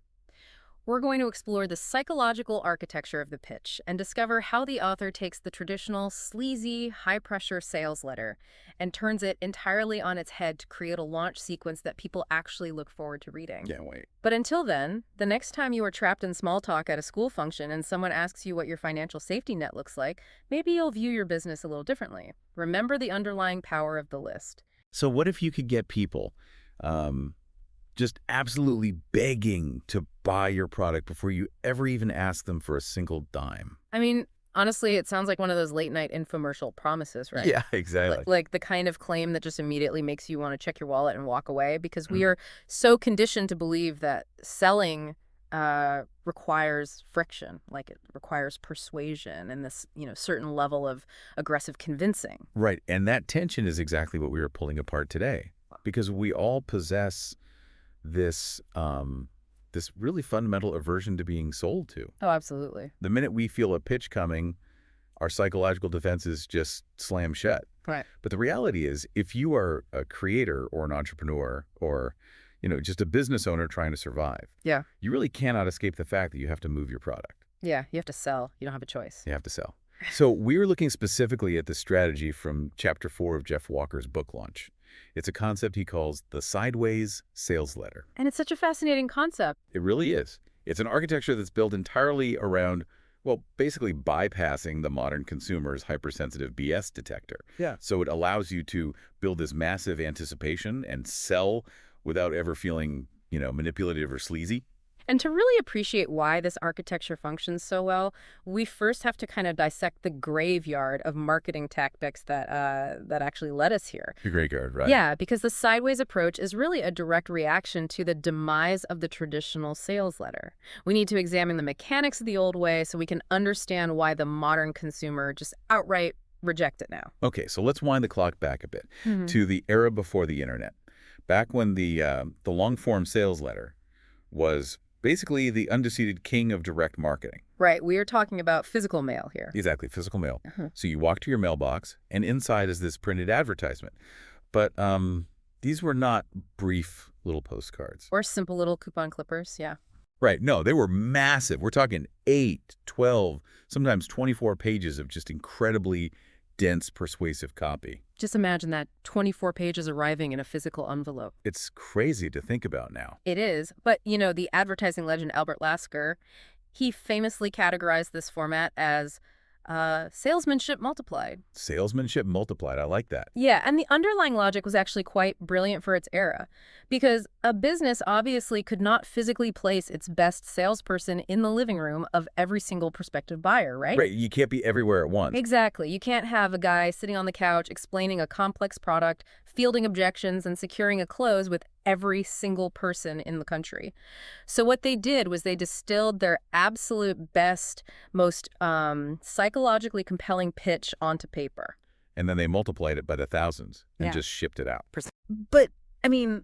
We're going to explore the psychological architecture of the pitch and discover how the author takes the traditional, sleazy, high-pressure sales letter and turns it entirely on its head to create a launch sequence that people actually look forward to reading. Can't wait. But until then, the next time you are trapped in small talk at a school function and someone asks you what your financial safety net looks like, maybe you'll view your business a little differently. Remember the underlying power of the list. So what if you could get people just absolutely begging to buy your product before you ever even ask them for a single dime? I mean, honestly, it sounds like one of those late-night infomercial promises, right? Yeah, exactly. Like the kind of claim that just immediately makes you want to check your wallet and walk away, because we are so conditioned to believe that selling requires friction, like it requires persuasion and this, certain level of aggressive convincing. Right, and that tension is exactly what we were pulling apart today, because we all possess this this really fundamental aversion to being sold to. Oh, absolutely. The minute we feel a pitch coming, our psychological defenses just slam shut. Right. But the reality is, if you are a creator or an entrepreneur or just a business owner trying to survive, Yeah. you really cannot escape the fact that you have to move your product. Yeah, you have to sell. You don't have a choice. You have to sell. So we're looking specifically at the strategy from Chapter 4 of Jeff Walker's book launch. It's a concept he calls the sideways sales letter. And it's such a fascinating concept. It really is. It's an architecture that's built entirely around, well, basically bypassing the modern consumer's hypersensitive BS detector. Yeah. So it allows you to build this massive anticipation and sell without ever feeling, manipulative or sleazy. And to really appreciate why this architecture functions so well, we first have to kind of dissect the graveyard of marketing tactics that actually led us here. The graveyard, right? Yeah, because the sideways approach is really a direct reaction to the demise of the traditional sales letter. We need to examine the mechanics of the old way so we can understand why the modern consumer just outright reject it now. Okay, so let's wind the clock back a bit to the era before the internet. Back when the long-form sales letter was basically the undisputed king of direct marketing. Right, we are talking about physical mail here. Exactly, physical mail. So you walk to your mailbox, and inside is this printed advertisement. But these were not brief little postcards. Or simple little coupon clippers, yeah. Right, no, they were massive. We're talking 8, 12, sometimes 24 pages of just incredibly dense, persuasive copy. Just imagine that, 24 pages arriving in a physical envelope. It's crazy to think about now. It is, but the advertising legend Albert Lasker, he famously categorized this format as salesmanship multiplied. Salesmanship multiplied, I like that. Yeah, and the underlying logic was actually quite brilliant for its era, because A business obviously could not physically place its best salesperson in the living room of every single prospective buyer, right? Right, you can't be everywhere at once. Exactly. You can't have a guy sitting on the couch explaining a complex product, fielding objections, and securing a close with every single person in the country. So what they did was they distilled their absolute best, most psychologically compelling pitch onto paper. And then they multiplied it by the thousands and Yeah. just shipped it out. But, I mean,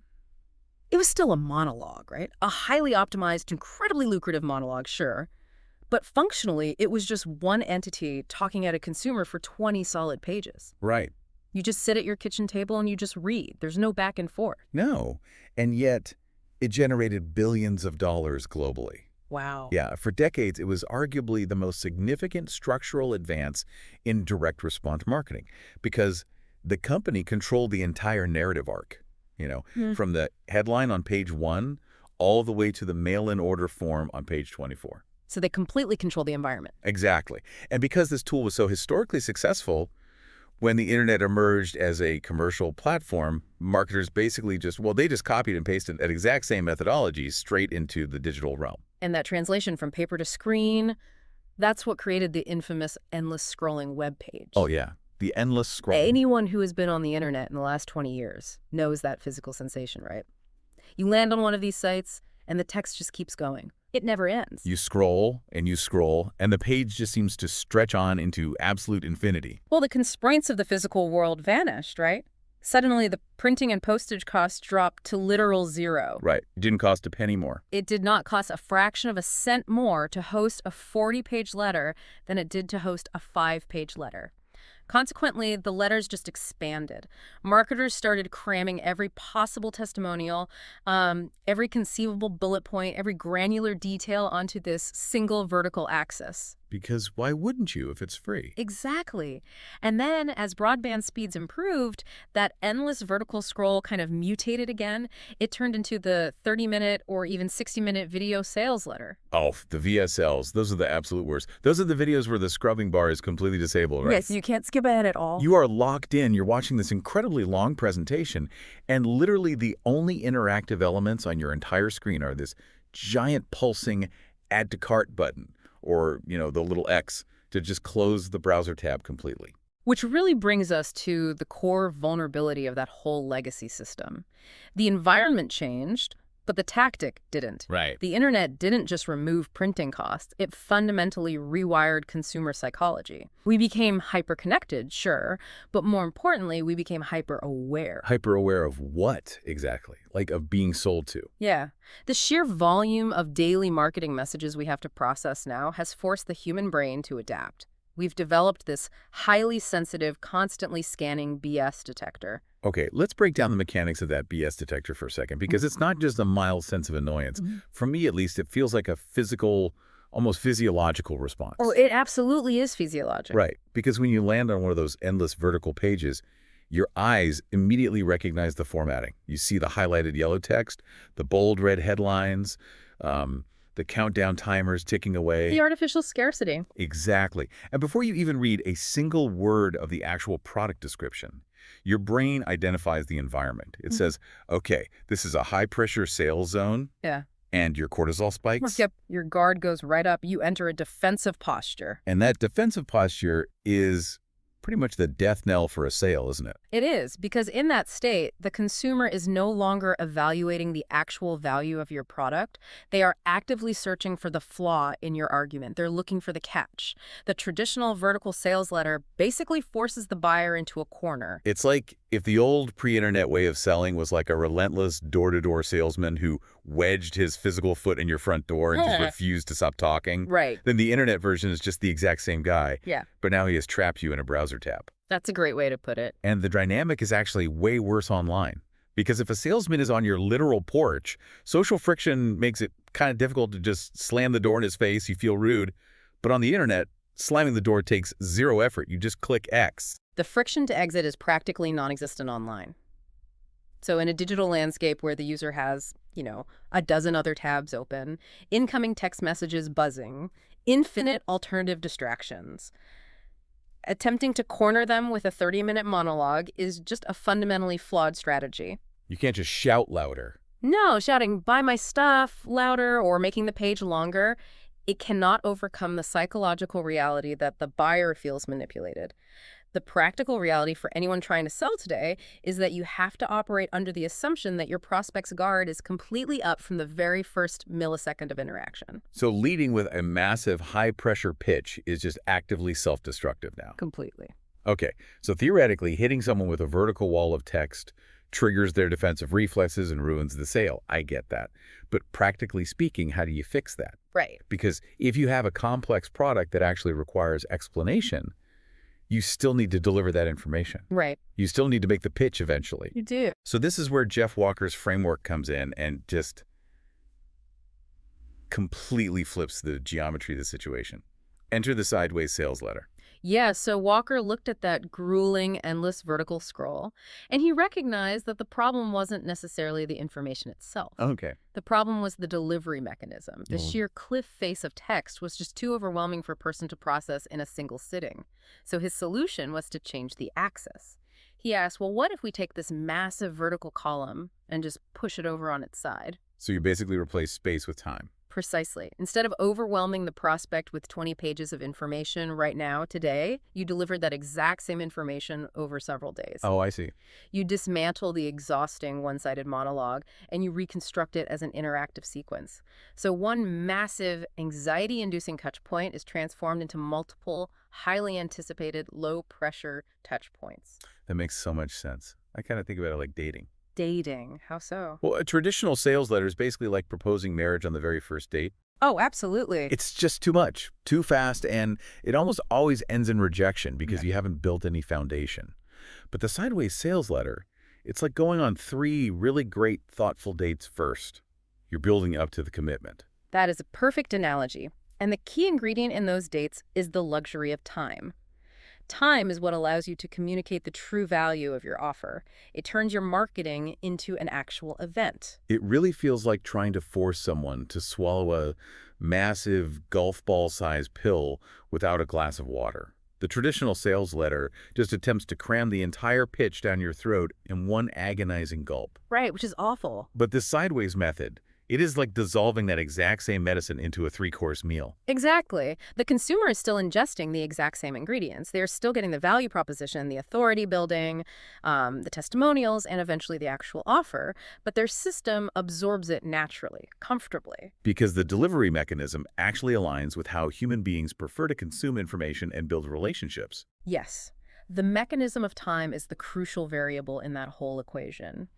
it was still a monologue, right? A highly optimized, incredibly lucrative monologue, sure. But functionally, it was just one entity talking at a consumer for 20 solid pages. Right. You just sit at your kitchen table and you just read. There's no back and forth. No. And yet, it generated billions of dollars globally. Wow. Yeah, for decades, it was arguably the most significant structural advance in direct response marketing because the company controlled the entire narrative arc, from the headline on page 1 all the way to the mail-in order form on page 24. So they completely control the environment. Exactly. And because this tool was so historically successful, when the internet emerged as a commercial platform, marketers basically they just copied and pasted that exact same methodology straight into the digital realm. And that translation from paper to screen, that's what created the infamous endless scrolling web page. Oh, yeah. The endless scroll. Anyone who has been on the internet in the last 20 years knows that physical sensation, right? You land on one of these sites, and the text just keeps going. It never ends. You scroll, and the page just seems to stretch on into absolute infinity. Well, the constraints of the physical world vanished, right? Suddenly, the printing and postage costs dropped to literal zero. Right. It didn't cost a penny more. It did not cost a fraction of a cent more to host a 40-page letter than it did to host a 5-page letter. Consequently, the letters just expanded. Marketers started cramming every possible testimonial, every conceivable bullet point, every granular detail onto this single vertical axis. Because why wouldn't you if it's free? Exactly. And then as broadband speeds improved, that endless vertical scroll kind of mutated again. It turned into the 30-minute or even 60-minute video sales letter. Oh, the VSLs. Those are the absolute worst. Those are the videos where the scrubbing bar is completely disabled, right? Yes, you can't skip ahead at all. You are locked in. You're watching this incredibly long presentation, and literally the only interactive elements on your entire screen are this giant pulsing add to cart button, or, the little X to just close the browser tab completely. Which really brings us to the core vulnerability of that whole legacy system. The environment changed, but the tactic didn't. Right. The internet didn't just remove printing costs. It fundamentally rewired consumer psychology. We became hyper-connected, sure, but more importantly, we became hyper-aware. Hyper-aware of what exactly? Like of being sold to? Yeah. The sheer volume of daily marketing messages we have to process now has forced the human brain to adapt. We've developed this highly sensitive, constantly scanning BS detector. Okay, let's break down the mechanics of that BS detector for a second, because it's not just a mild sense of annoyance. For me, at least, it feels like a physical, almost physiological response. Oh, it absolutely is physiologic. Right, because when you land on one of those endless vertical pages, your eyes immediately recognize the formatting. You see the highlighted yellow text, the bold red headlines, the countdown timers ticking away. The artificial scarcity. Exactly. And before you even read a single word of the actual product description, your brain identifies the environment. It says, okay, this is a high-pressure sales zone. Yeah. And your cortisol spikes. Yep. Your guard goes right up. You enter a defensive posture. And that defensive posture is pretty much the death knell for a sale, isn't it? It is, because in that state, the consumer is no longer evaluating the actual value of your product. They are actively searching for the flaw in your argument. They're looking for the catch. The traditional vertical sales letter basically forces the buyer into a corner. It's like if the old pre-internet way of selling was like a relentless door-to-door salesman who wedged his physical foot in your front door and just refused to stop talking. Right. Then the internet version is just the exact same guy. Yeah. But now he has trapped you in a browser tab. That's a great way to put it. And the dynamic is actually way worse online. Because if a salesman is on your literal porch, social friction makes it kind of difficult to just slam the door in his face. You feel rude. But on the internet, slamming the door takes zero effort. You just click X. The friction to exit is practically non-existent online. So in a digital landscape where the user has, a dozen other tabs open, incoming text messages buzzing, infinite alternative distractions, attempting to corner them with a 30-minute monologue is just a fundamentally flawed strategy. You can't just shout louder. No, shouting, "Buy my stuff," louder or making the page longer, it cannot overcome the psychological reality that the buyer feels manipulated. The practical reality for anyone trying to sell today is that you have to operate under the assumption that your prospect's guard is completely up from the very first millisecond of interaction. So leading with a massive high-pressure pitch is just actively self-destructive now. Completely. Okay, so theoretically, hitting someone with a vertical wall of text triggers their defensive reflexes and ruins the sale. I get that. But practically speaking, how do you fix that? Right. Because if you have a complex product that actually requires explanation, you still need to deliver that information. Right. You still need to make the pitch eventually. You do. So this is where Jeff Walker's framework comes in and just completely flips the geometry of the situation. Enter the sideways sales letter. Yeah, so Walker looked at that grueling, endless vertical scroll, and he recognized that the problem wasn't necessarily the information itself. Okay. The problem was the delivery mechanism. The Oh. sheer cliff face of text was just too overwhelming for a person to process in a single sitting. So his solution was to change the axis. He asked, well, what if we take this massive vertical column and just push it over on its side? So you basically replace space with time. Precisely. Instead of overwhelming the prospect with 20 pages of information right now, today, you deliver that exact same information over several days. Oh, I see. You dismantle the exhausting one-sided monologue and you reconstruct it as an interactive sequence. So one massive anxiety-inducing touch point is transformed into multiple, highly anticipated, low-pressure touch points. That makes so much sense. I kind of think about it like dating. Dating. How so? Well, a traditional sales letter is basically like proposing marriage on the very first date. Oh, absolutely. It's just too much, too fast, and it almost always ends in rejection because you haven't built any foundation. But the sideways sales letter, it's like going on 3 really great, thoughtful dates first. You're building up to the commitment. That is a perfect analogy. And the key ingredient in those dates is the luxury of time. Time is what allows you to communicate the true value of your offer. It turns your marketing into an actual event. It really feels like trying to force someone to swallow a massive golf ball-sized pill without a glass of water. The traditional sales letter just attempts to cram the entire pitch down your throat in one agonizing gulp. Right, which is awful. But this sideways method, it is like dissolving that exact same medicine into a 3-course meal. Exactly. The consumer is still ingesting the exact same ingredients. They're still getting the value proposition, the authority building, the testimonials, and eventually the actual offer, but their system absorbs it naturally, comfortably. Because the delivery mechanism actually aligns with how human beings prefer to consume information and build relationships. Yes, the mechanism of time is the crucial variable in that whole equation.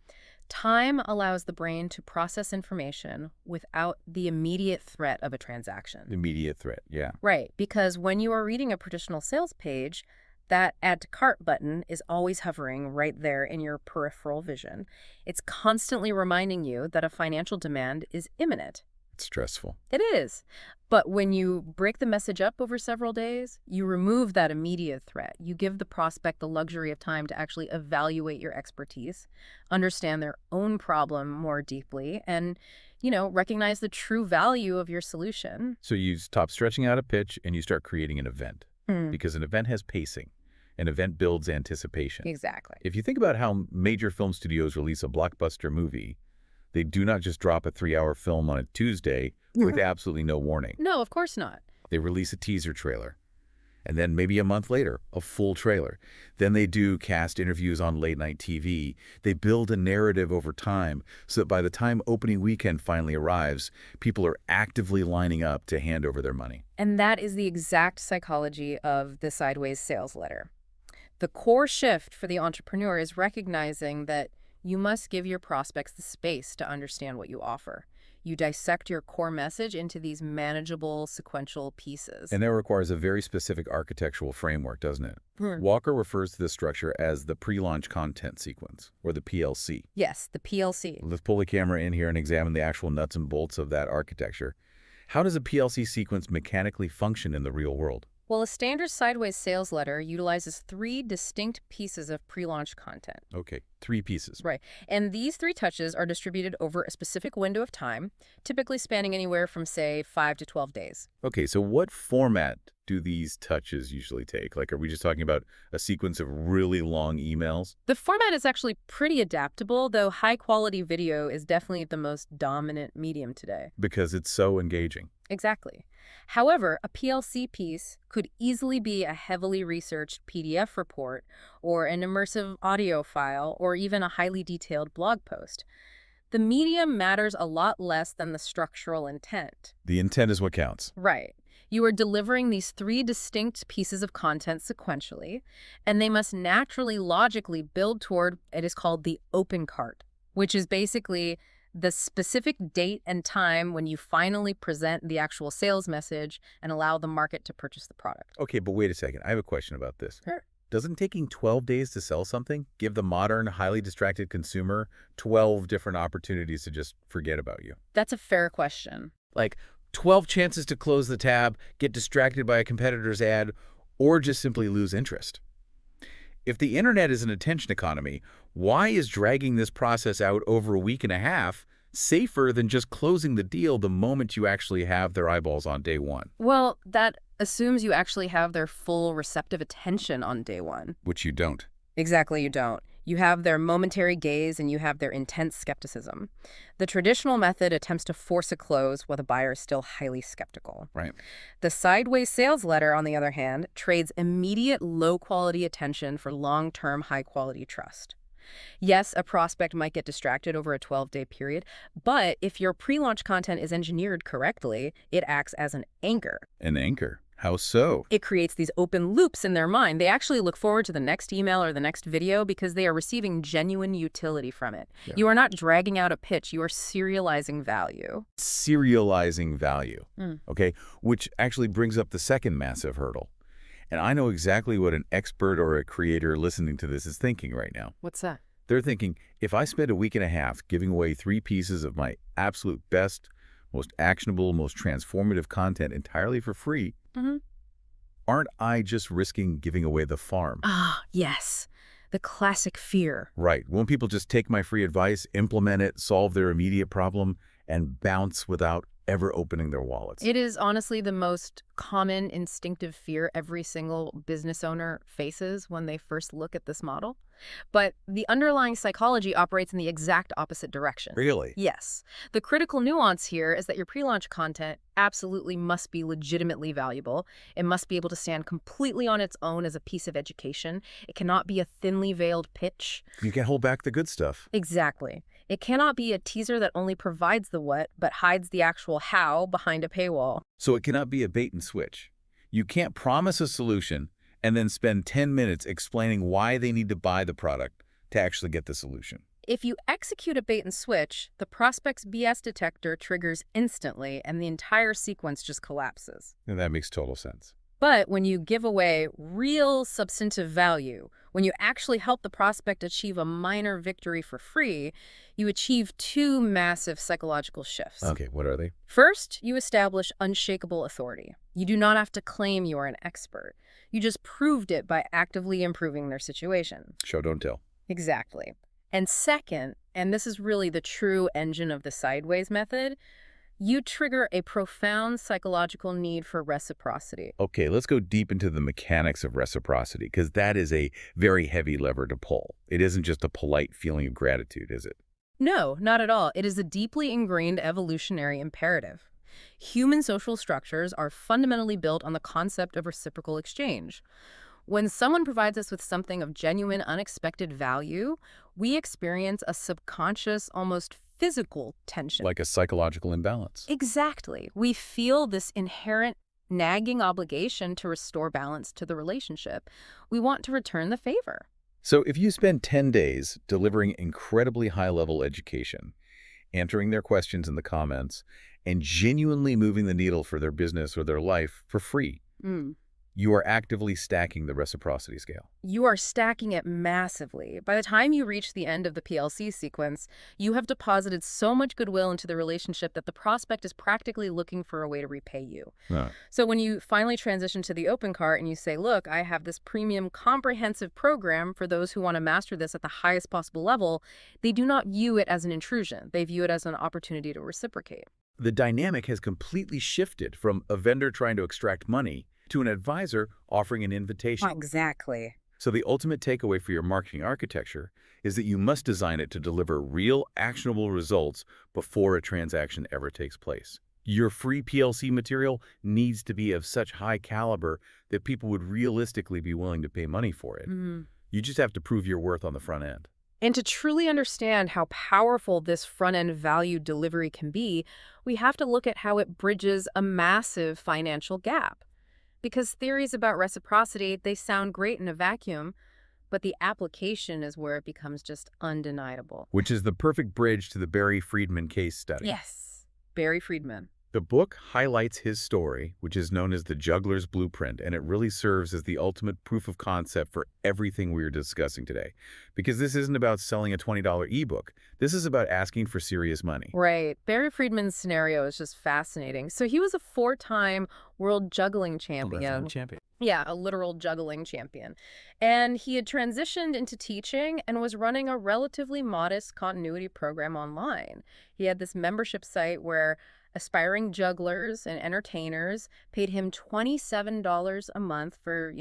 Time allows the brain to process information without the immediate threat of a transaction. Immediate threat, yeah. Right, because when you are reading a traditional sales page, that Add to Cart button is always hovering right there in your peripheral vision. It's constantly reminding you that a financial demand is imminent. It's stressful. It is. But when you break the message up over several days, you remove that immediate threat. You give the prospect the luxury of time to actually evaluate your expertise, understand their own problem more deeply, and, recognize the true value of your solution. So you stop stretching out a pitch and you start creating an event. Because an event has pacing. An event builds anticipation. Exactly. If you think about how major film studios release a blockbuster movie, they do not just drop a 3-hour film on a Tuesday with absolutely no warning. No, of course not. They release a teaser trailer. And then maybe a month later, a full trailer. Then they do cast interviews on late-night TV. They build a narrative over time so that by the time opening weekend finally arrives, people are actively lining up to hand over their money. And that is the exact psychology of the sideways sales letter. The core shift for the entrepreneur is recognizing that you must give your prospects the space to understand what you offer. You dissect your core message into these manageable, sequential pieces. And that requires a very specific architectural framework, doesn't it? Walker refers to this structure as the pre-launch content sequence, or the PLC. Yes, the PLC. Let's pull the camera in here and examine the actual nuts and bolts of that architecture. How does a PLC sequence mechanically function in the real world? Well, a standard sideways sales letter utilizes 3 distinct pieces of pre-launch content. Okay, 3 pieces. Right. And these 3 touches are distributed over a specific window of time, typically spanning anywhere from, say, 5 to 12 days. Okay, so what format do these touches usually take? Like, are we just talking about a sequence of really long emails? The format is actually pretty adaptable, though high-quality video is definitely the most dominant medium today. Because it's so engaging. Exactly. However, a PLC piece could easily be a heavily researched PDF report or an immersive audio file or even a highly detailed blog post. The medium matters a lot less than the structural intent. The intent is what counts. Right. You are delivering these three distinct pieces of content sequentially, and they must naturally, logically build toward what is called the open cart, which is basically the specific date and time when you finally present the actual sales message and allow the market to purchase the product. Okay, but wait a second. I have a question about this. Sure. Doesn't taking 12 days to sell something give the modern, highly distracted consumer 12 different opportunities to just forget about you? That's a fair question. Like 12 chances to close the tab, get distracted by a competitor's ad, or just simply lose interest. If the internet is an attention economy, why is dragging this process out over a week and a half safer than just closing the deal the moment you actually have their eyeballs on day one? Well, that assumes you actually have their full receptive attention on day one. Which you don't. Exactly, you don't. You have their momentary gaze and you have their intense skepticism. The traditional method attempts to force a close while the buyer is still highly skeptical. Right. The sideways sales letter, on the other hand, trades immediate low-quality attention for long-term high-quality trust. Yes, a prospect might get distracted over a 12-day period, but if your pre-launch content is engineered correctly, it acts as an anchor. An anchor? How so? It creates these open loops in their mind. They actually look forward to the next email or the next video because they are receiving genuine utility from it. Yeah. You are not dragging out a pitch. You are serializing value. Serializing value. Okay, which actually brings up the second massive hurdle. And I know exactly what an expert or a creator listening to this is thinking right now. What's that? They're thinking, if I spend a week and a half giving away 3 pieces of my absolute best, most actionable, most transformative content entirely for free, aren't I just risking giving away the farm? Ah, yes. The classic fear. Right. Won't people just take my free advice, implement it, solve their immediate problem, and bounce without ever opening their wallets? It is honestly the most common instinctive fear every single business owner faces when they first look at this model. But the underlying psychology operates in the exact opposite direction. Really? Yes. The critical nuance here is that your pre-launch content absolutely must be legitimately valuable. It must be able to stand completely on its own as a piece of education. It cannot be a thinly veiled pitch. You can't hold back the good stuff. Exactly. It cannot be a teaser that only provides the what, but hides the actual how behind a paywall. So it cannot be a bait and switch. You can't promise a solution and then spend 10 minutes explaining why they need to buy the product to actually get the solution. If you execute a bait and switch, the prospect's BS detector triggers instantly and the entire sequence just collapses. And that makes total sense. But when you give away real substantive value, when you actually help the prospect achieve a minor victory for free, you achieve 2 massive psychological shifts. Okay, what are they? First, you establish unshakable authority. You do not have to claim you are an expert. You just proved it by actively improving their situation. Show, don't tell. Exactly. And second, and this is really the true engine of the sideways method, you trigger a profound psychological need for reciprocity. Okay, let's go deep into the mechanics of reciprocity, because that is a very heavy lever to pull. It isn't just a polite feeling of gratitude, is it? No, not at all. It is a deeply ingrained evolutionary imperative. Human social structures are fundamentally built on the concept of reciprocal exchange. When someone provides us with something of genuine, unexpected value, we experience a subconscious, almost physical tension. Like a psychological imbalance. Exactly. We feel this inherent nagging obligation to restore balance to the relationship. We want to return the favor. So if you spend 10 days delivering incredibly high-level education, answering their questions in the comments, and genuinely moving the needle for their business or their life for free, you are actively stacking the reciprocity scale. You are stacking it massively. By the time you reach the end of the PLC sequence, you have deposited so much goodwill into the relationship that the prospect is practically looking for a way to repay you. So when you finally transition to the open cart and you say, look, I have this premium comprehensive program for those who want to master this at the highest possible level, they do not view it as an intrusion. They view it as an opportunity to reciprocate. The dynamic has completely shifted from a vendor trying to extract money to an advisor offering an invitation. Exactly. So the ultimate takeaway for your marketing architecture is that you must design it to deliver real, actionable results before a transaction ever takes place. Your free PLC material needs to be of such high caliber that people would realistically be willing to pay money for it. You just have to prove your worth on the front end. And to truly understand how powerful this front-end value delivery can be, we have to look at how it bridges a massive financial gap. Because theories about reciprocity, they sound great in a vacuum, but the application is where it becomes just undeniable. Which is the perfect bridge to the Barry Friedman case study. Yes, Barry Friedman. The book highlights his story, which is known as the juggler's blueprint, and it really serves as the ultimate proof of concept for everything we are discussing today. Because this isn't about selling a $20 ebook. This is about asking for serious money. Right. Barry Friedman's scenario is just fascinating. So he was a 4-time world juggling champion. Yeah, a literal juggling champion. And he had transitioned into teaching and was running a relatively modest continuity program online. He had this membership site where aspiring jugglers and entertainers paid him $27 a month for,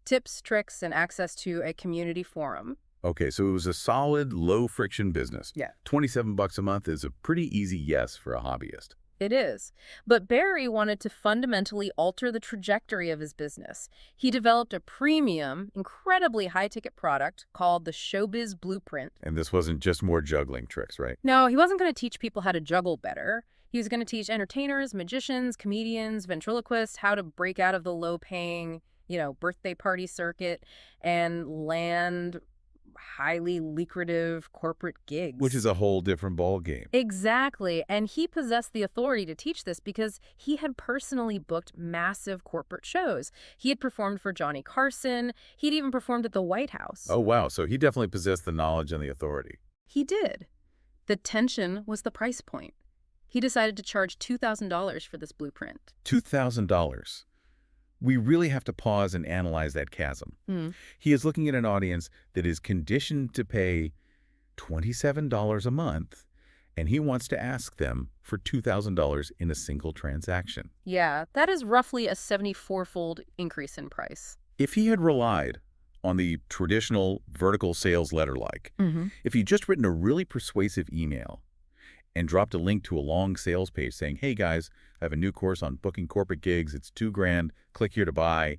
tips, tricks, and access to a community forum. Okay, so it was a solid, low-friction business. Yeah. $27 a month is a pretty easy yes for a hobbyist. It is. But Barry wanted to fundamentally alter the trajectory of his business. He developed a premium, incredibly high-ticket product called the Showbiz Blueprint. And this wasn't just more juggling tricks, right? No, he wasn't going to teach people how to juggle better. He was going to teach entertainers, magicians, comedians, ventriloquists how to break out of the low-paying, birthday party circuit and land highly lucrative corporate gigs. Which is a whole different ballgame. Exactly. And he possessed the authority to teach this because he had personally booked massive corporate shows. He had performed for Johnny Carson. He'd even performed at the White House. Oh, wow. So he definitely possessed the knowledge and the authority. He did. The tension was the price point. He decided to charge $2,000 for this blueprint. $2,000. We really have to pause and analyze that chasm. He is looking at an audience that is conditioned to pay $27 a month, and he wants to ask them for $2,000 in a single transaction. Yeah, that is roughly a 74-fold increase in price. If he had relied on the traditional vertical sales letter if he'd just written a really persuasive email and dropped a link to a long sales page saying, hey guys, I have a new course on booking corporate gigs. It's $2,000. Click here to buy.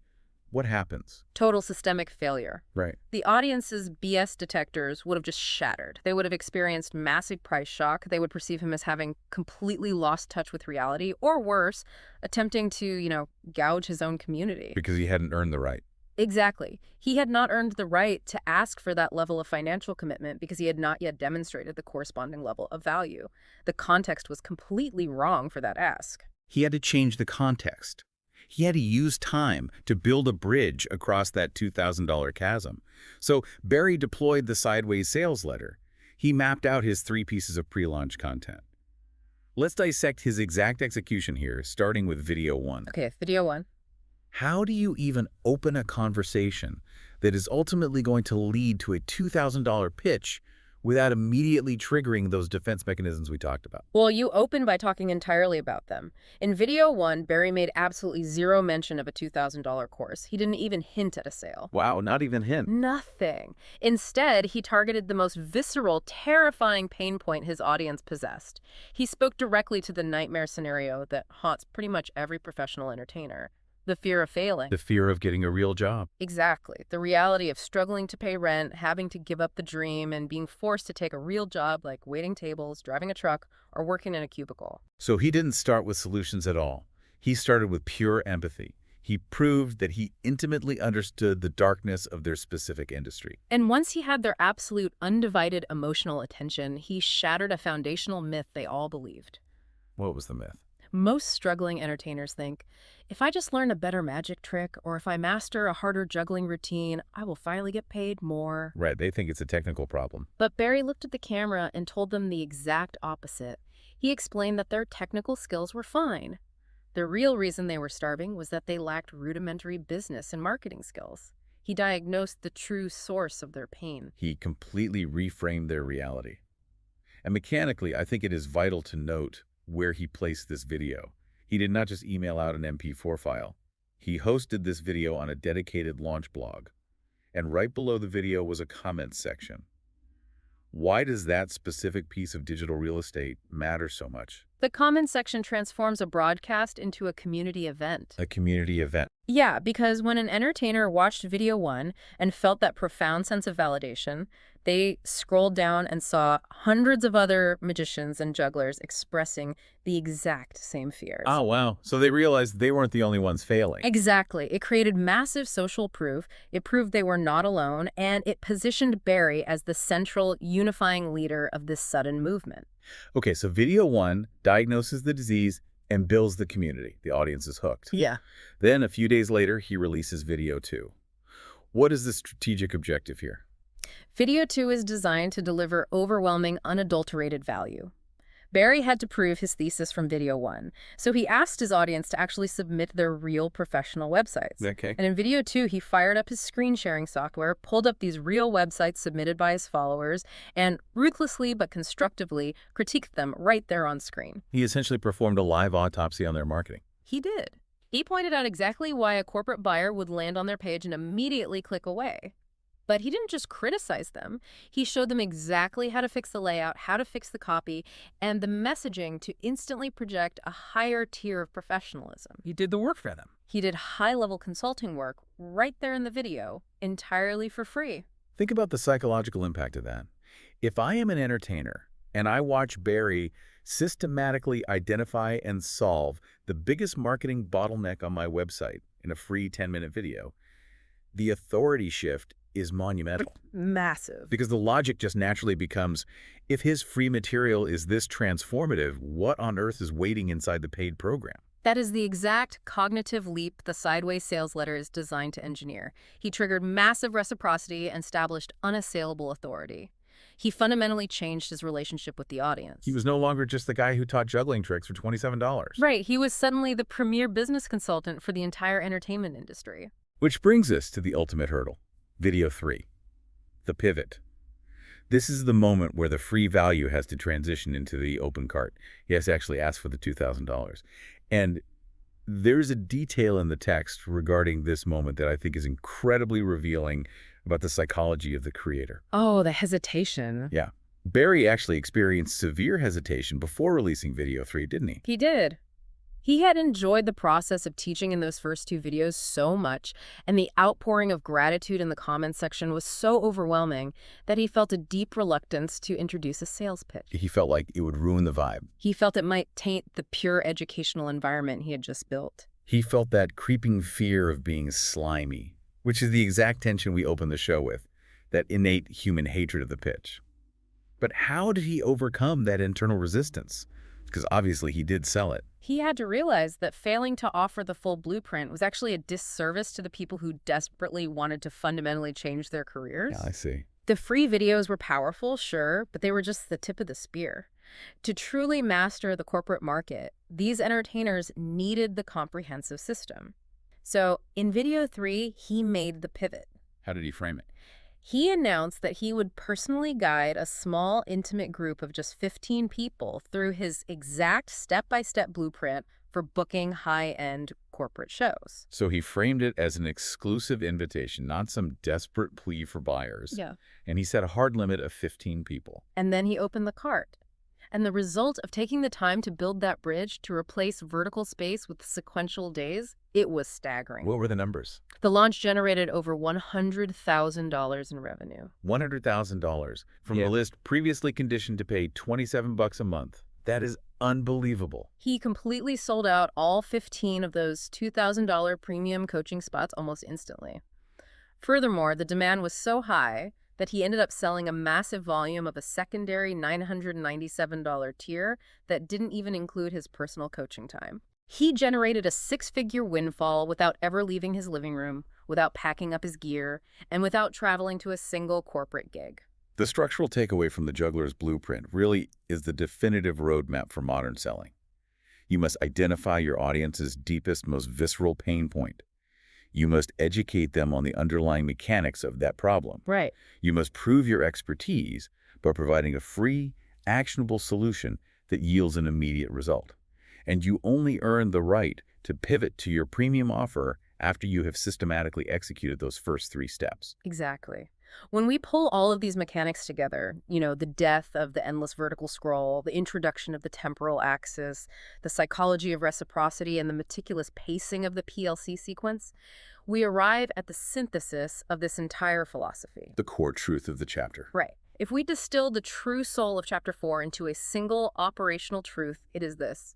What happens? Total systemic failure. Right. The audience's BS detectors would have just shattered. They would have experienced massive price shock. They would perceive him as having completely lost touch with reality, or worse, attempting to, gouge his own community. Because he hadn't earned the right. Exactly. He had not earned the right to ask for that level of financial commitment because he had not yet demonstrated the corresponding level of value. The context was completely wrong for that ask. He had to change the context. He had to use time to build a bridge across that $2,000 chasm. So Barry deployed the sideways sales letter. He mapped out his 3 pieces of pre-launch content. Let's dissect his exact execution here, starting with video 1. Okay, video 1. How do you even open a conversation that is ultimately going to lead to a $2,000 pitch without immediately triggering those defense mechanisms we talked about? Well, you open by talking entirely about them. In video 1, Barry made absolutely zero mention of a $2,000 course. He didn't even hint at a sale. Wow, not even hint. Nothing. Instead, he targeted the most visceral, terrifying pain point his audience possessed. He spoke directly to the nightmare scenario that haunts pretty much every professional entertainer. The fear of failing. The fear of getting a real job. Exactly. The reality of struggling to pay rent, having to give up the dream, and being forced to take a real job like waiting tables, driving a truck, or working in a cubicle. So he didn't start with solutions at all. He started with pure empathy. He proved that he intimately understood the darkness of their specific industry. And once he had their absolute undivided emotional attention, he shattered a foundational myth they all believed. What was the myth? Most struggling entertainers think, if I just learn a better magic trick or if I master a harder juggling routine, I will finally get paid more. Right, they think it's a technical problem. But Barry looked at the camera and told them the exact opposite. He explained that their technical skills were fine. The real reason they were starving was that they lacked rudimentary business and marketing skills. He diagnosed the true source of their pain. He completely reframed their reality. And mechanically, I think it is vital to note where he placed this video. He did not just email out an MP4 file. He hosted this video on a dedicated launch blog, and right below the video was a comments section. Why does that specific piece of digital real estate matter so much? The comments section transforms a broadcast into a community event. A community event. Yeah, because when an entertainer watched video 1 and felt that profound sense of validation, they scrolled down and saw hundreds of other magicians and jugglers expressing the exact same fears. Oh, wow. So they realized they weren't the only ones failing. Exactly. It created massive social proof, it proved they were not alone, and it positioned Barry as the central unifying leader of this sudden movement. Okay, so video 1 diagnoses the disease and builds the community. The audience is hooked. Yeah. Then, a few days later, he releases video 2. What is the strategic objective here? Video 2 is designed to deliver overwhelming, unadulterated value. Barry had to prove his thesis from video 1, so he asked his audience to actually submit their real professional websites. Okay. And in video 2, he fired up his screen sharing software, pulled up these real websites submitted by his followers, and ruthlessly but constructively critiqued them right there on screen. He essentially performed a live autopsy on their marketing. He did. He pointed out exactly why a corporate buyer would land on their page and immediately click away. But he didn't just criticize them. He showed them exactly how to fix the layout, how to fix the copy, and the messaging to instantly project a higher tier of professionalism. He did the work for them. He did high-level consulting work right there in the video, entirely for free. Think about the psychological impact of that. If I am an entertainer and I watch Barry systematically identify and solve the biggest marketing bottleneck on my website in a free 10-minute video, the authority shift is monumental. Massive. Because the logic just naturally becomes, if his free material is this transformative, what on earth is waiting inside the paid program? That is the exact cognitive leap the sideways sales letter is designed to engineer. He triggered massive reciprocity and established unassailable authority. He fundamentally changed his relationship with the audience. He was no longer just the guy who taught juggling tricks for $27. Right, he was suddenly the premier business consultant for the entire entertainment industry. Which brings us to the ultimate hurdle. Video 3, the pivot. This is the moment where the free value has to transition into the open cart. He has to actually ask for the $2,000. And there's a detail in the text regarding this moment that I think is incredibly revealing about the psychology of the creator. Oh, the hesitation. Yeah. Barry actually experienced severe hesitation before releasing video 3, didn't he? He did. He had enjoyed the process of teaching in those first 2 videos so much, and the outpouring of gratitude in the comments section was so overwhelming that he felt a deep reluctance to introduce a sales pitch. He felt like it would ruin the vibe. He felt it might taint the pure educational environment he had just built. He felt that creeping fear of being slimy, which is the exact tension we open the show with, that innate human hatred of the pitch. But how did he overcome that internal resistance? Because obviously he did sell it. He had to realize that failing to offer the full blueprint was actually a disservice to the people who desperately wanted to fundamentally change their careers. Yeah, I see. The free videos were powerful, sure, but they were just the tip of the spear. To truly master the corporate market, these entertainers needed the comprehensive system. So in video 3, he made the pivot. How did he frame it? He announced that he would personally guide a small, intimate group of just 15 people through his exact step-by-step blueprint for booking high-end corporate shows. So he framed it as an exclusive invitation, not some desperate plea for buyers. Yeah. And he set a hard limit of 15 people. And then he opened the cart. And the result of taking the time to build that bridge to replace vertical space with sequential days, it was staggering. What were the numbers? The launch generated over $100,000 in revenue. $100,000 from Yeah. a list previously conditioned to pay $27 a month. That is unbelievable. He completely sold out all 15 of those $2,000 premium coaching spots almost instantly. Furthermore, the demand was so high that he ended up selling a massive volume of a secondary $997 tier that didn't even include his personal coaching time. He generated a 6-figure windfall without ever leaving his living room, without packing up his gear, and without traveling to a single corporate gig. The structural takeaway from the juggler's blueprint really is the definitive roadmap for modern selling. You must identify your audience's deepest, most visceral pain point. You must educate them on the underlying mechanics of that problem. Right. You must prove your expertise by providing a free, actionable solution that yields an immediate result. And you only earn the right to pivot to your premium offer after you have systematically executed those first 3 steps. Exactly. When we pull all of these mechanics together, the death of the endless vertical scroll, the introduction of the temporal axis, the psychology of reciprocity, and the meticulous pacing of the PLC sequence, we arrive at the synthesis of this entire philosophy. The core truth of the chapter. Right. If we distill the true soul of Chapter 4 into a single operational truth, it is this.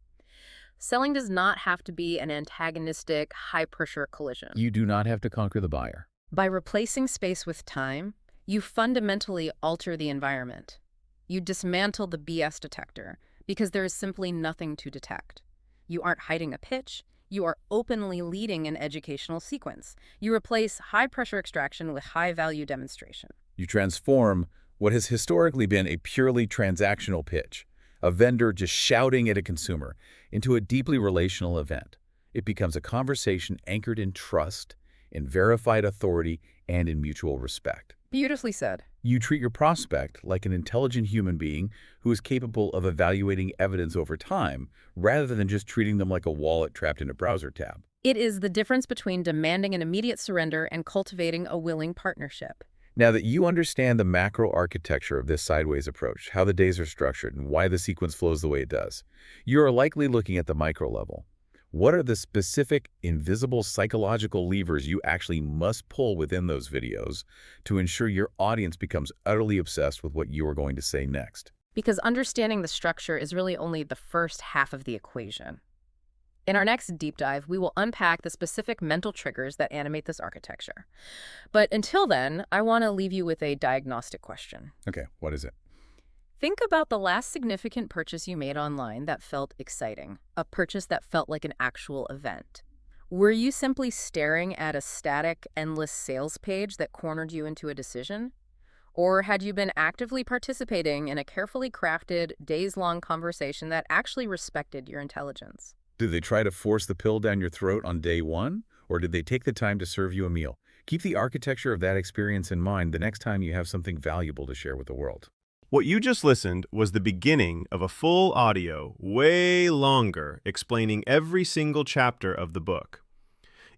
Selling does not have to be an antagonistic, high-pressure collision. You do not have to conquer the buyer. By replacing space with time, you fundamentally alter the environment. You dismantle the BS detector because there is simply nothing to detect. You aren't hiding a pitch. You are openly leading an educational sequence. You replace high-pressure extraction with high-value demonstration. You transform what has historically been a purely transactional pitch, a vendor just shouting at a consumer, into a deeply relational event. It becomes a conversation anchored in trust, in verified authority, and in mutual respect. Beautifully said. You treat your prospect like an intelligent human being who is capable of evaluating evidence over time, rather than just treating them like a wallet trapped in a browser tab. It is the difference between demanding an immediate surrender and cultivating a willing partnership. Now that you understand the macro architecture of this sideways approach, how the days are structured, and why the sequence flows the way it does, you are likely looking at the micro level. What are the specific, invisible psychological levers you actually must pull within those videos to ensure your audience becomes utterly obsessed with what you are going to say next? Because understanding the structure is really only the first half of the equation. In our next deep dive, we will unpack the specific mental triggers that animate this architecture. But until then, I want to leave you with a diagnostic question. Okay, what is it? Think about the last significant purchase you made online that felt exciting, a purchase that felt like an actual event. Were you simply staring at a static, endless sales page that cornered you into a decision? Or had you been actively participating in a carefully crafted, days-long conversation that actually respected your intelligence? Did they try to force the pill down your throat on day one, or did they take the time to serve you a meal? Keep the architecture of that experience in mind the next time you have something valuable to share with the world. What you just listened was the beginning of a full audio, way longer, explaining every single chapter of the book.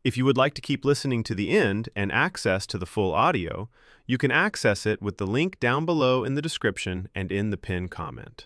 If you would like to keep listening to the end and access to the full audio, you can access it with the link down below in the description and in the pinned comment.